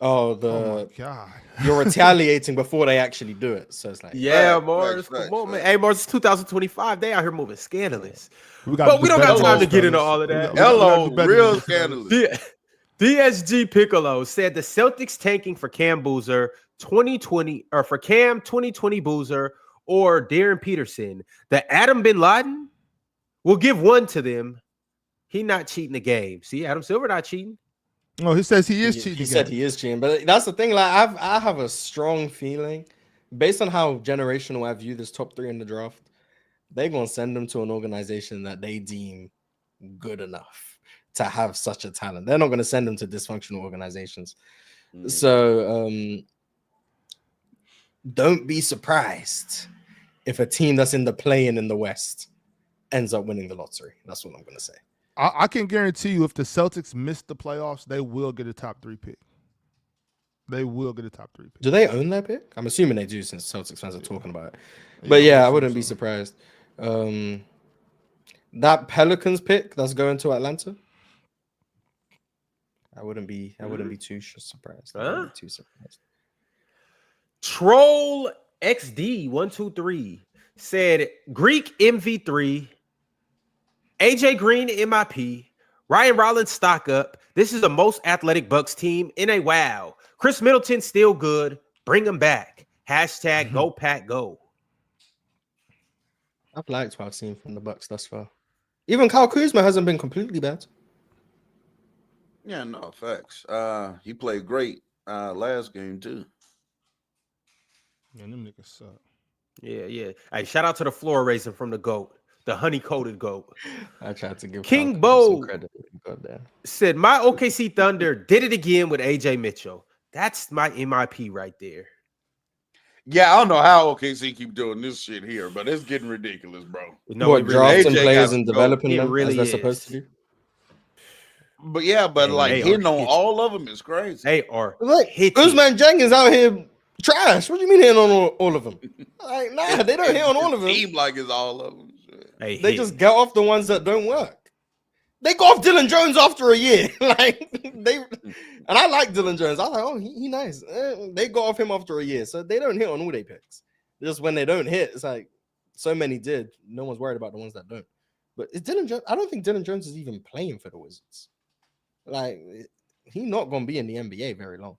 Oh, Oh my god. you're retaliating before they actually do it. So it's like, Yeah, Facts, Mars. facts, Come on, man. facts. Hey, Mars, it's 2025. They out here moving scandalous. gotta But we do don't got better, time to get fellas. into all of that. We gotta Hello, do better real than this, fellas. scandalous. DSG Piccolo said the Celtics tanking for Cam Boozer 2020 or for Cam 2020 Boozer or Darren Peterson. The Adam Bin Laden will give one to them. He not cheating the game. See, Adam Silver not cheating. No, he says he is cheating. He said he is cheating, but that's the thing. Like, I have a strong feeling, based on how generational I view this top 3 in the draft, they're gonna send them to an organization that they deem good enough to have such a talent. They're not gonna send them to dysfunctional organizations. So don't be surprised if a team that's in the play-in in the West ends up winning the lottery. That's what I'm gonna say. I can guarantee you, if the Celtics miss the playoffs, they will get a top 3 pick. They will get a top 3 pick. Do they own that pick? I'm assuming they do, since Celtics fans are talking about it. But yeah, I wouldn't be surprised. That Pelicans pick that's going to Atlanta, I wouldn't be too surprised. I wouldn't be too surprised. Troll XD 123 said Greek MV3, AJ Green MIP, Ryan Rollins stock up. This is the most athletic Bucks team in a while. Chris Middleton still good. Bring him back. Hashtag go Pack go. I've liked what I've seen from the Bucks thus far. Even Kyle Kuzma hasn't been completely bad. Yeah, no, facts. He played great last game too. Man, them niggas suck. Yeah. Hey, shout out to the floor racing from the GOAT, the honey-coated GOAT. I tried to give King Kyle Kuzma Bo some credit. Got there. Said, my OKC Thunder did it again with AJ Mitchell. That's my MIP right there. Yeah, I don't know how OKC keep doing this shit here, but it's getting ridiculous, bro. No, What, it really, drafting AJ players gotta and go. developing It them really as they're is. supposed to do? But yeah, but like they hitting are on hitting. all of them is crazy. They are Look, hitting. Usman Jenkins out here trash. What do you mean hitting on all of them? Like, nah, they don't hit on all of them. Seem like it's all of them. Shit. They They just get off the ones that don't work. They got off Dylan Jones after a year. And I like Dylan Jones. I was like, oh, he nice. They got off him after a year. So they don't hit on all their picks. Just when they don't hit, it's like so many did. No one's worried about the ones that don't. But it's Dylan Jones. I don't think Dylan Jones is even playing for the Wizards. Like, he's not gonna be in the NBA very long.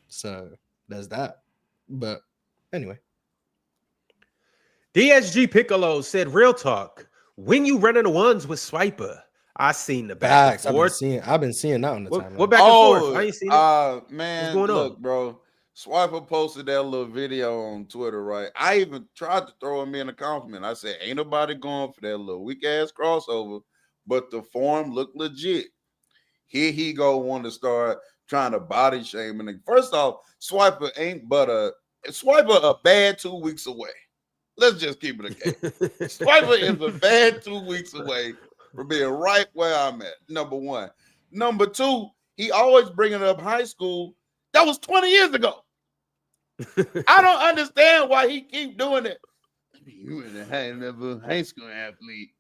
So there's that. But anyway. DSG Piccolo said, real talk. When you running the ones with Swiper, I seen the back Facts. and forth. I've been seeing that on the timeline. What back and forth? I ain't seen it. Man, What's going look, on? bro. Swiper posted that little video on Twitter, right? I even tried to throw him in a compliment. I said, ain't nobody going for that little weak ass crossover, but the form looked legit. Here he go want to start trying to body shame. And first off, Swiper ain't but a bad 2 weeks away. Let's just keep it a game. Swiper is a bad 2 weeks away for being right where I'm at. Number one. Number two, he always bringing up high school. That was 20 years ago. I don't understand why he keep doing it. You were a high-level high school athlete.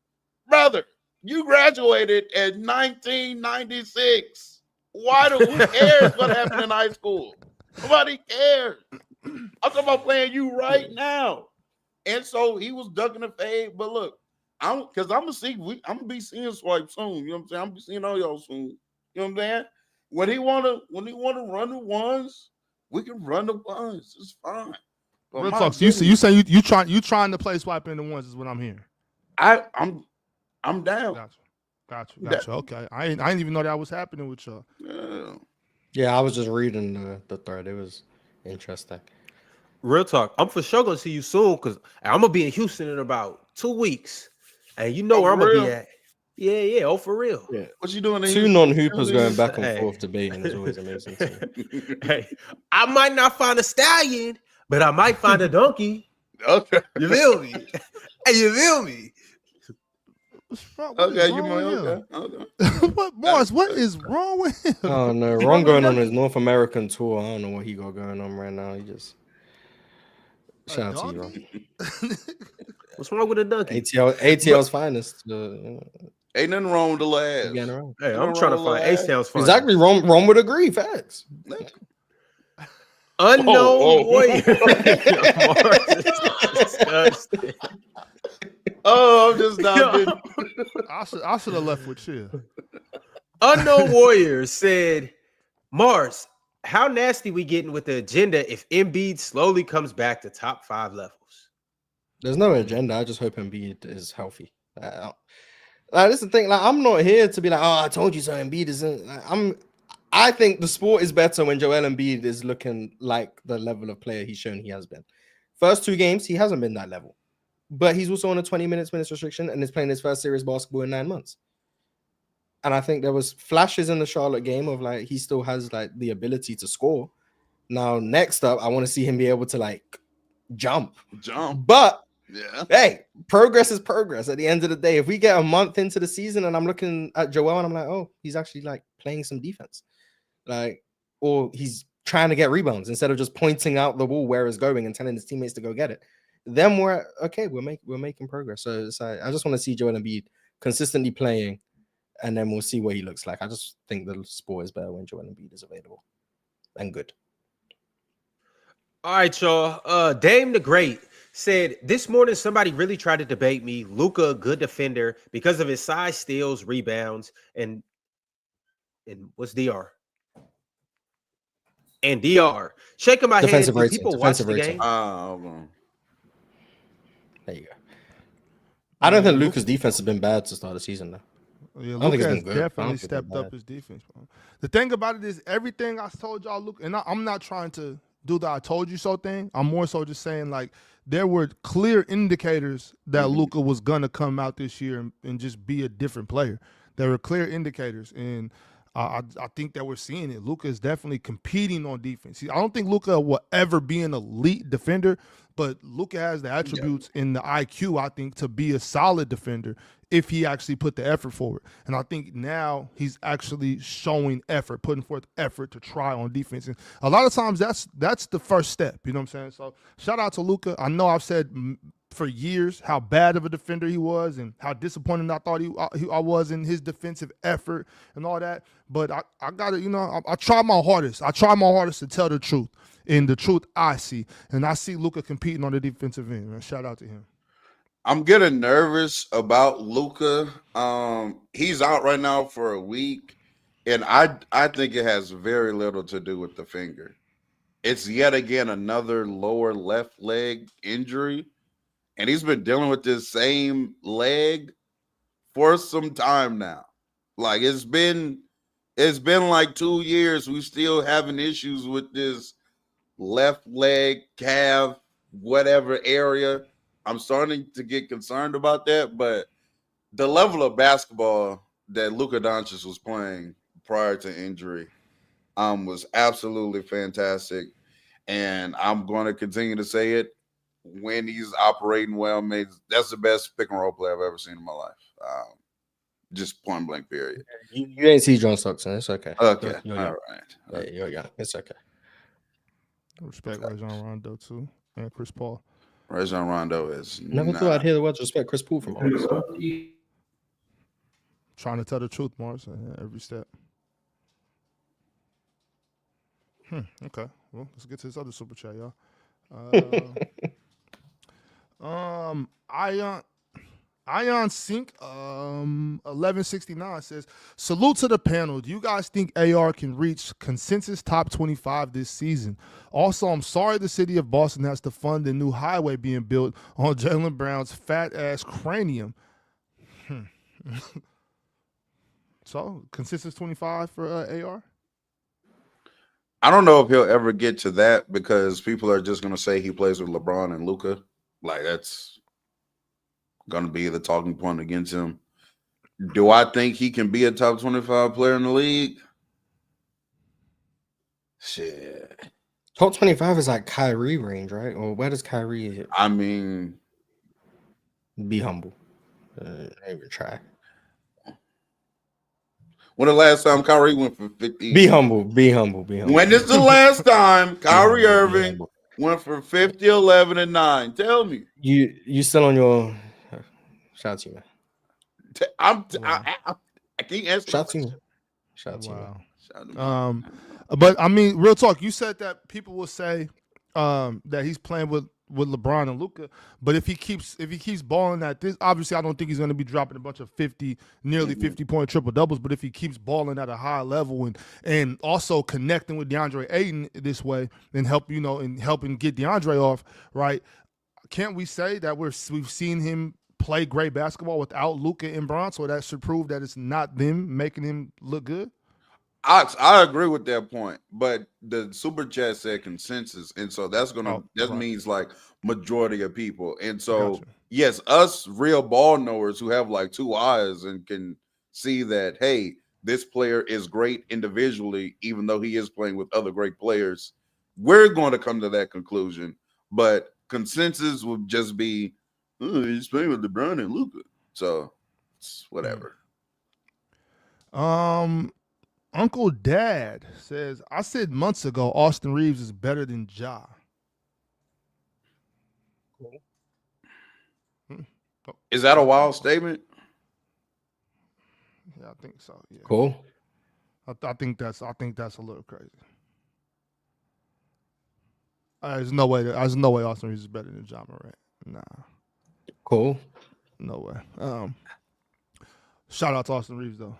Brother, you graduated in 1996. Who cares what happened in high school? Nobody cares. I'm talking about playing you right now. And so he was ducking the fade. But look, I'm gonna be seeing Swipe soon. You know what I'm saying? I'm be seeing all y'all soon. You know what I'm saying? When he wanna run the ones, we can run the ones. It's fine. But Real talk. So you saying you trying to play Swipe in the ones is what I'm hearing. I'm down. Gotcha. Okay. I didn't even know that was happening with y'all. Yeah, I was just reading the thread. It was interesting. Real talk. I'm for sure gonna see you soon because I'm gonna be in Houston in about 2 weeks, and you know where I'm gonna be at. Yeah. Oh, for real. Yeah. What you doing? Two non-hoopers going back and forth debating is always amazing. Hey, I might not find a stallion, but I might find a donkey. Okay. You feel me? Hey, you feel me? Okay, you might. Okay. What, Morris? What is wrong with him? Oh no, Ron going on his North American tour. I don't know what he got going on right now. He just shout out to you, Ron. What's wrong with a donkey? ATL's finest. Ain't nothing wrong with the last. Hey, I'm trying to find H-Town's finest. Exactly. Ron would agree. Facts. Unknown warrior. Oh, I'm just not. I should have left with chill. Unknown warrior said, Mars, how nasty we getting with the agenda if Embiid slowly comes back to top 5 levels? There's no agenda. I just hope Embiid is healthy. This is the thing. Like, I'm not here to be like, oh, I told you so. Embiid isn't. I think the sport is better when Joel Embiid is looking like the level of player he's shown he has been. First 2 games, he hasn't been that level. But he's also on a 20 minutes restriction and is playing his first serious basketball in 9 months. And I think there was flashes in the Charlotte game of like he still has like the ability to score. Now, next up, I want to see him be able to like jump. But yeah, hey, progress is progress. At the end of the day, if we get a month into the season and I'm looking at Joel and I'm like, oh, he's actually like playing some defense, like, or he's trying to get rebounds instead of just pointing out the ball where it's going and telling his teammates to go get it. Then we're okay. We're making progress. So it's like, I just want to see Joel Embiid consistently playing, and then we'll see what he looks like. I just think the sport is better when Joel Embiid is available and good. All right, y'all. Dame the Great said this morning somebody really tried to debate me. Luka, good defender because of his size, steals, rebounds, and what's DR? And DR. Shaking my defensive head. Rating. People Defensive watch the rating. game. There you go. I don't think Luka's defense has been bad to start the season, though. Yeah, I don't think Luka it's has been good. definitely stepped up his defense, bro. The thing about it is everything I told y'all, Luka, and I'm not trying to do the I told you so thing. I'm more so just saying like there were clear indicators that Luka was gonna come out this year and just be a different player. There were clear indicators, and I think that we're seeing it. Luka is definitely competing on defense. I don't think Luka will ever be an elite defender, but Luka has the attributes and the IQ, I think, to be a solid defender if he actually put the effort forward. And I think now he's actually showing effort, putting forth effort to try on defense. And a lot of times that's the first step, you know what I'm saying? So shout out to Luka. I know I've said for years how bad of a defender he was and how disappointed I thought I was in his defensive effort and all that. But I got to, I try my hardest. I try my hardest to tell the truth. And the truth I see. And I see Luka competing on the defensive end. Man. Shout out to him. I'm getting nervous about Luka. He's out right now for a week. And I think it has very little to do with the finger. It's yet again another lower left leg injury. And he's been dealing with this same leg for some time now. Like it's been like 2 years. We still having issues with this left leg, calf, whatever area. I'm starting to get concerned about that. But the level of basketball that Luka Doncic was playing prior to injury was absolutely fantastic. And I'm going to continue to say it. When he's operating well, that's the best pick and roll player I've ever seen in my life. just point blank period. You ain't see John Stockton. It's okay. Okay, You're all young. right. Yeah, you're young. It's okay. Respect Rajon Rondo too, and Chris Paul. Rajon Rondo is Never thought I'd hear the words respect Chris Paul from Mars. Trying to tell the truth, Mars, every step. Okay. Well, let's get to this other super chat, y'all. Ion Sink 1169 says, salute to the panel. Do you guys think AR can reach consensus top 25 this season? Also, I'm sorry the city of Boston has to fund the new highway being built on Jaylen Brown's fat ass cranium. So, consensus 25 for AR? I don't know if he'll ever get to that because people are just going to say he plays with LeBron and Luka. Like, that's going to be the talking point against him. Do I think he can be a top 25 player in the league? Shit. Top 25 is like Kyrie range, right? Or where does Kyrie hit? I mean, be humble. Maybe try. When the last time Kyrie went for 50? Be humble. Be humble. Be humble. When is the last time Kyrie Irving went for 50, 11, and 9? Tell me. You still on your... Shout out to you, man. I can't answer. Shout out to you. Shout out to you. Wow. But I mean, real talk. You said that people will say that he's playing with LeBron and Luka, but if he keeps balling at this, obviously I don't think he's going to be dropping a bunch of nearly 50-point triple doubles. But if he keeps balling at a high level and also connecting with DeAndre Ayton this way and helping get DeAndre off, right? Can't we say that we've seen him play great basketball without Luka and Bron? So that should prove that it's not them making him look good. I agree with that point, but the super chat said consensus, and so that means like majority of people. And so yes, us real ball knowers who have like two eyes and can see that, hey, this player is great individually, even though he is playing with other great players, we're going to come to that conclusion. But consensus would just be, oh, he's playing with LeBron and Luka, so it's whatever. Uncle Dad says, I said months ago Austin Reeves is better than Ja. Is that a wild statement? Yeah, I think so. Yeah. Cool. I think that's a little crazy. There's no way Austin Reeves is better than Ja Morant. Nah. Cool. No way. Shout out to Austin Reeves though.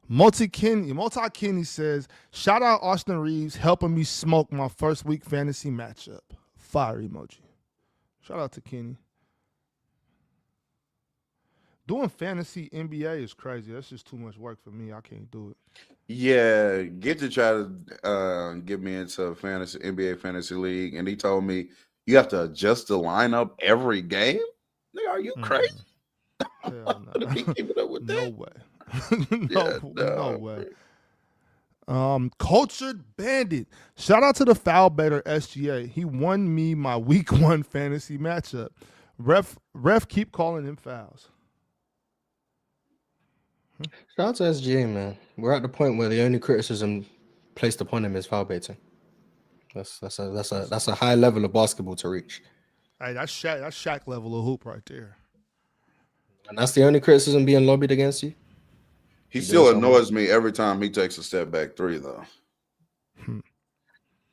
Multi Kenny says, shout out Austin Reeves helping me smoke my first week fantasy matchup. Fire emoji. Shout out to Kenny. Doing fantasy NBA is crazy. That's just too much work for me. I can't do it. Yeah, get to try to get me into a NBA fantasy league, and he told me you have to adjust the lineup every game. Nigga, are you crazy? Hell no. To be keeping up with that? No way. No way. Cultured Bandit. Shout out to the Foul Better SGA. He won me my week 1 fantasy matchup. Ref keep calling him fouls. Shout out to SGA, man. We're at the point where the only criticism placed upon him is foul baiting. That's a high level of basketball to reach. Hey, that's Shaq level of hoop right there. And that's the only criticism being lobbied against you. He still annoys me every time he takes a step back three, though.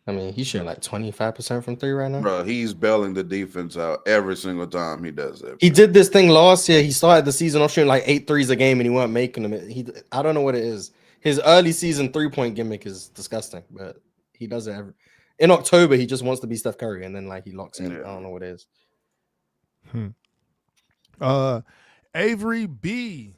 I mean, he's shooting like 25% from 3 right now. Bro, he's bailing the defense out every single time he does that. He did this thing last year. He started the season off shooting like 8 threes a game, and he weren't making them. I don't know what it is. His early season 3-point gimmick is disgusting, but he does it in October. He just wants to be Steph Curry, and then like he locks in. Yeah. I don't know what it is. Avery B.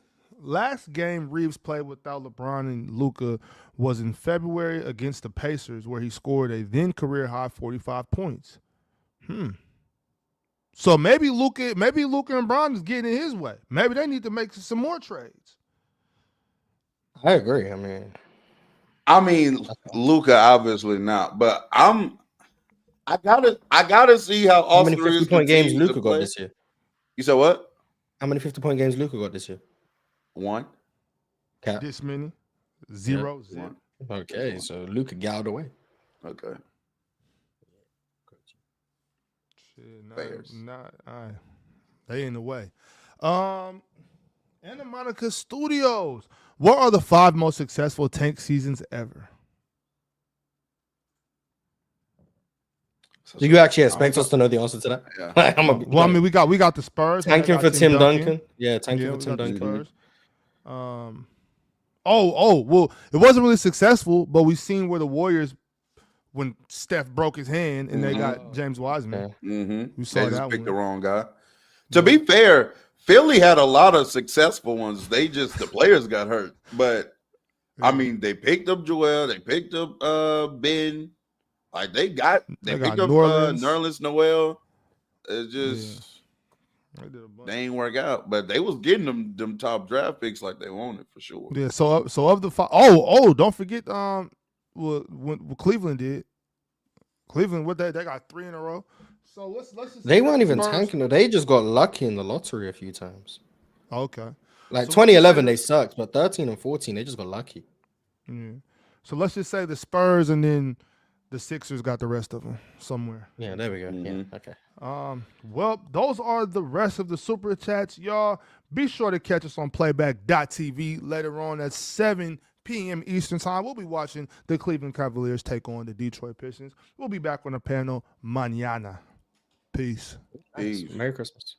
Last game Reeves played without LeBron and Luka was in February against the Pacers, where he scored a then career high 45 points. So maybe Luka and Bron is getting in his way. Maybe they need to make some more trades. I agree. I mean, Luka obviously not, but I gotta see how Austin Reeves 50-point games Luka got this year. You said what? How many 50-point games Luka got this year? 1. Cap. This many? 0. Zip. 1. Okay, so Luka galled away. Okay. Shit, Bears. They in the way. Anna Monica Studios. What are the 5 most successful tank seasons ever? Do you actually expect us to know the answer to that? Yeah. Well, I mean, we got the Spurs. tanking They for got Tim Duncan. Yeah, tanking Yeah, for we Tim got the Duncan. Spurs. Well, it wasn't really successful, but we seen where the Warriors, when Steph broke his hand and they got James Wiseman. Yeah. Mm-hmm. We saw They just that picked one. the wrong guy. To be fair, Philly had a lot of successful ones. The players got hurt. But I mean, they picked up Joel, they picked up Ben. Like they picked up Nerlens Noel. It just they ain't work out. But they was getting them top draft picks like they wanted for sure. Yeah. So of the 5, don't forget what Cleveland did. Cleveland, what they got 3 in a row. So let's just They weren't even Spurs. tanking though. They just got lucky in the lottery a few times. Okay. Like So 2011, they sucked, but 13 and 14, they just got lucky. Yeah. So let's just say the Spurs and then the Sixers got the rest of them somewhere. Yeah, there we go. Yeah, okay. Well, those are the rest of the Super Chats, y'all. Be sure to catch us on playback.tv later on at 7 p.m. Eastern time. We'll be watching the Cleveland Cavaliers take on the Detroit Pistons. We'll be back on the panel mañana. Peace. Merry Christmas.